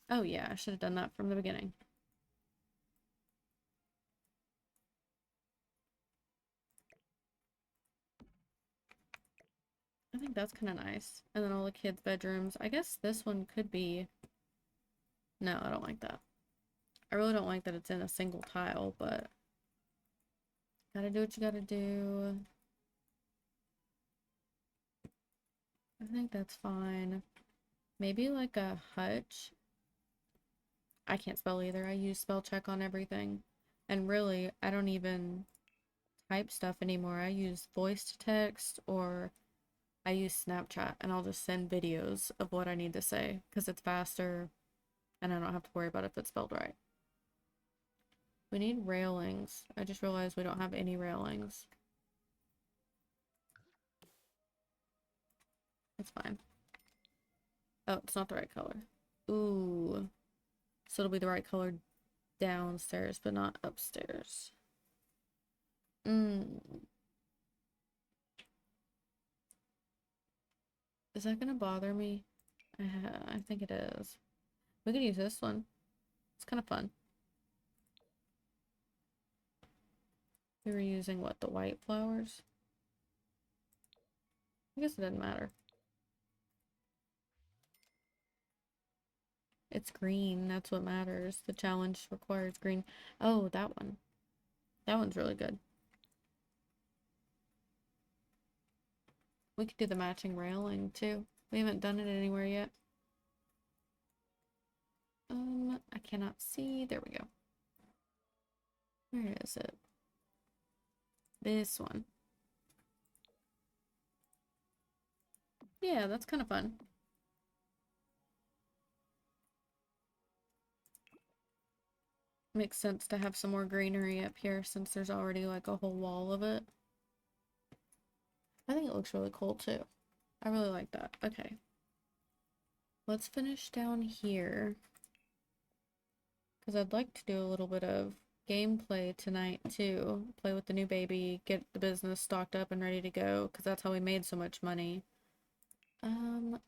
Oh yeah, I should have done that from the beginning. I think that's kind of nice. And then all the kids' bedrooms. I guess this one could be... No, I don't like that. I really don't like that it's in a single tile, but... Gotta do what you gotta do. I think that's fine. Maybe like a hutch. I can't spell either. I use spell check on everything. And really, I don't even type stuff anymore. I use voice to text or I use Snapchat and I'll just send videos of what I need to say because it's faster and I don't have to worry about if it's spelled right. We need railings. I just realized we don't have any railings. It's fine. Oh, it's not the right color. Ooh. So it'll be the right color downstairs, but not upstairs. Is that gonna bother me? I think it is. We could use this one. It's kind of fun. We were using, what, the white flowers? I guess it doesn't matter. It's green, that's what matters. The challenge requires green. Oh, that one. That one's really good. We could do the matching railing, too. We haven't done it anywhere yet. I cannot see. There we go. Where is it? This one. Yeah, that's kind of fun. Makes sense to have some more greenery up here since there's already like a whole wall of it. I think it looks really cool too. I really like that. Okay. Let's finish down here. Because I'd like to do a little bit of gameplay tonight too. Play with the new baby, get the business stocked up and ready to go. Because that's how we made so much money. I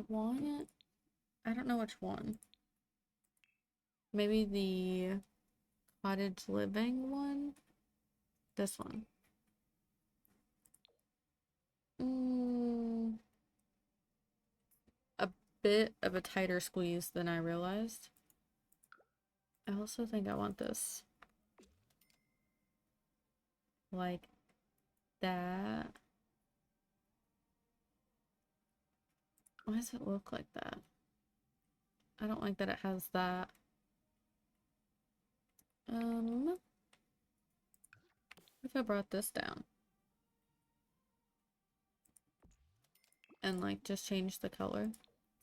want... I don't know which one. Maybe the cottage living one? This one. A bit of a tighter squeeze than I realized. I also think I want this. Like that. Why does it look like that? I don't like that it has that. What if I brought this down? And like just change the color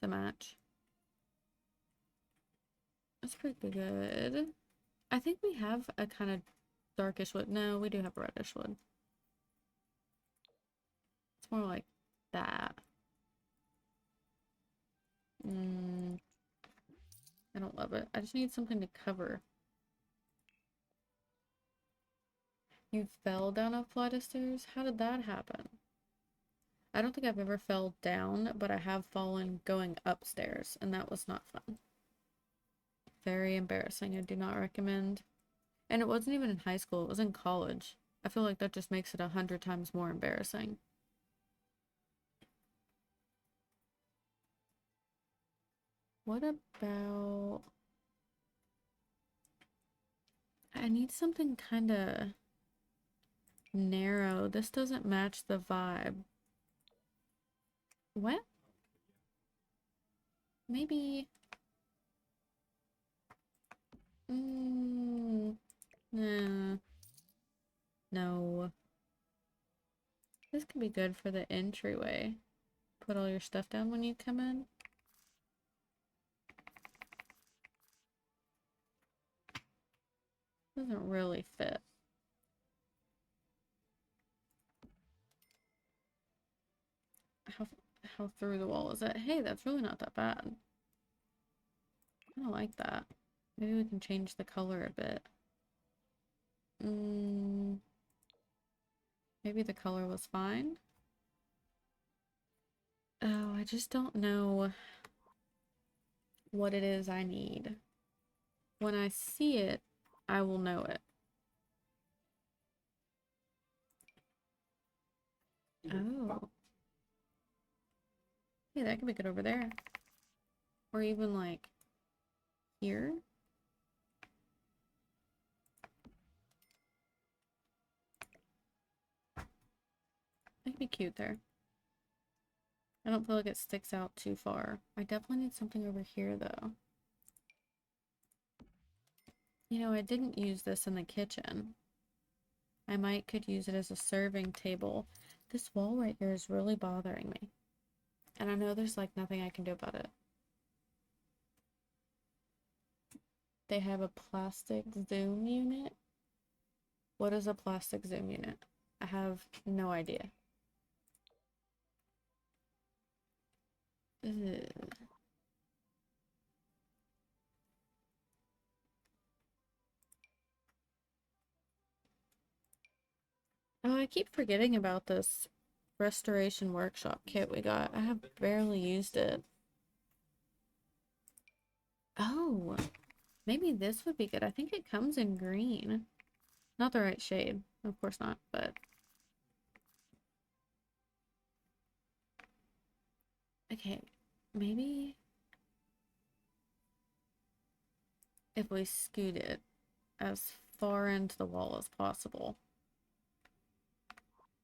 to match. That's pretty good. I think we have a kind of darkish wood. No, we do have a reddish wood. It's more like that. I don't love it. I just need something to cover. You fell down a flight of stairs? How did that happen? I don't think I've ever fell down, but I have fallen going upstairs, and that was not fun. Very embarrassing. I do not recommend. And it wasn't even in high school, it was in college. I feel like that just makes it 100 times more embarrassing. What about... I need something kind of narrow. This doesn't match the vibe. What? Maybe... Nah. No. This could be good for the entryway. Put all your stuff down when you come in. Doesn't really fit. How through the wall is it? Hey, that's really not that bad. I don't like that. Maybe we can change the color a bit. Maybe the color was fine. Oh, I just don't know what it is I need. When I see it, I will know it. Oh. Hey, that could be good over there. Or even like here. That could be cute there. I don't feel like it sticks out too far. I definitely need something over here though. You know, I didn't use this in the kitchen. I might could use it as a serving table. This wall right here is really bothering me. And I know there's like nothing I can do about it. They have a plastic zoom unit. What is a plastic zoom unit? I have no idea. Ugh. Oh, I keep forgetting about this restoration workshop kit we got. I have barely used it. Oh, maybe this would be good. I think it comes in green. Not the right shade. Of course not, but... Okay, maybe... if we scoot it as far into the wall as possible.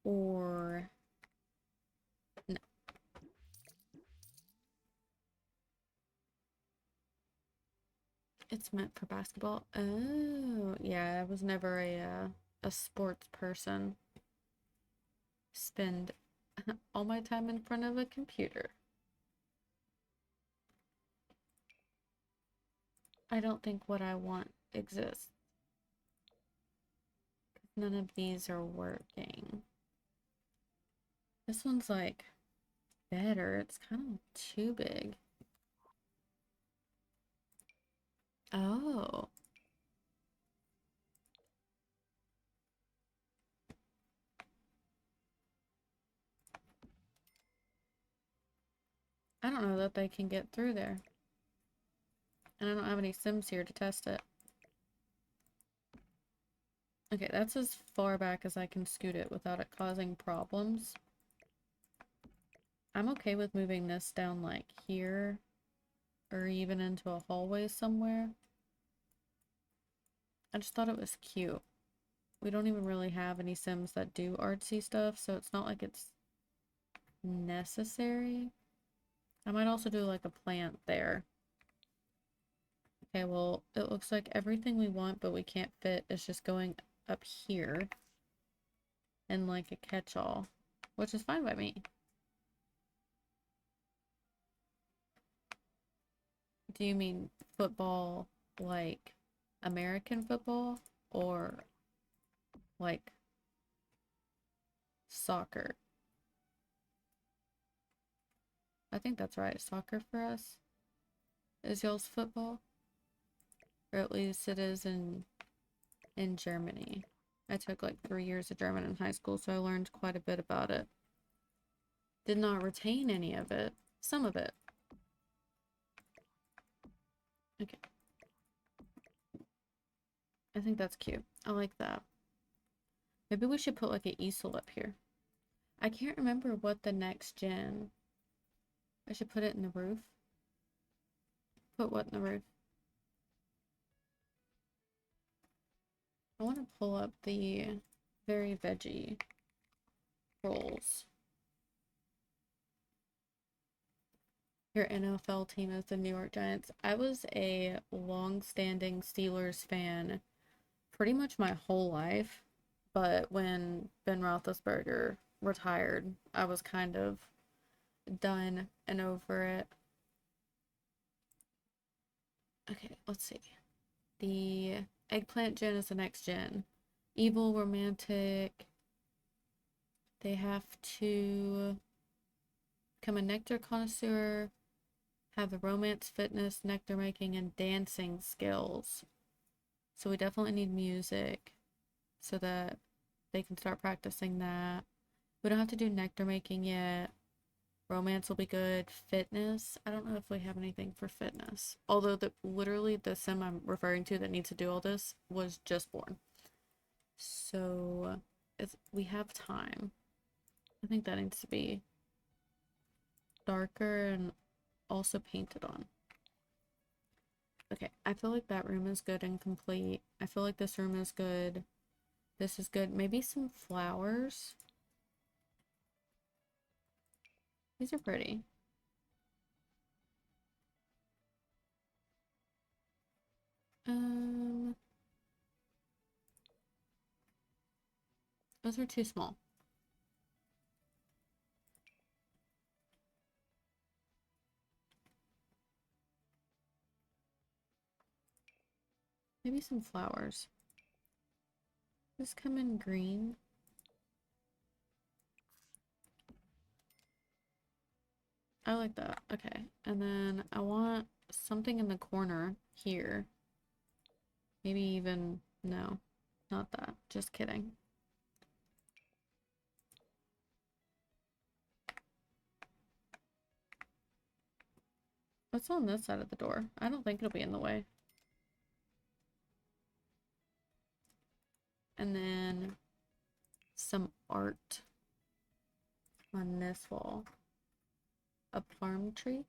Or... no. It's meant for basketball. Oh, yeah, I was never a sports person. Spend all my time in front of a computer. I don't think what I want exists. None of these are working. This one's like better. It's kind of too big. Oh. I don't know that they can get through there. And I don't have any Sims here to test it. Okay, that's as far back as I can scoot it without it causing problems. I'm okay with moving this down like here or even into a hallway somewhere. I just thought it was cute. We don't even really have any Sims that do artsy stuff, so it's not like it's necessary. I might also do like a plant there. Okay, well, it looks like everything we want but we can't fit is just going up here and like a catch-all, which is fine by me. Do you mean football like American football or like soccer? I think that's right. Soccer for us is y'all's football, or at least it is in Germany. I took like 3 years of German in high school, so I learned quite a bit about it. Did not retain any of it. Some of it. Okay. I think that's cute. I like that. Maybe we should put like an easel up here. I can't remember what the next gen... I should put it in the roof. Put what in the roof? I want to pull up the very veggie rolls. Your NFL team is the New York Giants. I was a long-standing Steelers fan pretty much my whole life, but when Ben Roethlisberger retired, I was kind of done and over it. Okay, let's see. The eggplant gen is the next gen. Evil, romantic. They have to become a nectar connoisseur, have the romance, fitness, nectar making, and dancing skills. So we definitely need music so that they can start practicing that. We don't have to do nectar making yet. Romance will be good. Fitness. I don't know if we have anything for fitness. Although literally the sim I'm referring to that needs to do all this was just born. So we have time. I think that needs to be darker and also painted on. Okay, I feel like that room is good and complete. I feel like this room is good. This is good. Maybe some flowers. These are pretty. Those are too small. Maybe some flowers. Just come in green. I like that. Okay. And then I want something in the corner here. Maybe even, no, not that. Just kidding. What's on this side of the door? I don't think it'll be in the way. And then some art on this wall. A palm tree?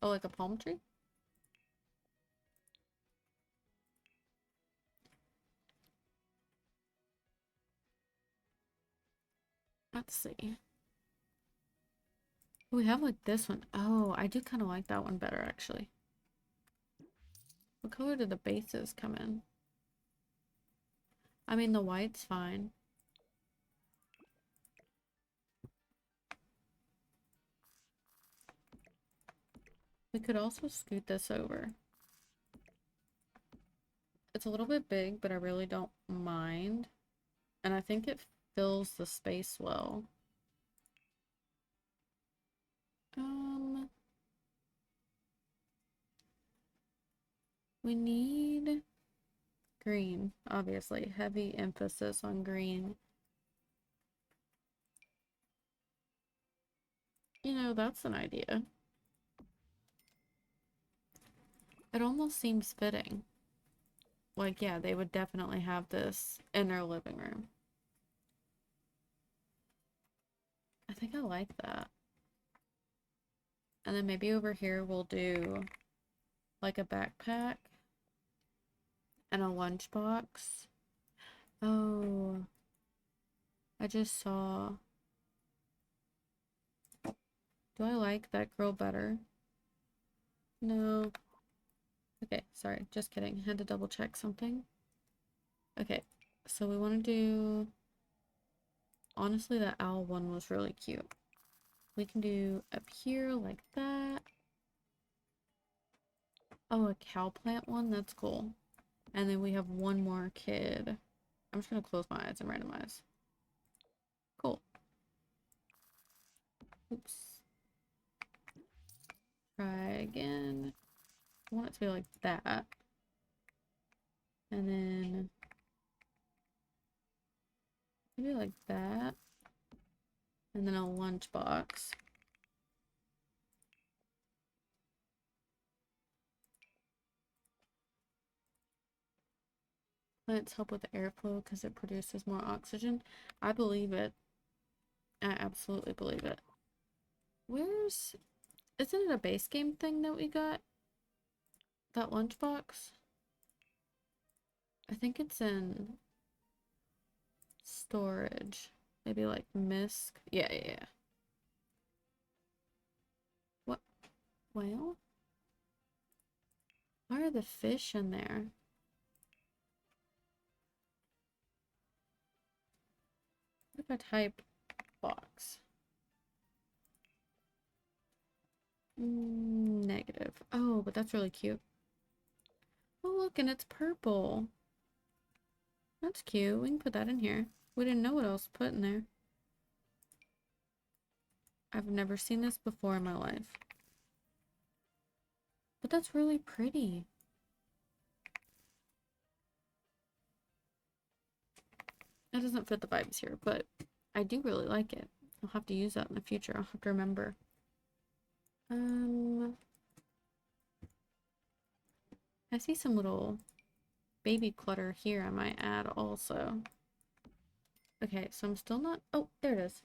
Oh, like a palm tree? Let's see. We have like this one. Oh, I do kind of like that one better actually. What color do the bases come in? I mean, the white's fine. We could also scoot this over. It's a little bit big, but I really don't mind. And I think it fills the space well. We need green, obviously. Heavy emphasis on green. You know, that's an idea. It almost seems fitting. Like, yeah, they would definitely have this in their living room. I think I like that. And then maybe over here we'll do like a backpack and a lunchbox. Oh, I just saw. Do I like that girl better? No. Okay, sorry, just kidding. Had to double check something. Okay, so we want to do. Honestly, that owl one was really cute. We can do up here like that. Oh, a cow plant one? That's cool. And then we have one more kid. I'm just gonna close my eyes and randomize. Cool. Oops. Try again. I want it to be like that. And then maybe like that. And then a lunchbox. Plants help with airflow because it produces more oxygen. I believe it. I absolutely believe it. Where's... Isn't it a base game thing that we got? That lunchbox? I think it's in storage. Maybe like misc. Yeah. What? Well? Why are the fish in there? What if I type box? Negative. Oh, but that's really cute. Oh, look, and it's purple. That's cute. We can put that in here. We didn't know what else to put in there. I've never seen this before in my life. But that's really pretty. It doesn't fit the vibes here, but I do really like it. I'll have to use that in the future. I'll have to remember. Um, I see some little baby clutter here I might add also. Okay, so I'm still not, oh, there it is.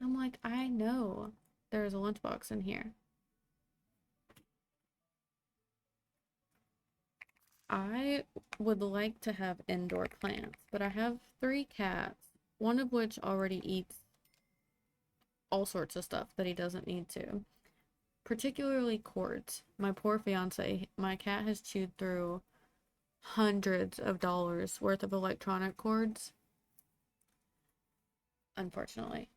I'm like, I know there's a lunchbox in here. I would like to have indoor plants, but I have 3 cats, one of which already eats all sorts of stuff that he doesn't need to. Particularly cords. My poor fiance, my cat has chewed through hundreds of dollars worth of electronic cords. Unfortunately.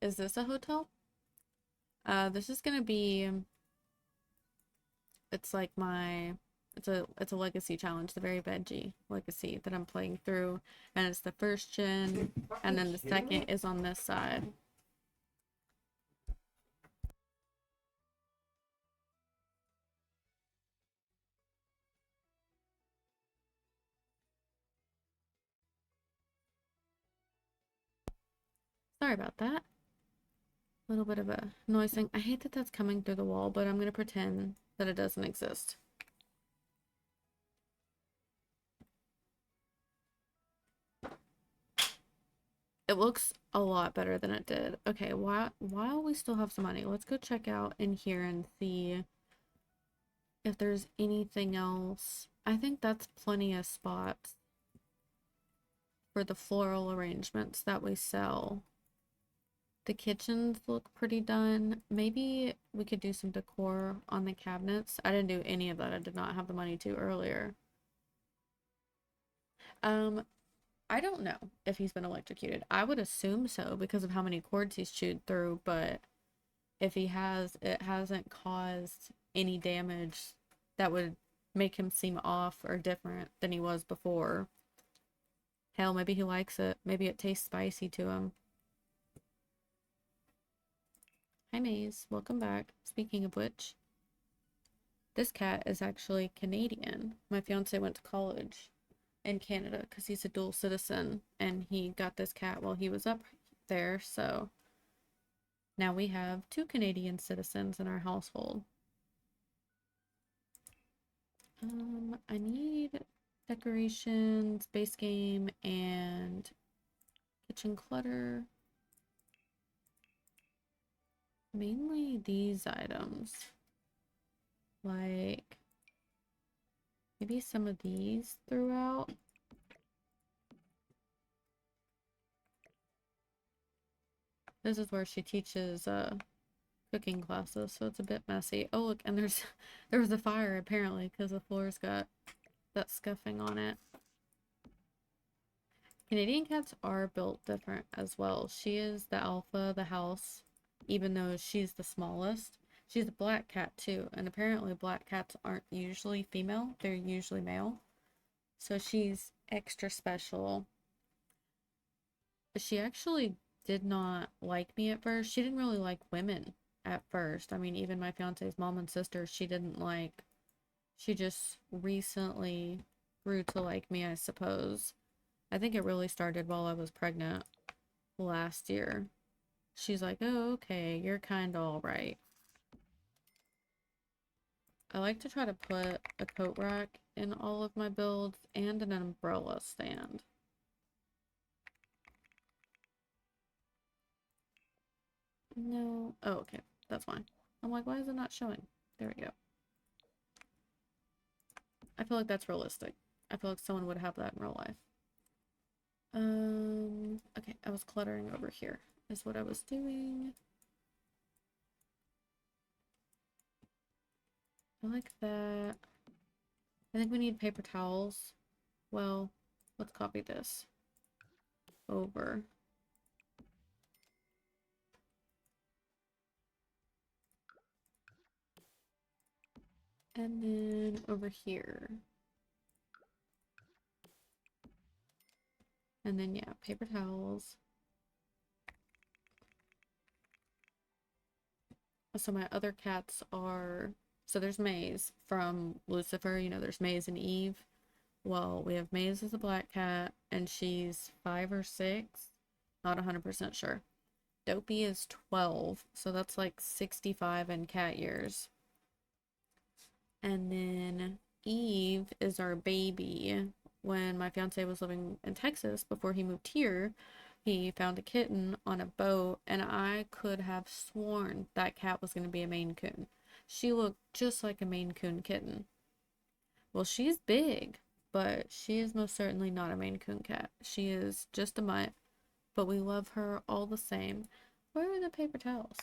Is this a hotel? This is gonna be, it's like my, it's a legacy challenge, the very veggie legacy that I'm playing through, and it's the first gen, and then the second is on this side. Sorry about that. A little bit of a noise thing. I hate that that's coming through the wall, but I'm gonna pretend that it doesn't exist. It looks a lot better than it did. Okay, while we still have some money, let's go check out in here and see if there's anything else. I think that's plenty of spots for the floral arrangements that we sell. The kitchens look pretty done. Maybe we could do some decor on the cabinets. I didn't do any of that. I did not have the money to earlier. I don't know if he's been electrocuted. I would assume so because of how many cords he's chewed through, but if he has, it hasn't caused any damage that would make him seem off or different than he was before. Hell, maybe he likes it. Maybe it tastes spicy to him. Hi, Maze. Welcome back. Speaking of which, this cat is actually Canadian. My fiance went to college in Canada because he's a dual citizen, and he got this cat while he was up there, so now we have 2 Canadian citizens in our household. I need decorations, base game, and kitchen clutter. Mainly these items. Like, maybe some of these throughout. This is where she teaches cooking classes, so it's a bit messy. Oh look, and there was a fire apparently because the floor's got that scuffing on it. Canadian cats are built different as well. She is the alpha of the house, even though she's the smallest. She's a black cat too, and apparently black cats aren't usually female, they're usually male. So she's extra special. She actually did not like me at first. She didn't really like women at first. I mean, even my fiance's mom and sister, she didn't like. She just recently grew to like me, I suppose. I think it really started while I was pregnant last year. She's like, oh, okay, you're kind of all right. I like to try to put a coat rack in all of my builds and an umbrella stand. No. Oh, okay. That's fine. I'm like, why is it not showing? There we go. I feel like that's realistic. I feel like someone would have that in real life. Okay, I was cluttering over here, is what I was doing. I like that. I think we need paper towels. Well, let's copy this over. And then over here. And then, yeah, paper towels. So my other cats are, so there's Maze from Lucifer, you know, there's Maze and Eve. Well, we have Maze as a black cat, and she's 5 or 6, not 100% sure. Dopey is 12, so that's like 65 in cat years. And then Eve is our baby. When my fiance was living in Texas before he moved here, he found a kitten on a boat, and I could have sworn that cat was going to be a Maine Coon. She looked just like a Maine Coon kitten. Well, she's big, but she is most certainly not a Maine Coon cat. She is just a mutt, but we love her all the same. Where are the paper towels?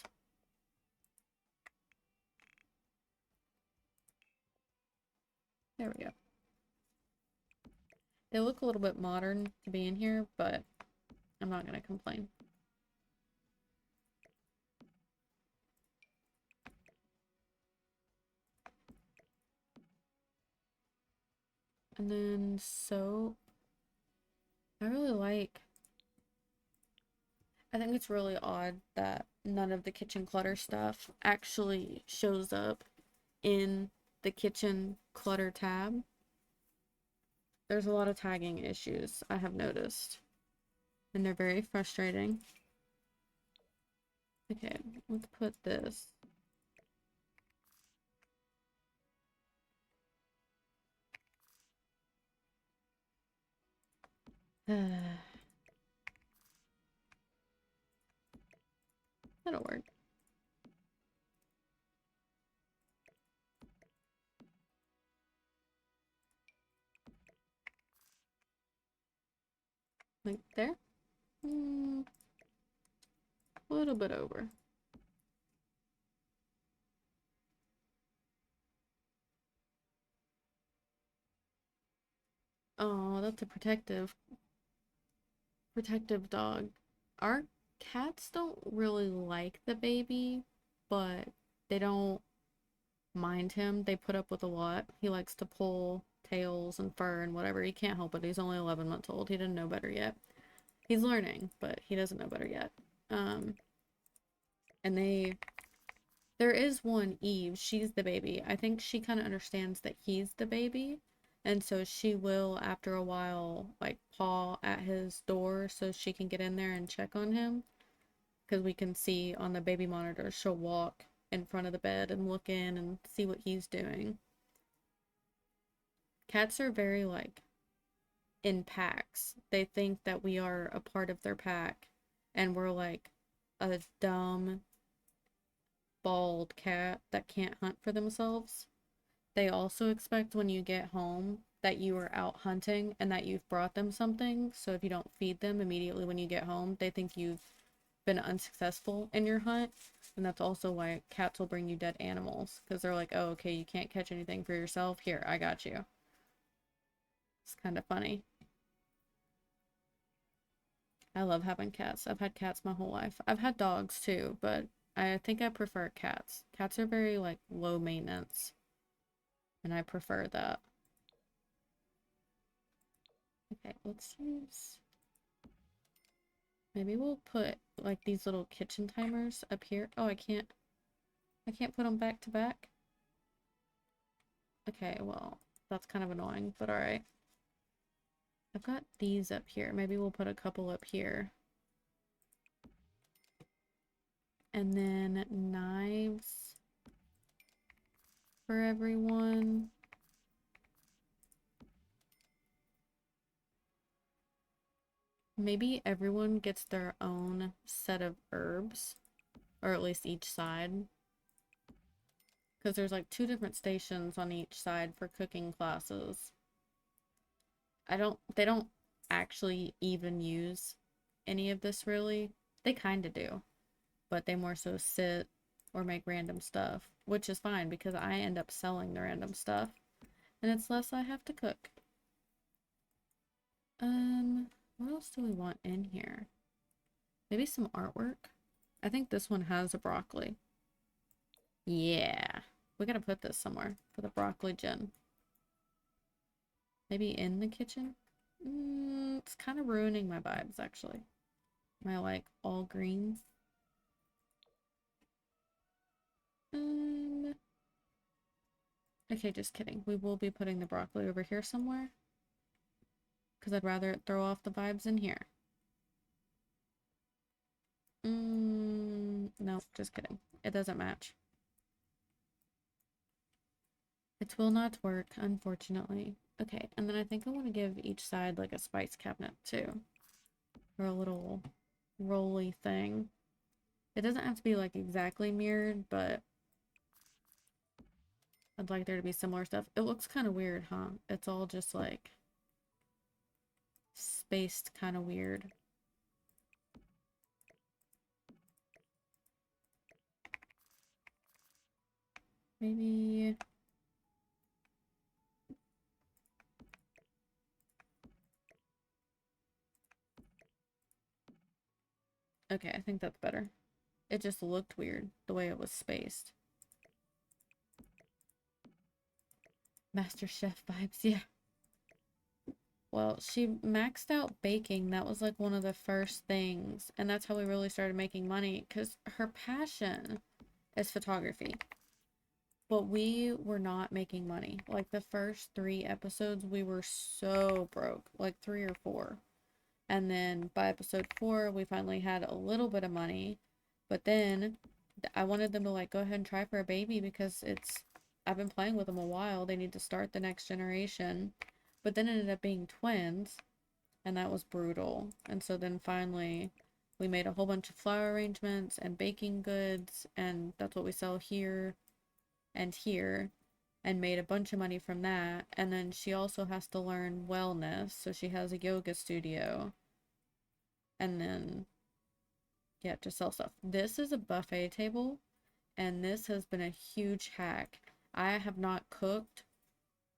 There we go. They look a little bit modern to be in here, but I'm not going to complain. And then soap. I think it's really odd that none of the kitchen clutter stuff actually shows up in the kitchen clutter tab. There's a lot of tagging issues I have noticed, and they're very frustrating. Okay, let's put this. That'll work. Like there? A little bit over. Oh, that's a protective dog. Our cats don't really like the baby, but they don't mind him. They put up with a lot. He likes to pull tails and fur and whatever. He can't help it. He's only 11 months old. He didn't know better yet. He's learning, but he doesn't know better yet. And there is one, Eve. She's the baby. I think she kind of understands that he's the baby. And so she will, after a while, like paw at his door so she can get in there and check on him. Because we can see on the baby monitor, she'll walk in front of the bed and look in and see what he's doing. Cats are very like in packs. They think that we are a part of their pack and we're like a dumb bald cat that can't hunt for themselves. They also expect when you get home that you are out hunting and that you've brought them something. So if you don't feed them immediately when you get home, they think you've been unsuccessful in your hunt. And that's also why cats will bring you dead animals, because they're like, oh, okay, you can't catch anything for yourself. Here, I got you. It's kind of funny. I love having cats. I've had cats my whole life. I've had dogs too, but I think I prefer cats. Cats are very like low maintenance, and I prefer that. Okay, let's use, maybe we'll put like these little kitchen timers up here. Oh, I can't put them back to back. Okay, well, that's kind of annoying, but all right. I've got these up here. Maybe we'll put a couple up here. And then knives for everyone. Maybe everyone gets their own set of herbs, or at least each side. Because there's like 2 different stations on each side for cooking classes. They don't actually even use any of this really. They kind of do, but they more so sit or make random stuff, which is fine because I end up selling the random stuff and it's less I have to cook. What else do we want in here? Maybe some artwork. I think this one has a broccoli. Yeah, we gotta put this somewhere for the broccoli gen. Maybe in the kitchen? It's kind of ruining my vibes, actually. My, like, all greens. Okay, just kidding. We will be putting the broccoli over here somewhere. Because I'd rather it throw off the vibes in here. No, just kidding. It doesn't match. It will not work, unfortunately. Okay, and then I think I want to give each side like a spice cabinet too. Or a little rolly thing. It doesn't have to be like exactly mirrored, but I'd like there to be similar stuff. It looks kind of weird, huh? It's all just like spaced kind of weird. Maybe... Okay, I think that's better. It just looked weird, the way it was spaced. Master Chef vibes, yeah. Well, she maxed out baking. That was like one of the first things. And that's how we really started making money, because her passion is photography. But we were not making money. Like the first 3 episodes, we were so broke, like 3 or 4. And then by episode 4, we finally had a little bit of money. But then I wanted them to like go ahead and try for a baby because I've been playing with them a while. They need to start the next generation. But then it ended up being twins, and that was brutal. And so then finally we made a whole bunch of flower arrangements and baking goods, and that's what we sell here and here, and made a bunch of money from that. And then she also has to learn wellness, so she has a yoga studio. And then yeah, to sell stuff. This is a buffet table, and this has been a huge hack. I have not cooked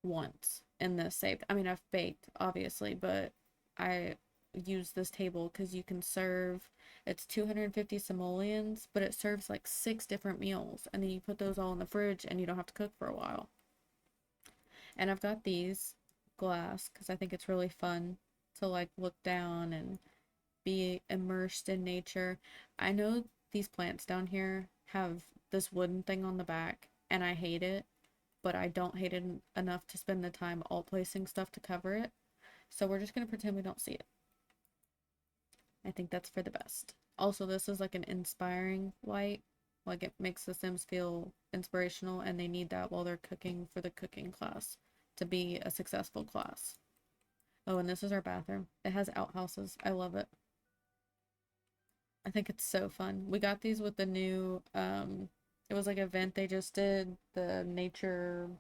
once in this saved. I mean, I've baked, obviously, but I use this table because you can serve, it's 250 simoleons, but it serves like 6 different meals, and then you put those all in the fridge and you don't have to cook for a while. And I've got these glass because I think it's really fun to like look down and be immersed in nature. I know these plants down here have this wooden thing on the back, and I hate it, but I don't hate it enough to spend the time alt placing stuff to cover it. So we're just gonna pretend we don't see it. I think that's for the best. Also, this is like an inspiring light. Like it makes the Sims feel inspirational, and they need that while they're cooking for the cooking class to be a successful class. Oh, and this is our bathroom. It has outhouses. I love it. I think it's so fun. We got these with the new, it was like an event they just did, the Nature's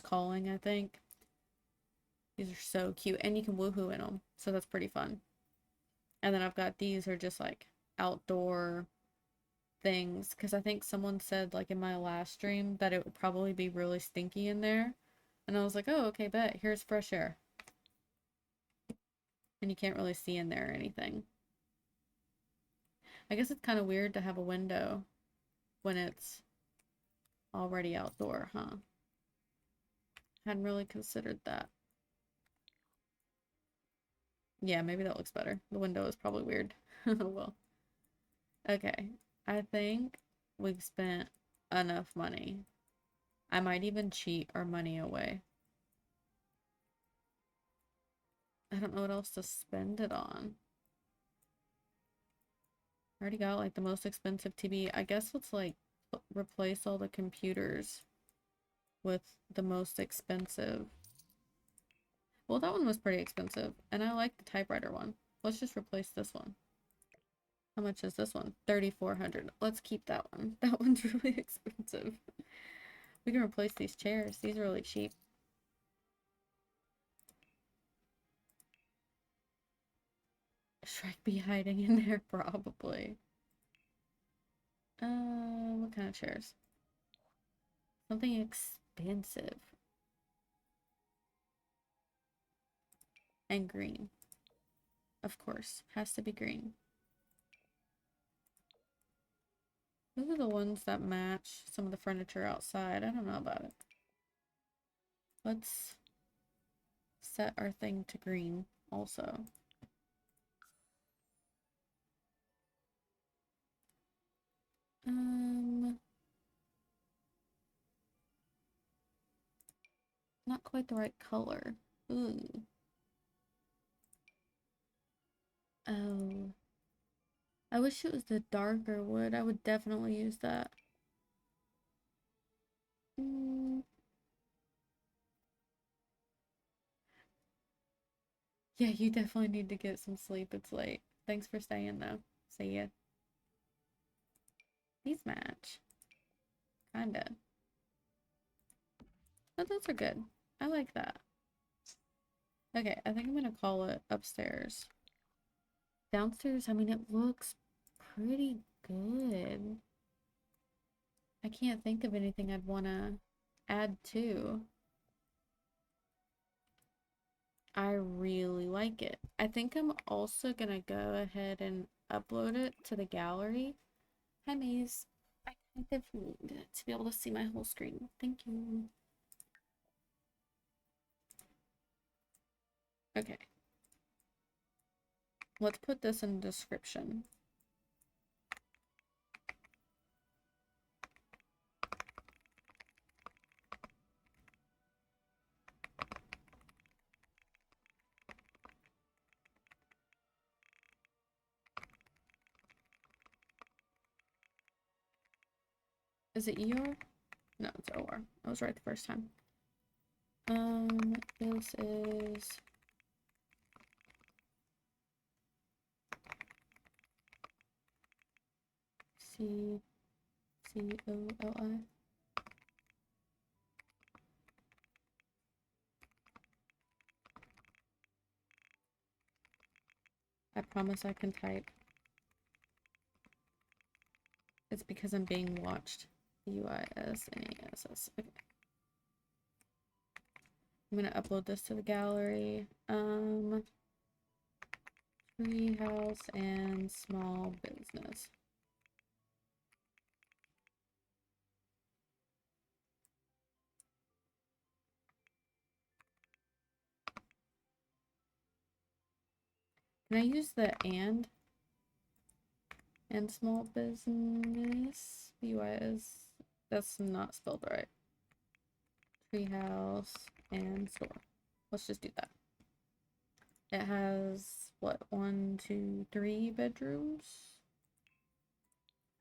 Calling, I think. These are so cute, and you can woohoo in them, so that's pretty fun. And then I've got these are just like outdoor things, because I think someone said like in my last stream that it would probably be really stinky in there. And I was like, oh, okay, bet. Here's fresh air. And you can't really see in there or anything. I guess it's kind of weird to have a window when it's already outdoor, huh? Hadn't really considered that. Yeah, maybe that looks better. The window is probably weird. Oh well. Okay. I think we've spent enough money. I might even cheat our money away. I don't know what else to spend it on. I already got like the most expensive TV. I guess let's like replace all the computers with the most expensive. Well, that one was pretty expensive, and I like the typewriter one. Let's just replace this one. How much is this one? 3,400. Let's keep that one. That one's really expensive. We can replace these chairs. These are really cheap. Shrek be hiding in there, probably. What kind of chairs? Something expensive. And green. Of course. Has to be green. Those are the ones that match some of the furniture outside. I don't know about it. Let's set our thing to green also. Not quite the right color. Ooh. Oh. I wish it was the darker wood. I would definitely use that. Mm, yeah, you definitely need to get some sleep. It's late. Thanks for staying though. See ya. These match. Kinda. But those are good. I like that. Okay, I think I'm gonna call it upstairs. Downstairs, I mean, it looks pretty good. I can't think of anything I'd want to add to. I really like it. I think I'm also gonna go ahead and upload it to the gallery. Hi, Maze. I kind of need to be able to see my whole screen. Thank you. Okay. Let's put this in the description. Is it ER? No, it's OR. I was right the first time. This is COLI. I promise I can type. It's because I'm being watched. UISNASS. Okay. I'm gonna upload this to the gallery. Treehouse and small business. Can I use the and small business? UIS. That's not spelled right. Treehouse and store. Let's just do that. It has what, 1, 2, 3 bedrooms?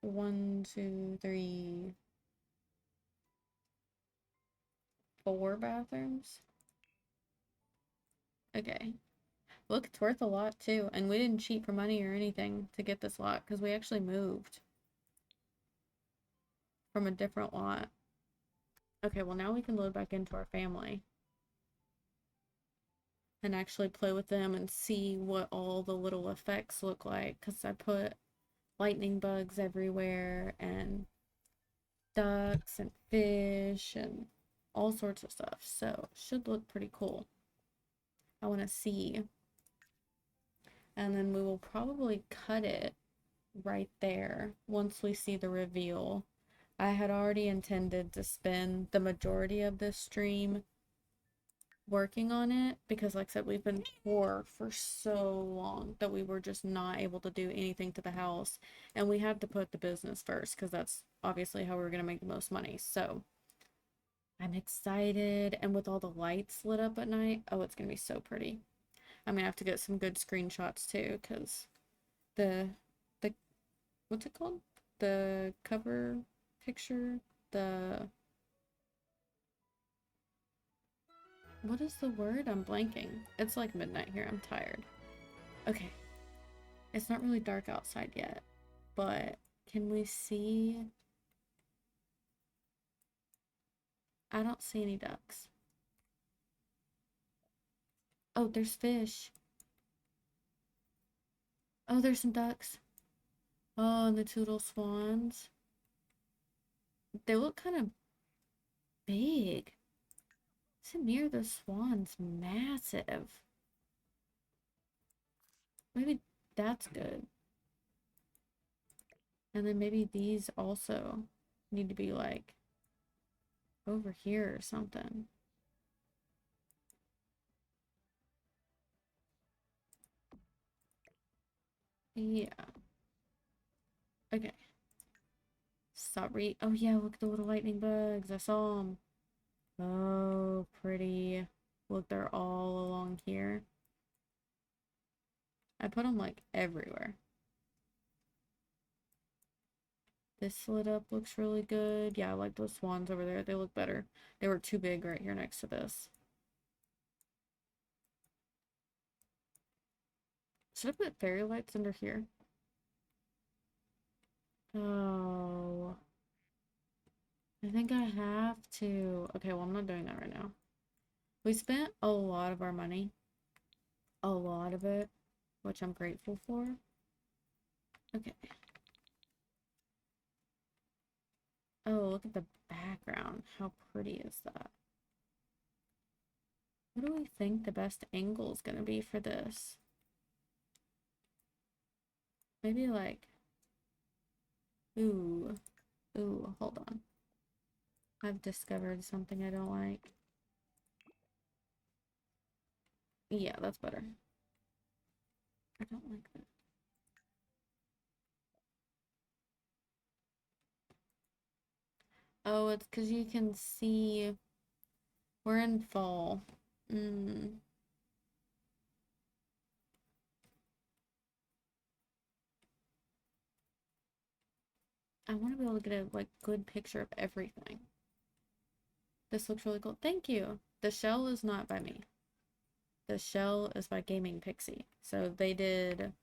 1, 2, 3, 4 bathrooms. Okay. Look, it's worth a lot too. And we didn't cheat for money or anything to get this lot because we actually moved from a different lot. Okay, well now we can load back into our family and actually play with them and see what all the little effects look like, because I put lightning bugs everywhere and ducks and fish and all sorts of stuff. So it should look pretty cool. I want to see. And then we will probably cut it right there once we see the reveal. I had already intended to spend the majority of this stream working on it because, like I said, we've been poor for so long that we were just not able to do anything to the house, and we had to put the business first because that's obviously how we were going to make the most money. So I'm excited, and with all the lights lit up at night, oh, it's going to be so pretty. I'm going to have to get some good screenshots too because the what's it called, the cover picture, the what is the word? I'm blanking. It's like midnight here. I'm tired. Okay. It's not really dark outside yet, but can we see? I don't see any ducks. Oh, there's fish. Oh, there's some ducks. Oh, and the two little swans. They look kind of big. Samir, the swan's massive. Maybe that's good. And then maybe these also need to be like over here or something. Yeah. Okay. Sorry. Oh yeah, look at the little lightning bugs. I saw them. Oh, pretty. Look, they're all along here. I put them like everywhere. This lit up looks really good. Yeah, I like those swans over there. They look better. They were too big right here next to this. Should I put fairy lights under here? Oh, I think I have to. Okay, well, I'm not doing that right now. We spent a lot of our money. A lot of it, which I'm grateful for. Okay. Oh, look at the background. How pretty is that? What do we think the best angle is going to be for this? Maybe like, ooh, hold on. I've discovered something I don't like. Yeah, that's better. I don't like that. Oh, it's because you can see we're in fall. I want to be able to get a like good picture of everything. This looks really cool. Thank you. The shell is not by me. The shell is by Gaming Pixie. So they did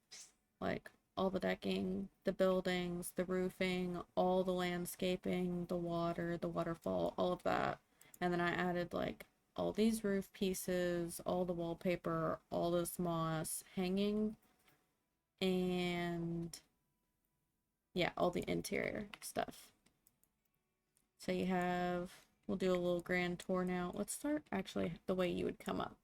like all the decking, the buildings, the roofing, all the landscaping, the water, the waterfall, all of that. And then I added like all these roof pieces, all the wallpaper, all this moss hanging, and yeah, all the interior stuff. So you have, we'll do a little grand tour now. Let's start actually the way you would come up.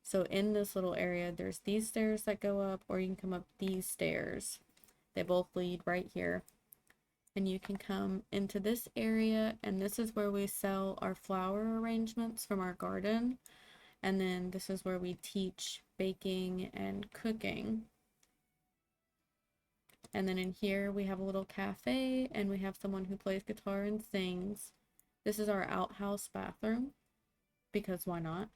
So in this little area, there's these stairs that go up, or you can come up these stairs. They both lead right here. And you can come into this area, and this is where we sell our flower arrangements from our garden. And then this is where we teach baking and cooking. And then in here we have a little cafe, and we have someone who plays guitar and sings. This is our outhouse bathroom, because why not?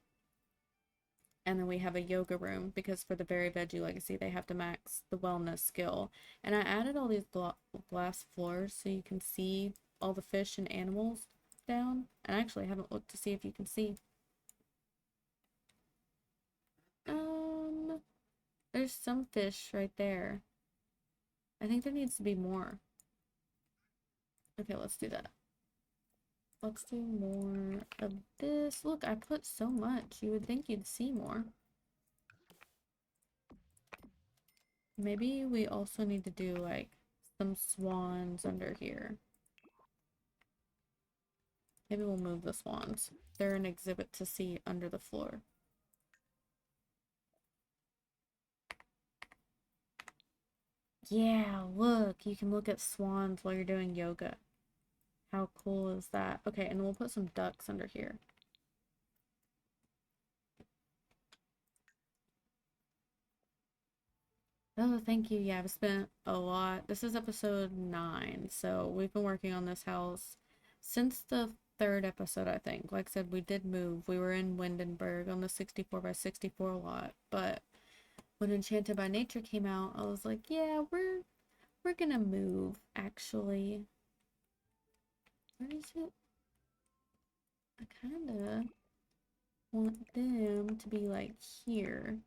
And then we have a yoga room, because for the Berry Veggie Legacy, they have to max the wellness skill. And I added all these glass floors so you can see all the fish and animals down. And I actually haven't looked to see if you can see. There's some fish right there. I think there needs to be more. Okay, let's do that. Let's do more of this. Look, I put so much. You would think you'd see more. Maybe we also need to do like some swans under here. Maybe we'll move the swans. They're an exhibit to see under the floor. Yeah, look, you can look at swans while you're doing yoga. How cool is that? Okay, and we'll put some ducks under here. Oh, thank you. Yeah, I've spent a lot. This is episode 9, so we've been working on this house since the 3rd episode, I think. Like I said, we did move. We were in Windenburg on the 64 by 64 lot, but when Enchanted by Nature came out, I was like, yeah, we're gonna move, actually. Where is it? I kinda want them to be like here.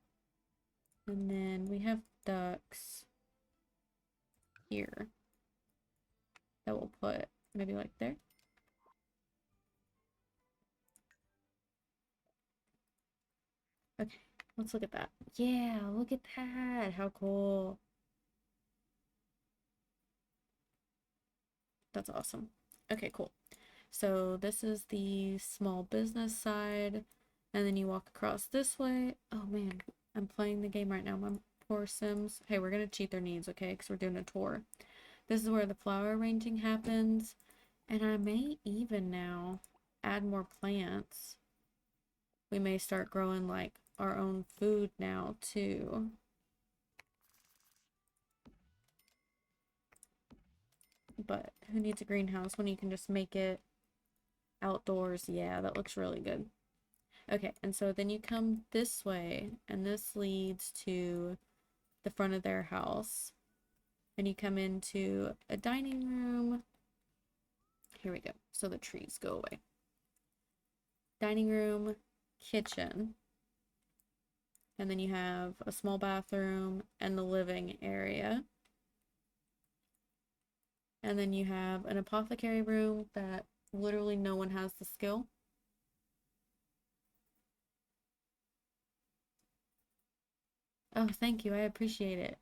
And then we have ducks here that we'll put maybe like there. Okay, let's look at that. Yeah, look at that. How cool. That's awesome. Okay, cool. So this is the small business side, and then you walk across this way. Oh man, I'm playing the game right now. My poor Sims. Hey, we're gonna cheat their needs, okay? Because we're doing a tour. This is where the flower arranging happens, and I may even now add more plants. We may start growing like our own food now too. But who needs a greenhouse when you can just make it outdoors? Yeah, that looks really good. Okay, and so then you come this way, and this leads to the front of their house. and you come into a dining room. Here we go. So the trees go away. Dining room, kitchen, and then you have a small bathroom and the living area. And then you have an apothecary room that literally no one has the skill. Oh, thank you. I appreciate it.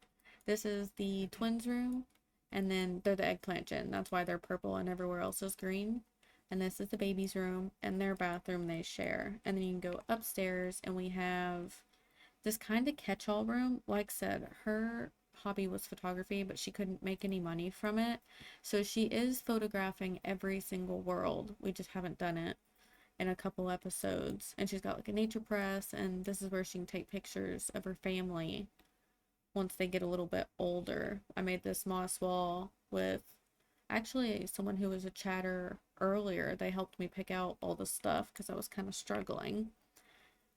This is the twins' room, and then they're the eggplant gen. That's why they're purple and everywhere else is green. And this is the baby's room and their bathroom they share. And then you can go upstairs, and we have this kind of catch-all room. Like I said, her hobby was photography, but she couldn't make any money from it. So she is photographing every single world. We just haven't done it in a couple episodes. And she's got like a nature press, and this is where she can take pictures of her family once they get a little bit older. I made this moss wall with actually someone who was a chatter earlier. They helped me pick out all the stuff because I was kind of struggling.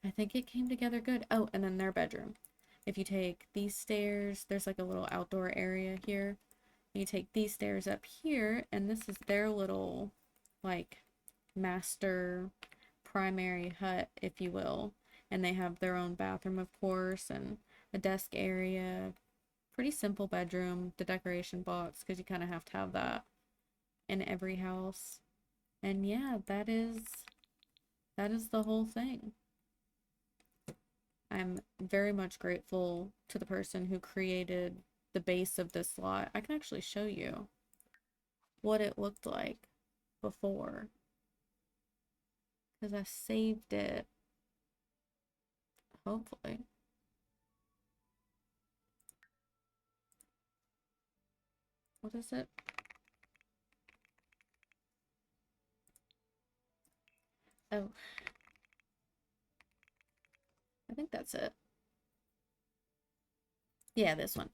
I think it came together good. Oh, and then their bedroom. If you take these stairs, there's like a little outdoor area here. You take these stairs up here, and this is their little, like, master primary hut, if you will. And they have their own bathroom, of course, and a desk area. Pretty simple bedroom, the decoration box, because you kind of have to have that in every house. And yeah, that is the whole thing. I'm very much grateful to the person who created the base of this lot. I can actually show you what it looked like before, because I saved it, hopefully. What is it? Oh, I think that's it. Yeah, this one.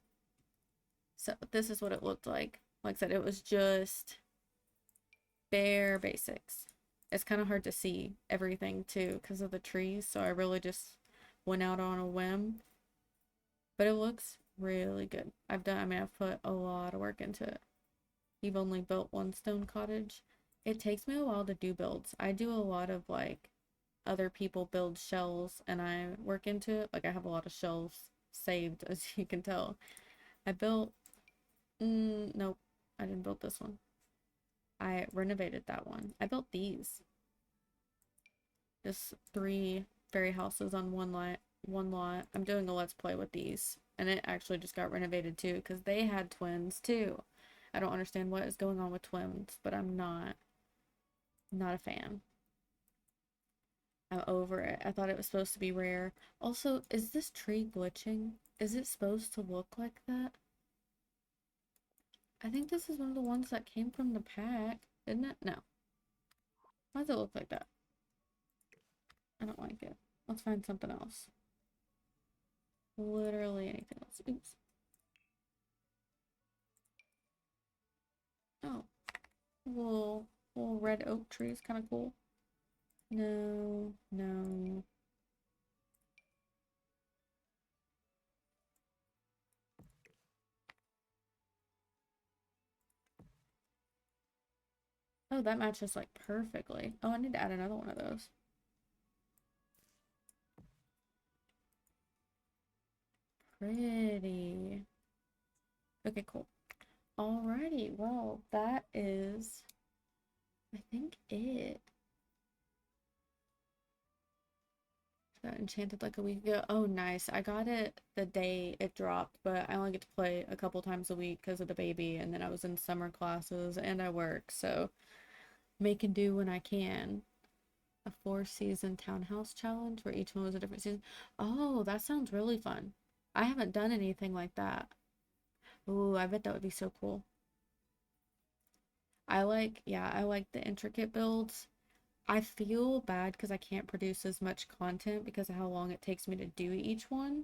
So this is what it looked like. Like I said, it was just bare basics. It's kind of hard to see everything too because of the trees, so I really just went out on a whim. But it looks really good. I've put a lot of work into it. You've only built one stone cottage. It takes me a while to do builds. I do a lot of like other people build shells and I work into it. Like I have a lot of shells saved, as you can tell. I built, nope, I didn't build this one. I renovated that one. I built these. Just three fairy houses on one lot. I'm doing a let's play with these. And it actually just got renovated too, because they had twins too. I don't understand what is going on with twins, but I'm not a fan. I'm over it. I thought it was supposed to be rare. Also, is this tree glitching? Is it supposed to look like that? I think this is one of the ones that came from the pack, isn't it? No. Why does it look like that? I don't like it. Let's find something else. Literally anything else. Oops. Oh. Little red oak tree is kind of cool. No, no. Oh, that matches like perfectly. Oh, I need to add another one of those. Pretty. Okay, cool. Alrighty, well, that is, I think, it. Got enchanted like a week ago. Oh, nice. I got it the day it dropped, but I only get to play a couple times a week because of the baby, and then I was in summer classes and I work, so make and do when I can. A 4-season townhouse challenge where each one was a different season. Oh, that sounds really fun. I haven't done anything like that. Ooh, I bet that would be so cool. I like the intricate builds. I feel bad because I can't produce as much content because of how long it takes me to do each one,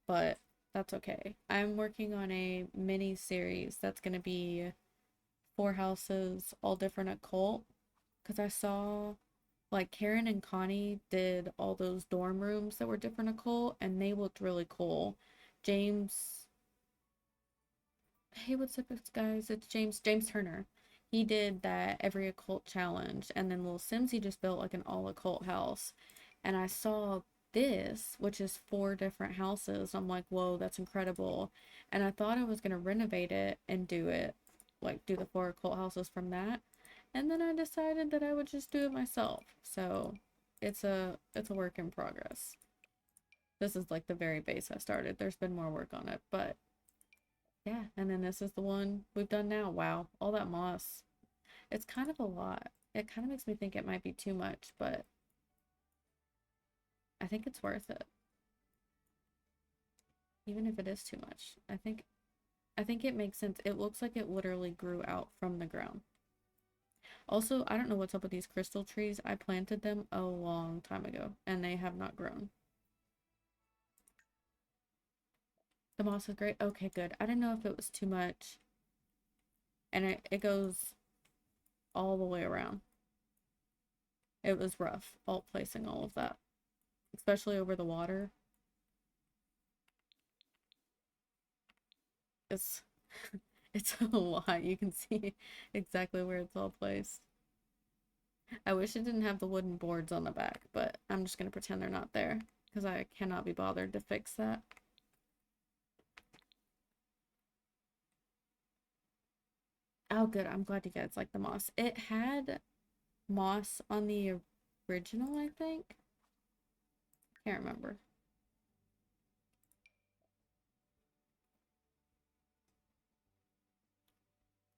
but that's okay. I'm working on a mini series that's going to be 4 houses, all different occult, because I saw like Karen and Connie did all those dorm rooms that were different occult and they looked really cool. James, Hey, what's up, guys? It's James Turner. He did that every occult challenge, and then Lil Simsy just built like an all occult house. And I saw this, which is four different houses. I'm like, whoa, that's incredible. And I thought I was gonna renovate it and do it, like do the four occult houses from that. And then I decided that I would just do it myself. So it's a work in progress. This is like the very base I started. There's been more work on it, but yeah, and then this is the one we've done now. Wow, all that moss. It's kind of a lot. It kind of makes me think it might be too much, but I think it's worth it. Even if it is too much. I think it makes sense. It looks like it literally grew out from the ground. Also, I don't know what's up with these crystal trees. I planted them a long time ago and they have not grown. The moss is great. Okay, good. I didn't know if it was too much. And it goes all the way around. It was rough, all placing all of that, especially over the water. It's it's a lot. You can see exactly where it's all placed. I wish it didn't have the wooden boards on the back, but I'm just gonna pretend they're not there because I cannot be bothered to fix that. Oh, good. I'm glad you guys like the moss. It had moss on the original, I think. Can't remember.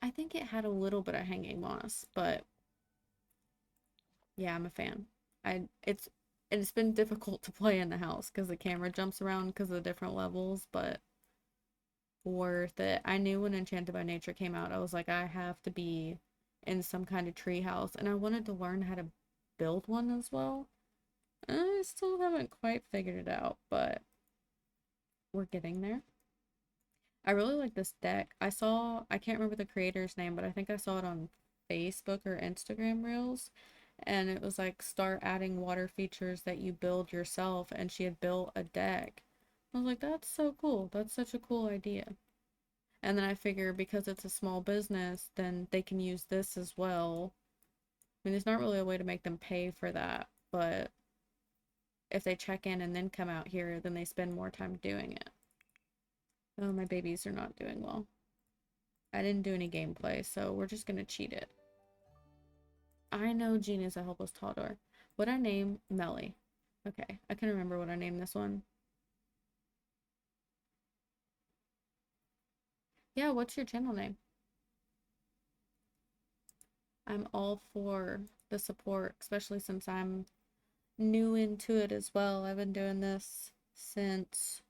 I think it had a little bit of hanging moss, but yeah, I'm a fan. It's been difficult to play in the house because the camera jumps around because of the different levels, but worth it. I knew when Enchanted by Nature came out, I was like, I have to be in some kind of tree house, and I wanted to learn how to build one as well. I still haven't quite figured it out, but we're getting there. I really like this deck. I can't remember the creator's name, but I think I saw it on Facebook or Instagram Reels. And it was like start adding water features that you build yourself. And she had built a deck. I was like, that's so cool. That's such a cool idea. And then I figure because it's a small business, then they can use this as well. I mean, there's not really a way to make them pay for that, but if they check in and then come out here, then they spend more time doing it. Oh, my babies are not doing well. I didn't do any gameplay, so we're just gonna cheat it. I know Gene is a helpless toddler. What I name Melly? Okay, I can remember what I named this one. Yeah, what's your channel name? I'm all for the support, especially since I'm new into it as well. I've been doing this since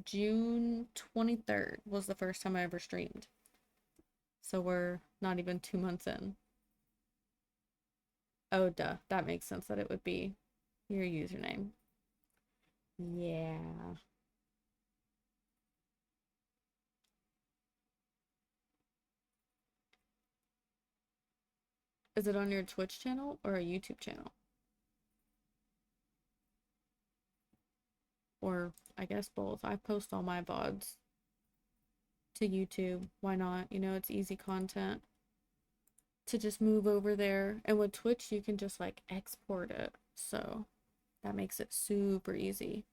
June 23rd was the first time I ever streamed. So we're not even 2 months in. Oh, duh. That makes sense that it would be your username. Yeah. Is it on your Twitch channel or a YouTube channel? Or I guess both. I post all my VODs to YouTube. Why not? You know, it's easy content to just move over there. And with Twitch, you can just like export it. So that makes it super easy.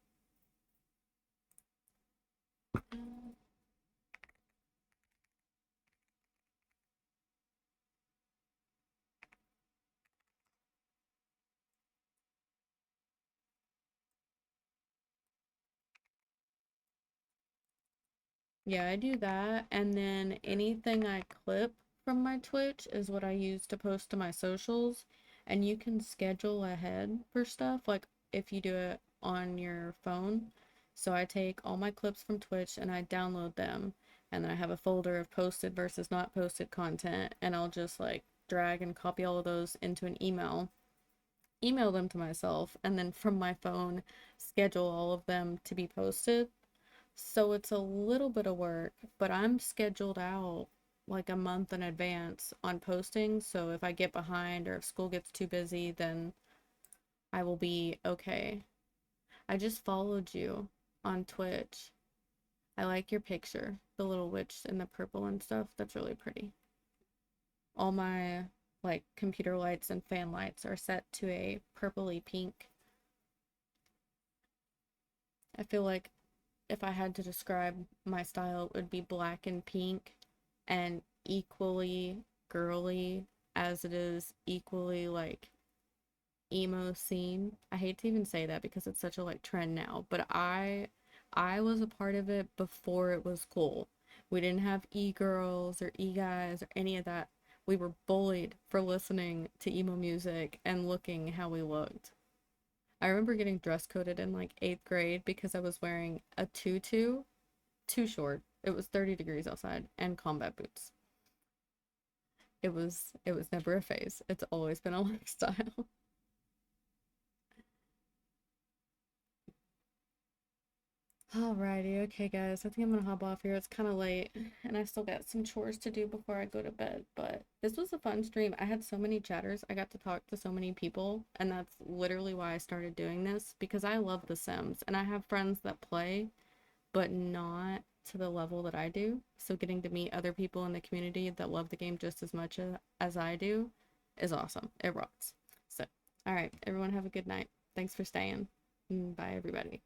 Yeah, I do that. And then anything I clip from my Twitch is what I use to post to my socials. And you can schedule ahead for stuff, like if you do it on your phone. So I take all my clips from Twitch and I download them. And then I have a folder of posted versus not posted content. And I'll just like drag and copy all of those into an email them to myself, and then from my phone, schedule all of them to be posted. So it's a little bit of work, but I'm scheduled out like a month in advance on posting. So if I get behind or if school gets too busy, then I will be okay. I just followed you on Twitch. I like your picture, the little witch in the purple and stuff. That's really pretty. All my like computer lights and fan lights are set to a purpley pink. I feel like if I had to describe my style, it would be black and pink and equally girly as it is equally like emo scene. I hate to even say that because it's such a like trend now, but I was a part of it before it was cool. We didn't have e-girls or e-guys or any of that. We were bullied for listening to emo music and looking how we looked. I remember getting dress coded in like 8th grade because I was wearing a tutu, too short. It was 30 degrees outside, and combat boots. It was never a phase. It's always been a lifestyle. Alrighty, okay guys, I think I'm gonna hop off here. It's kind of late and I still got some chores to do before I go to bed, but this was a fun stream. I had so many chatters. I got to talk to so many people, and that's literally why I started doing this because I love The Sims and I have friends that play, but not to the level that I do. So getting to meet other people in the community that love the game just as much as I do is awesome. It rocks. So, all right, everyone have a good night. Thanks for staying. Bye, everybody.